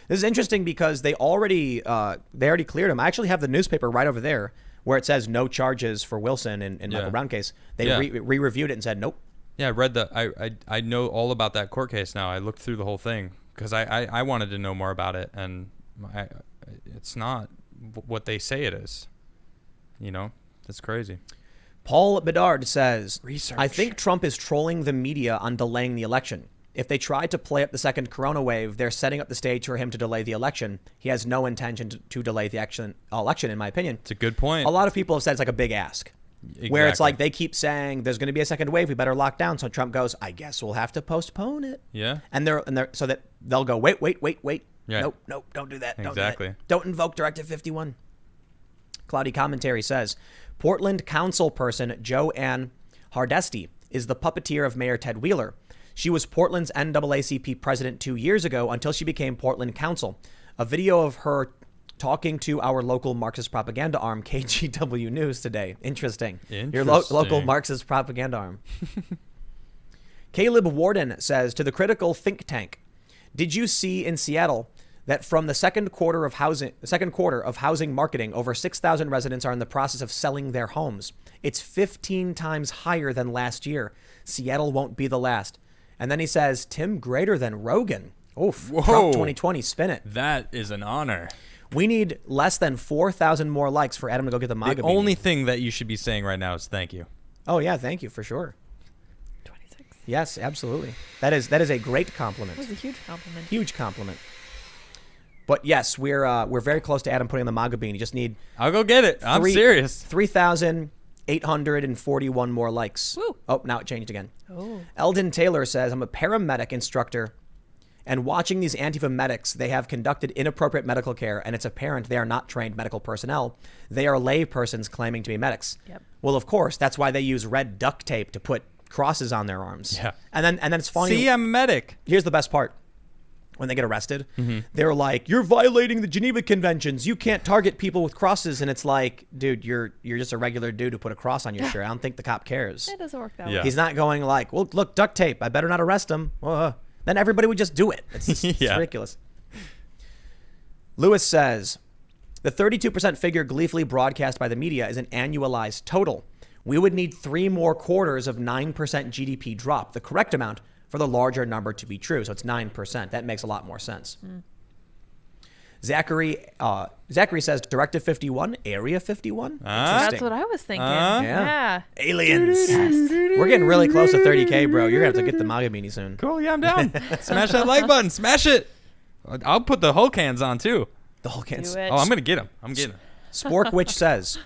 This is interesting because they already cleared him. I actually have the newspaper right over there where it says no charges for Wilson in Michael Brown case. They re-reviewed it and said nope. Yeah, I read that. I know all about that court case now. I looked through the whole thing because I wanted to know more about it, and it's not what they say it is. That's crazy. Paul Bedard says, research. I think Trump is trolling the media on delaying the election. If they try to play up the second corona wave, they're setting up the stage for him to delay the election. He has no intention to delay the election, in my opinion. It's a good point. A lot of people have said it's like a big ask. Exactly. Where it's like they keep saying there's going to be a second wave, we better lock down. So Trump goes, I guess we'll have to postpone it. Yeah. And they're so that they'll go, wait. Yeah. Nope, don't do that. Exactly. Don't invoke Directive 51. Cloudy Commentary says, Portland council person Joanne Hardesty is the puppeteer of Mayor Ted Wheeler. She was Portland's NAACP president 2 years ago until she became Portland council. A video of her talking to our local Marxist propaganda arm, KGW News, today. Interesting. Your local Marxist propaganda arm. Caleb Warden says, to the critical think tank, did you see in Seattle that from the second quarter of housing marketing, over 6,000 residents are in the process of selling their homes? It's 15 times higher than last year. Seattle won't be the last. And then he says, Tim greater than Rogan. Oof. Trump 2020, spin it. That is an honor. We need less than 4,000 more likes for Adam to go get the MAGA The only thing that you should be saying right now is thank you. Oh, yeah, thank you, for sure. 26. Yes, absolutely. That is a great compliment. That was a huge compliment. Huge compliment. But yes, we're very close to Adam putting the MAGA bean. You just need... I'll go get it. I'm serious. 3,841 more likes. Woo. Oh, now it changed again. Oh. Eldon Taylor says, I'm a paramedic instructor, and watching these Antifa medics, they have conducted inappropriate medical care, and it's apparent they are not trained medical personnel. They are lay persons claiming to be medics. Yep. Well, of course, that's why they use red duct tape to put crosses on their arms. Yeah. And then it's funny. See, I'm a medic. Here's the best part. When they get arrested, they're like, you're violating the Geneva Conventions. You can't target people with crosses. And it's like, dude, you're just a regular dude who put a cross on your shirt. I don't think the cop cares. It doesn't work that Yeah. way. He's not going like, well, look, duct tape. I better not arrest him. Then everybody would just do it. It's ridiculous. Lewis says, the 32% figure gleefully broadcast by the media is an annualized total. We would need 3 more quarters of 9% GDP drop. The correct amount for the larger number to be true. So it's 9%. That makes a lot more sense. Zachary says Directive 51, Area 51. That's what I was thinking. Yeah. Aliens. We're getting really close to 30K, bro. You're going to have to get the MAGA beanie soon. Cool. Yeah, I'm down. Smash that like button. Smash it. I'll put the Hulk hands on, too. The Hulk hands. Do it. Oh, I'm going to get him. Sporkwitch says,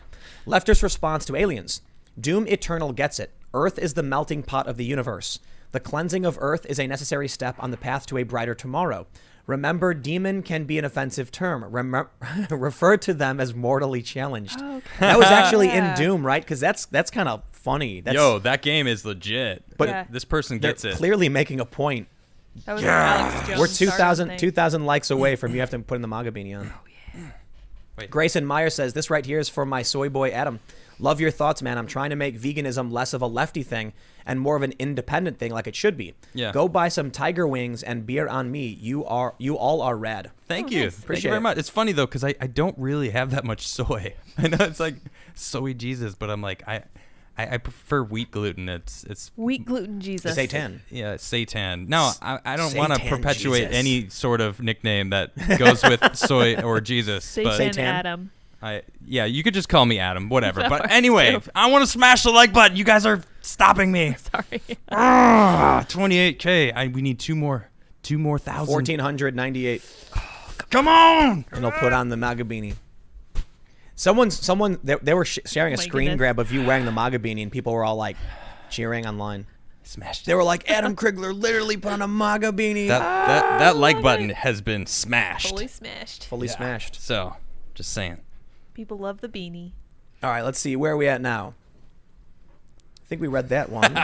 leftist response to aliens. Doom Eternal gets it. Earth is the melting pot of the universe. The cleansing of Earth is a necessary step on the path to a brighter tomorrow. Remember, demon can be an offensive term. Refer to them as mortally challenged. Oh, okay. That was actually in Doom, right? Because that's kind of funny. Yo, that game is legit. But this person gets it. Clearly making a point. That was Alex Jones. We're 2,000 likes away from you have to put in the MAGA beanie on. Oh, yeah. Wait. Grayson Meyer says, this right here is for my soy boy Adam. Love your thoughts, man. I'm trying to make veganism less of a lefty thing and more of an independent thing like it should be. Yeah. Go buy some tiger wings and beer on me. You all are rad. Thank you. Nice. Thank you very much. It's funny, though, because I don't really have that much soy. I know it's like soy Jesus, but I'm like, I prefer wheat gluten. It's Wheat gluten Jesus. Seitan. Yeah, Seitan. No, I don't want to Seitan perpetuate Jesus. any sort of nickname that goes with soy or Jesus. Seitan Seitan. Adam. Yeah, you could just call me Adam, whatever. No, But anyway, stupid. I want to smash the like button. You guys are stopping me. Sorry. 28K. We need two more thousand. 1,498. Come on. And they'll put on the MAGA beanie. They were sharing a my screen goodness. grab of you wearing the MAGA beanie, and people were all like cheering online. Smashed They were like, Adam Krigler literally put on a MAGA beanie. that like button has been smashed. Fully smashed. Fully smashed. So, just saying. People love the beanie. All right, let's see. Where are we at now? I think we read that one.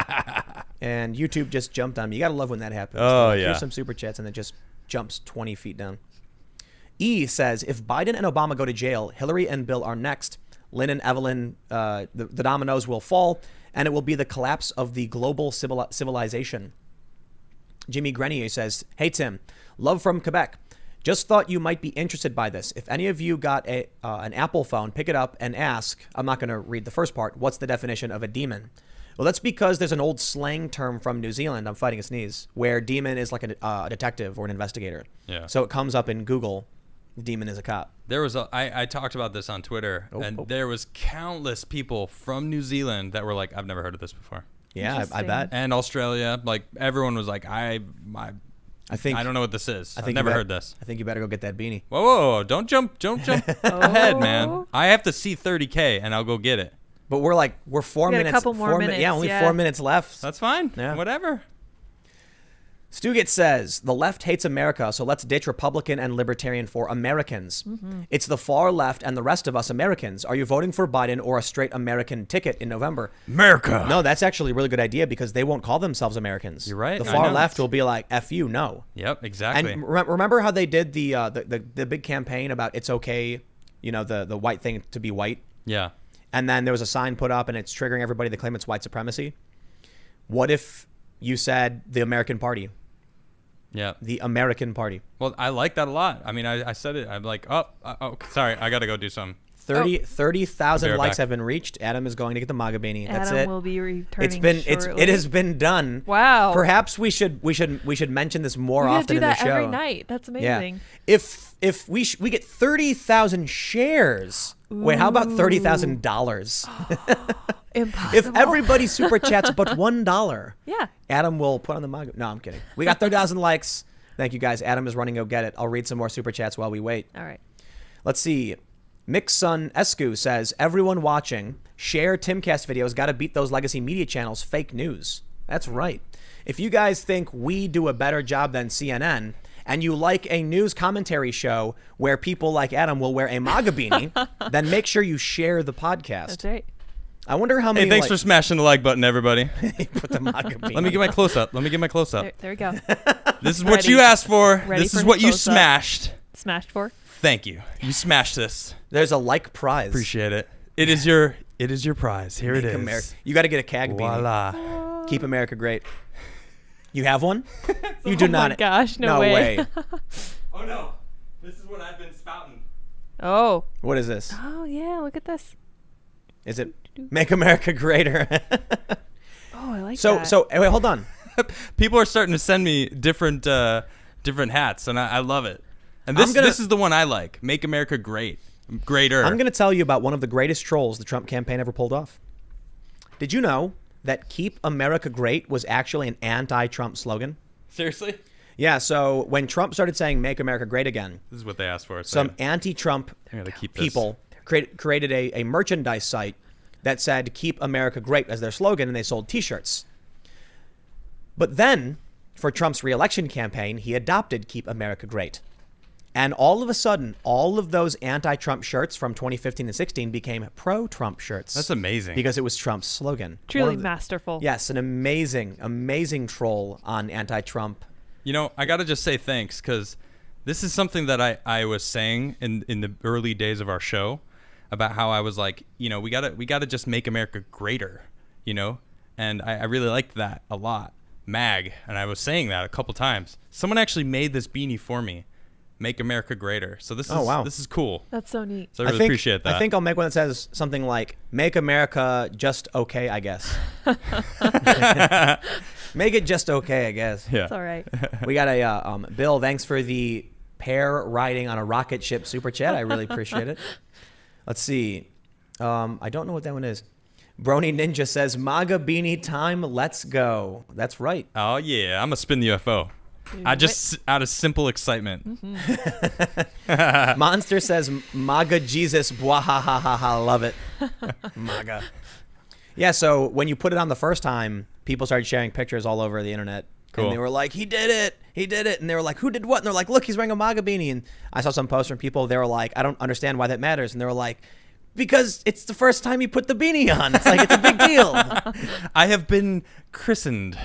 And YouTube just jumped on me. You got to love when that happens. Oh, Like, yeah. Here's some super chats, and it just jumps 20 feet down. E says, if Biden and Obama go to jail, Hillary and Bill are next. Lynn and Evelyn, the dominoes will fall, and it will be the collapse of the global civilization. Jimmy Grenier says, hey, Tim, love from Quebec. Just thought you might be interested by this. If any of you got an Apple phone, pick it up and ask, I'm not going to read the first part, what's the definition of a demon? Well, that's because there's an old slang term from New Zealand, I'm fighting a sneeze, where demon is like a detective or an investigator. Yeah. So it comes up in Google, demon is a cop. There was I talked about this on Twitter, and there was countless people from New Zealand that were like, I've never heard of this before. Yeah, I Interesting. bet. And Australia, like everyone was like, I don't know what this is. I've never heard this. I think you better go get that beanie. Whoa, don't jump ahead, man. I have to see 30K and I'll go get it. But we're 4 We got a minutes. couple more minutes, Yeah, only yeah. 4 minutes left. That's fine. Yeah. Whatever. Stugit says, the left hates America, so let's ditch Republican and Libertarian for Americans. Mm-hmm. It's the far left and the rest of us Americans. Are you voting for Biden or a straight American ticket in November? America. No, that's actually a really good idea because they won't call themselves Americans. You're right. The I far know. left will be like, F you, no. Yep, exactly. And remember how they did the big campaign about it's okay, the white thing to be white? yeah. And then there was a sign put up and it's triggering everybody to claim it's white supremacy. What if you said the American Party? Yeah. The American Party. Well, I like that a lot. I mean, I said it. I'm like, oh, sorry. I got to go do something. 30,000 Be right likes back. have been reached. Adam is going to get the MAGA beanie. That's Adam it. will be returning It has been done. Wow. Perhaps we should mention this more We often gotta do in the that show. every night. That's amazing. Yeah. If we get 30,000 shares. Wait, how about $30,000? Impossible. If everybody super chats but $1, Yeah. Adam will put on the MAGA. No, I'm kidding. We got 30,000 likes. Thank you guys. Adam is running. Go get it. I'll read some more super chats while we wait. All right. Let's see. Mixson Escu says, everyone watching, share Timcast videos. Got to beat those legacy media channels. Fake news. That's right. If you guys think we do a better job than CNN, and you like a news commentary show where people like Adam will wear a MAGA beanie, then make sure you share the podcast. That's right. I wonder how many. Hey, thanks for smashing the like button, everybody. put the MAGA beanie. Let me get my close up. There we go. This is what Ready. you asked for. Ready This for is his what you close-up. smashed. Smashed for. Thank you. You smashed this. There's a like prize. Appreciate it. It is your prize. Here it Make is. You got to get a CAG beanie. Voila. Keep America great. You have one? You do Oh not. my gosh, no way. way. Oh no. This is what I've been spouting. Oh. What is this? Oh yeah, look at this. Is it Make America Greater? Oh, I like so that. wait, hold on. People are starting to send me different hats, and I love it. And this is the one I like. Make America great. Greater. I'm going to tell you about one of the greatest trolls the Trump campaign ever pulled off. Did you know that Keep America Great was actually an anti-Trump slogan? Seriously? Yeah, so when Trump started saying Make America Great Again, This is what they asked for. some anti-Trump I'm gonna keep this. people created a merchandise site that said Keep America Great as their slogan, and they sold T-shirts. But then, for Trump's re-election campaign, he adopted Keep America Great. And all of a sudden, all of those anti-Trump shirts from 2015 and 16 became pro-Trump shirts. That's amazing. Because it was Trump's slogan. Truly masterful. Yes, an amazing, amazing troll on anti-Trump. You know, I got to just say thanks, because this is something that I was saying in the early days of our show about how I was like, you know, we gotta just make America greater, you know? And I really liked that a lot. MAG. And I was saying that a couple times. Someone actually made this beanie for me. Make America Greater. So this is cool. That's so neat. So I really appreciate that. I think I'll make one that says something like, make America just okay, I guess. Make it just okay, I guess. Yeah. That's all right. We got a Bill, thanks for the pair riding on a rocket ship super chat. I really appreciate it. Let's see. I don't know what that one is. Brony Ninja says, MAGA beanie time, let's go. That's right. Oh, yeah. I'm going to spin the UFO. I just, out of simple excitement. Mm-hmm. Monster says, MAGA Jesus, blah, ha, ha, ha, ha, love it. MAGA. Yeah, so when you put it on the first time, people started sharing pictures all over the internet. Cool. And they were like, he did it. He did it. And they were like, who did what? And they're like, look, he's wearing a MAGA beanie. And I saw some posts from people. They were like, I don't understand why that matters. And they were like, because it's the first time you put the beanie on. It's like, it's a big deal. I have been christened.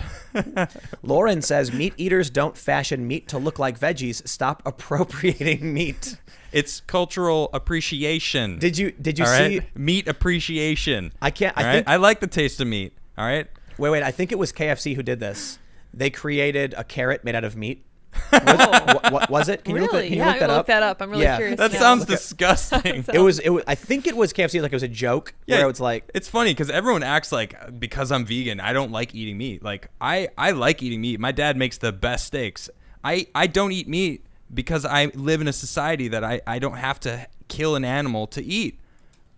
Lauren says, meat eaters don't fashion meat to look like veggies. Stop appropriating meat. It's cultural appreciation. Did you all see? Right? Meat appreciation. I can't. All I right? think. I like the taste of meat. All right. Wait. I think it was KFC who did this. They created a carrot made out of meat. What was it? Can you look that, can you look that up? Look that up. I'm really curious. That now. sounds disgusting. It was. I think it was KFC. Like it was a joke. Yeah, where it's like, it's funny because everyone acts like because I'm vegan, I don't like eating meat. Like I like eating meat. My dad makes the best steaks. I don't eat meat because I live in a society that I don't have to kill an animal to eat.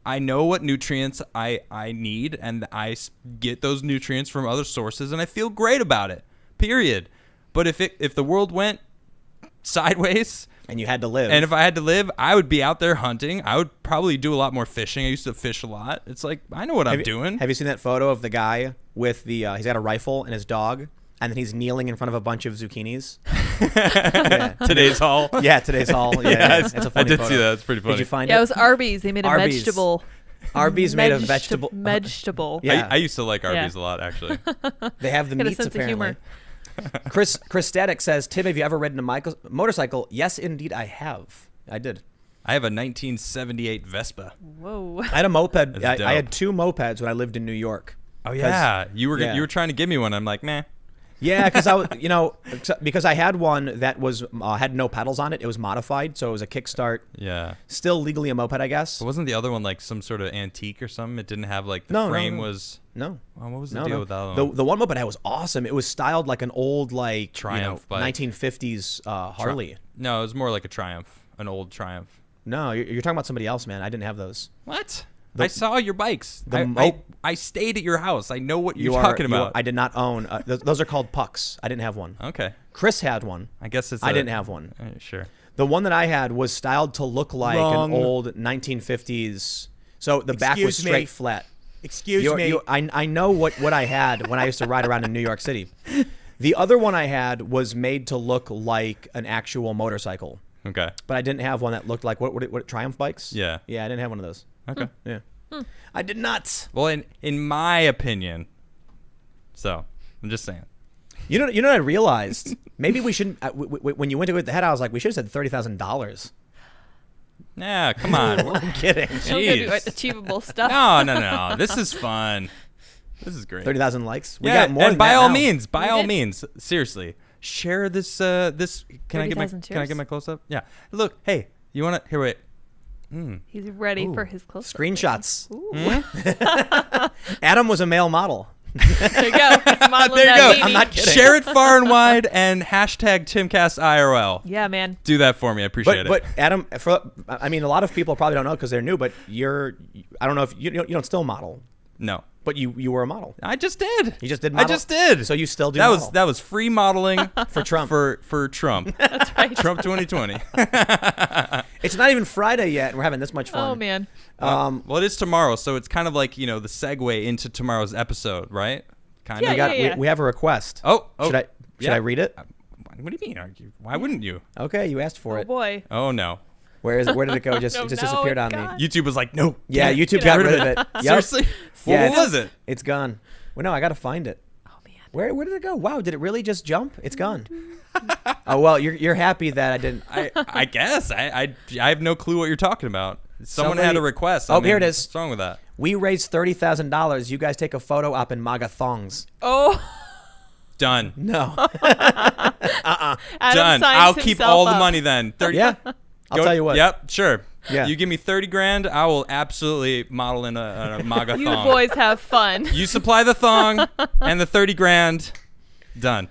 I know what nutrients I need, and I get those nutrients from other sources, and I feel great about it. Period. But if the world went sideways and you had to live, and if I had to live, I would be out there hunting. I would probably do a lot more fishing. I used to fish a lot. It's like, I know what I'm doing. Have you seen that photo of the guy with the he's got a rifle and his dog, and then he's kneeling in front of a bunch of zucchinis? Yeah. Today's haul. Yeah, today's haul. Yeah, it's a funny I did photo. see that. It's pretty funny. Did you find Yeah, it? it was Arby's. They made a Arby's. vegetable. Arby's made of vegetable. Vegetable. Yeah. I used to like Arby's a lot, actually. They have the Got a meats sense of apparently. humor. Chris Static says, Tim, have you ever ridden a motorcycle? Yes, indeed, I have. I did. I have a 1978 Vespa. Whoa. I had a moped. That's dope. I had two mopeds when I lived in New York. Oh yeah, you were trying to give me one. I'm like, meh. Yeah, because I was, because I had one that was had no pedals on it. It was modified, so it was a kickstart. Yeah. Still legally a moped, I guess. But wasn't the other one like some sort of antique or something? It didn't have like the frame was. No. Well, what was the deal with that one? The one moped I had was awesome. It was styled like an old Triumph bike. 1950s Harley. No, it was more like a Triumph, an old Triumph. No, you're talking about somebody else, man. I didn't have those. What? I saw your bikes. I stayed at your house. I know what you're talking about. I did not own. Those are called pucks. I didn't have one. Okay. Chris had one. I guess it's. I didn't have one. Sure. The one that I had was styled to look like an old 1950s. So the back was straight flat. Excuse me. I know what I had when I used to ride around in New York City. The other one I had was made to look like an actual motorcycle. Okay. But I didn't have one that looked like what Triumph bikes? Yeah. Yeah, I didn't have one of those. Okay. Yeah. I did not. Well, in my opinion, so I'm just saying. You know what I realized? Maybe we shouldn't. When you went to go hit the head, I was like, we should have said $30,000. Nah, come on. I'm kidding. Don't go do Jeez. achievable stuff. No. This is fun. This is great. 30,000 likes. We Yeah, got more and than by that all now. means, We did. seriously, share this. This can I get my 30,000 can I get shares? my close up? Yeah. Look, hey, you want to here? Wait. He's ready for his close. Screenshots. Ooh. Adam was a male model. There you go. He's modeling There you that go. beanie. I'm not kidding. Share it far and wide and hashtag Timcast IRL. Yeah, man. Do that for me. I appreciate But it. Adam, I mean, a lot of people probably don't know because they're new. But I don't know if you don't still model, No, but you were a model. I just did. You just did. I Model? just did. So you still do. that model. was free modeling for Trump. for Trump. That's right. Trump 2020. It's not even Friday yet, and we're having this much fun. Oh man. Well, it is tomorrow, so it's kind of like the segue into tomorrow's episode, right? kind of. We have a request. Oh. Should I read it? What do you mean? Why wouldn't you? Okay, you asked for it. Oh boy. Oh no. Where is it? Where did it go? It just disappeared on gone. me. YouTube was like, no. Yeah, YouTube got rid of it. Yep. Seriously? Yeah, What was it? It's gone. Well, no, I got to find it. Oh man. Where did it go? Wow, did it really just jump? It's gone. Oh well, you're happy that I didn't. I guess I have no clue what you're talking about. Someone Somebody- had a request. Here it is. What's wrong with that? We raised $30,000. You guys take a photo op in MAGA thongs. Oh. Done. No. Adam Done. signs I'll keep himself all the up. money then. 30. Yeah. I'll tell you what. Yep. Sure. Yeah. You give me 30 grand, I will absolutely model in a MAGA You thong. boys have fun. You supply the thong and the 30 grand. Done.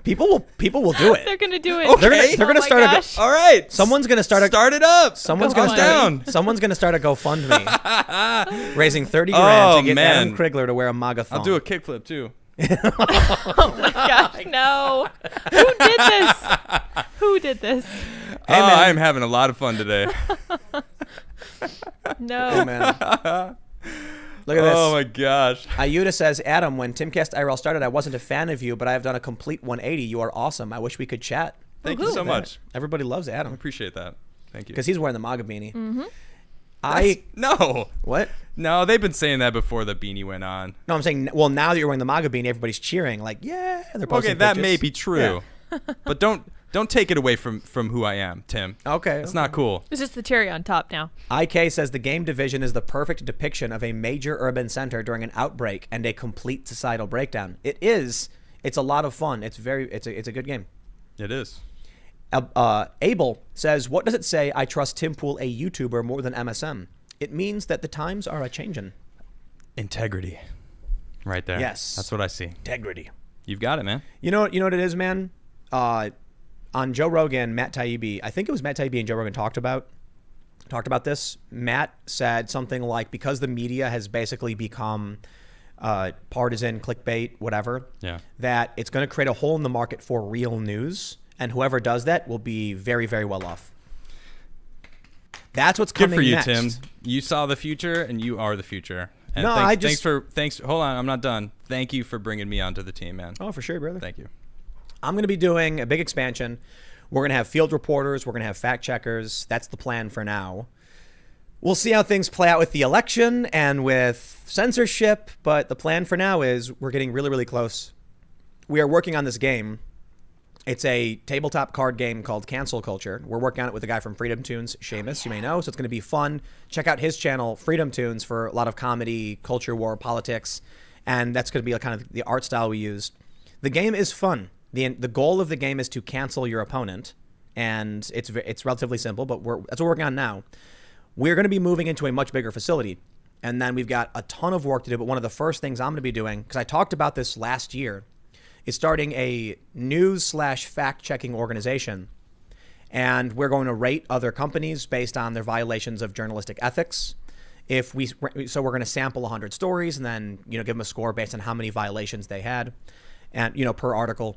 People will do it. They're gonna do it. Okay. They're gonna Oh my start a. gosh. All right. Someone's gonna start a. Start it up. Someone's Go gonna on. start. Down. Someone's gonna start a GoFundMe, raising 30 grand Oh, to get man. Adam Krigler to wear a MAGA thong. I'll do a kickflip too. Oh my gosh, no. Who did this? Who did this? Hey, man. I am having a lot of fun today. No. Oh, man. Look at this. Oh my gosh. Ayuda says, Adam, when Timcast IRL started, I wasn't a fan of you, but I have done a complete 180. You are awesome. I wish we could chat. Thank you so much. Everybody loves I Adam appreciate that. Thank you. because he's wearing the MAGA beanie. Mm-hmm. No. What? No, they've been saying that before the beanie went on. No, I'm saying, well, now that you're wearing the MAGA beanie, everybody's cheering. Like, yeah. They're posting Okay, that pictures. may be true. But don't take it away from who I am, Tim. Okay. It's not cool. It's just the cherry on top now. IK says the game Division is the perfect depiction of a major urban center during an outbreak and a complete societal breakdown. It is. It's a lot of fun. It's a good game. It is. Abel says, what does it say? I trust Tim Pool, a YouTuber, more than MSM. It means that the times are a-changin'. Integrity. Right there. Yes. That's what I see. Integrity. You've got it, man. You know what it is, man? On Joe Rogan, Matt Taibbi, I think it was Matt Taibbi and Joe Rogan talked about this. Matt said something like, because the media has basically become partisan, clickbait, whatever, that it's going to create a hole in the market for real news, and whoever does that will be very, very well off. That's what's Good coming for you, next. Tim. You saw the future, and you are the future. And No, thanks. Hold on, I'm not done. Thank you for bringing me onto the team, man. Oh, for sure, brother. Thank you. I'm going to be doing a big expansion. We're going to have field reporters. We're going to have fact checkers. That's the plan for now. We'll see how things play out with the election and with censorship, but the plan for now is we're getting really, really close. We are working on this game. It's a tabletop card game called Cancel Culture. We're working on it with a guy from Freedom Tunes, Seamus, you may know, so it's going to be fun. Check out his channel, Freedom Tunes, for a lot of comedy, culture war, politics, and that's going to be kind of the art style we use. The game is fun. The goal of the game is to cancel your opponent, and it's relatively simple, but that's what we're working on now. We're going to be moving into a much bigger facility, and then we've got a ton of work to do, but one of the first things I'm going to be doing, because I talked about this last year, is starting a news/fact-checking organization, and we're going to rate other companies based on their violations of journalistic ethics. So we're going to sample 100 stories and then give them a score based on how many violations they had, and per article.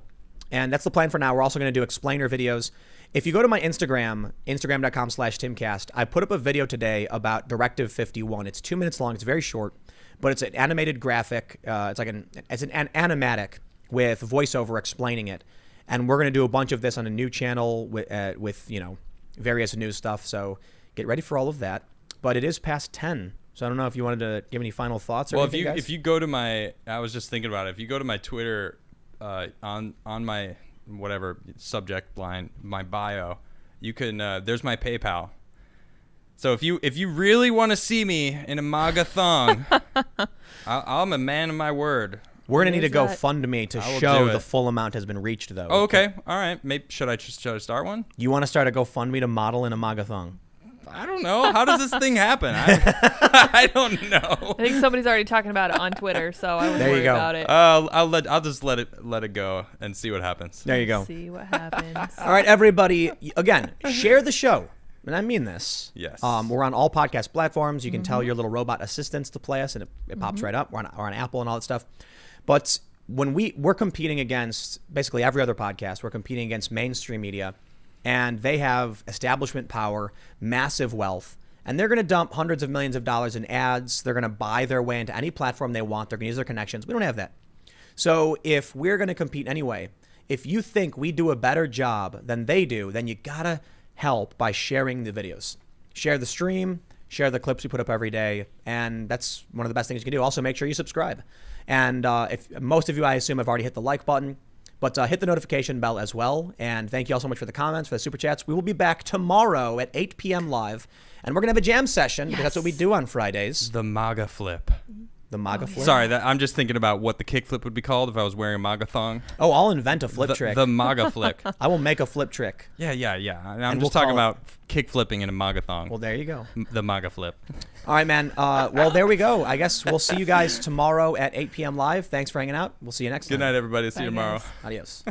And that's the plan for now. We're also going to do explainer videos. If you go to my Instagram, instagram.com/Timcast, I put up a video today about Directive 51. It's 2 minutes long. It's very short, but it's an animated graphic. It's an animatic with voiceover explaining it. And we're going to do a bunch of this on a new channel with various news stuff. So get ready for all of that. But it is past 10. So I don't know if you wanted to give any final thoughts or anything, guys? If you go to my, I was just thinking about it. If you go to my Twitter, on my whatever subject line, my bio, you can. There's my PayPal. So if you really want to see me in a MAGA thong, I'm a man of my word. We're gonna need a What is that? GoFundMe to I will show do the it. full amount has been reached, though. Oh, okay, all right. Maybe should I start one? You want to start a GoFundMe to model in a MAGA thong? I don't know. How does this thing happen? I don't know. I think somebody's already talking about it on Twitter, so I wouldn't There you worry go. about it. I'll just let it go and see what happens. There you go. See what happens. All right, everybody. Again, share the show. And I mean this. Yes. We're on all podcast platforms. You can tell your little robot assistants to play us, and it pops right up. We're on Apple and all that stuff. But when we're competing against basically every other podcast, we're competing against mainstream media, and they have establishment power, massive wealth, and they're going to dump hundreds of millions of dollars in ads. They're going to buy their way into any platform they want. They're going to use their connections. We don't have that. So if we're going to compete anyway, if you think we do a better job than they do, then you gotta help by sharing the videos. Share the stream, share the clips we put up every day, and that's one of the best things you can do. Also, make sure you subscribe. And if most of you, I assume, have already hit the like button, but hit the notification bell as well. And thank you all so much for the comments, for the super chats. We will be back tomorrow at 8 p.m. live, and we're gonna have a jam session because that's what we do on Fridays. The MAGA flip. The MAGA flip? Sorry, I'm just thinking about what the kickflip would be called if I was wearing a MAGA thong. Oh, I'll invent a flip trick. The MAGA flick. I will make a flip trick. Yeah. I'm just talking about kick flipping in a MAGA thong. Well, there you go. The MAGA flip. All right, man. Well, there we go. I guess we'll see you guys tomorrow at 8 p.m. live. Thanks for hanging out. We'll see you next time. Good night, everybody. See you tomorrow. Adios.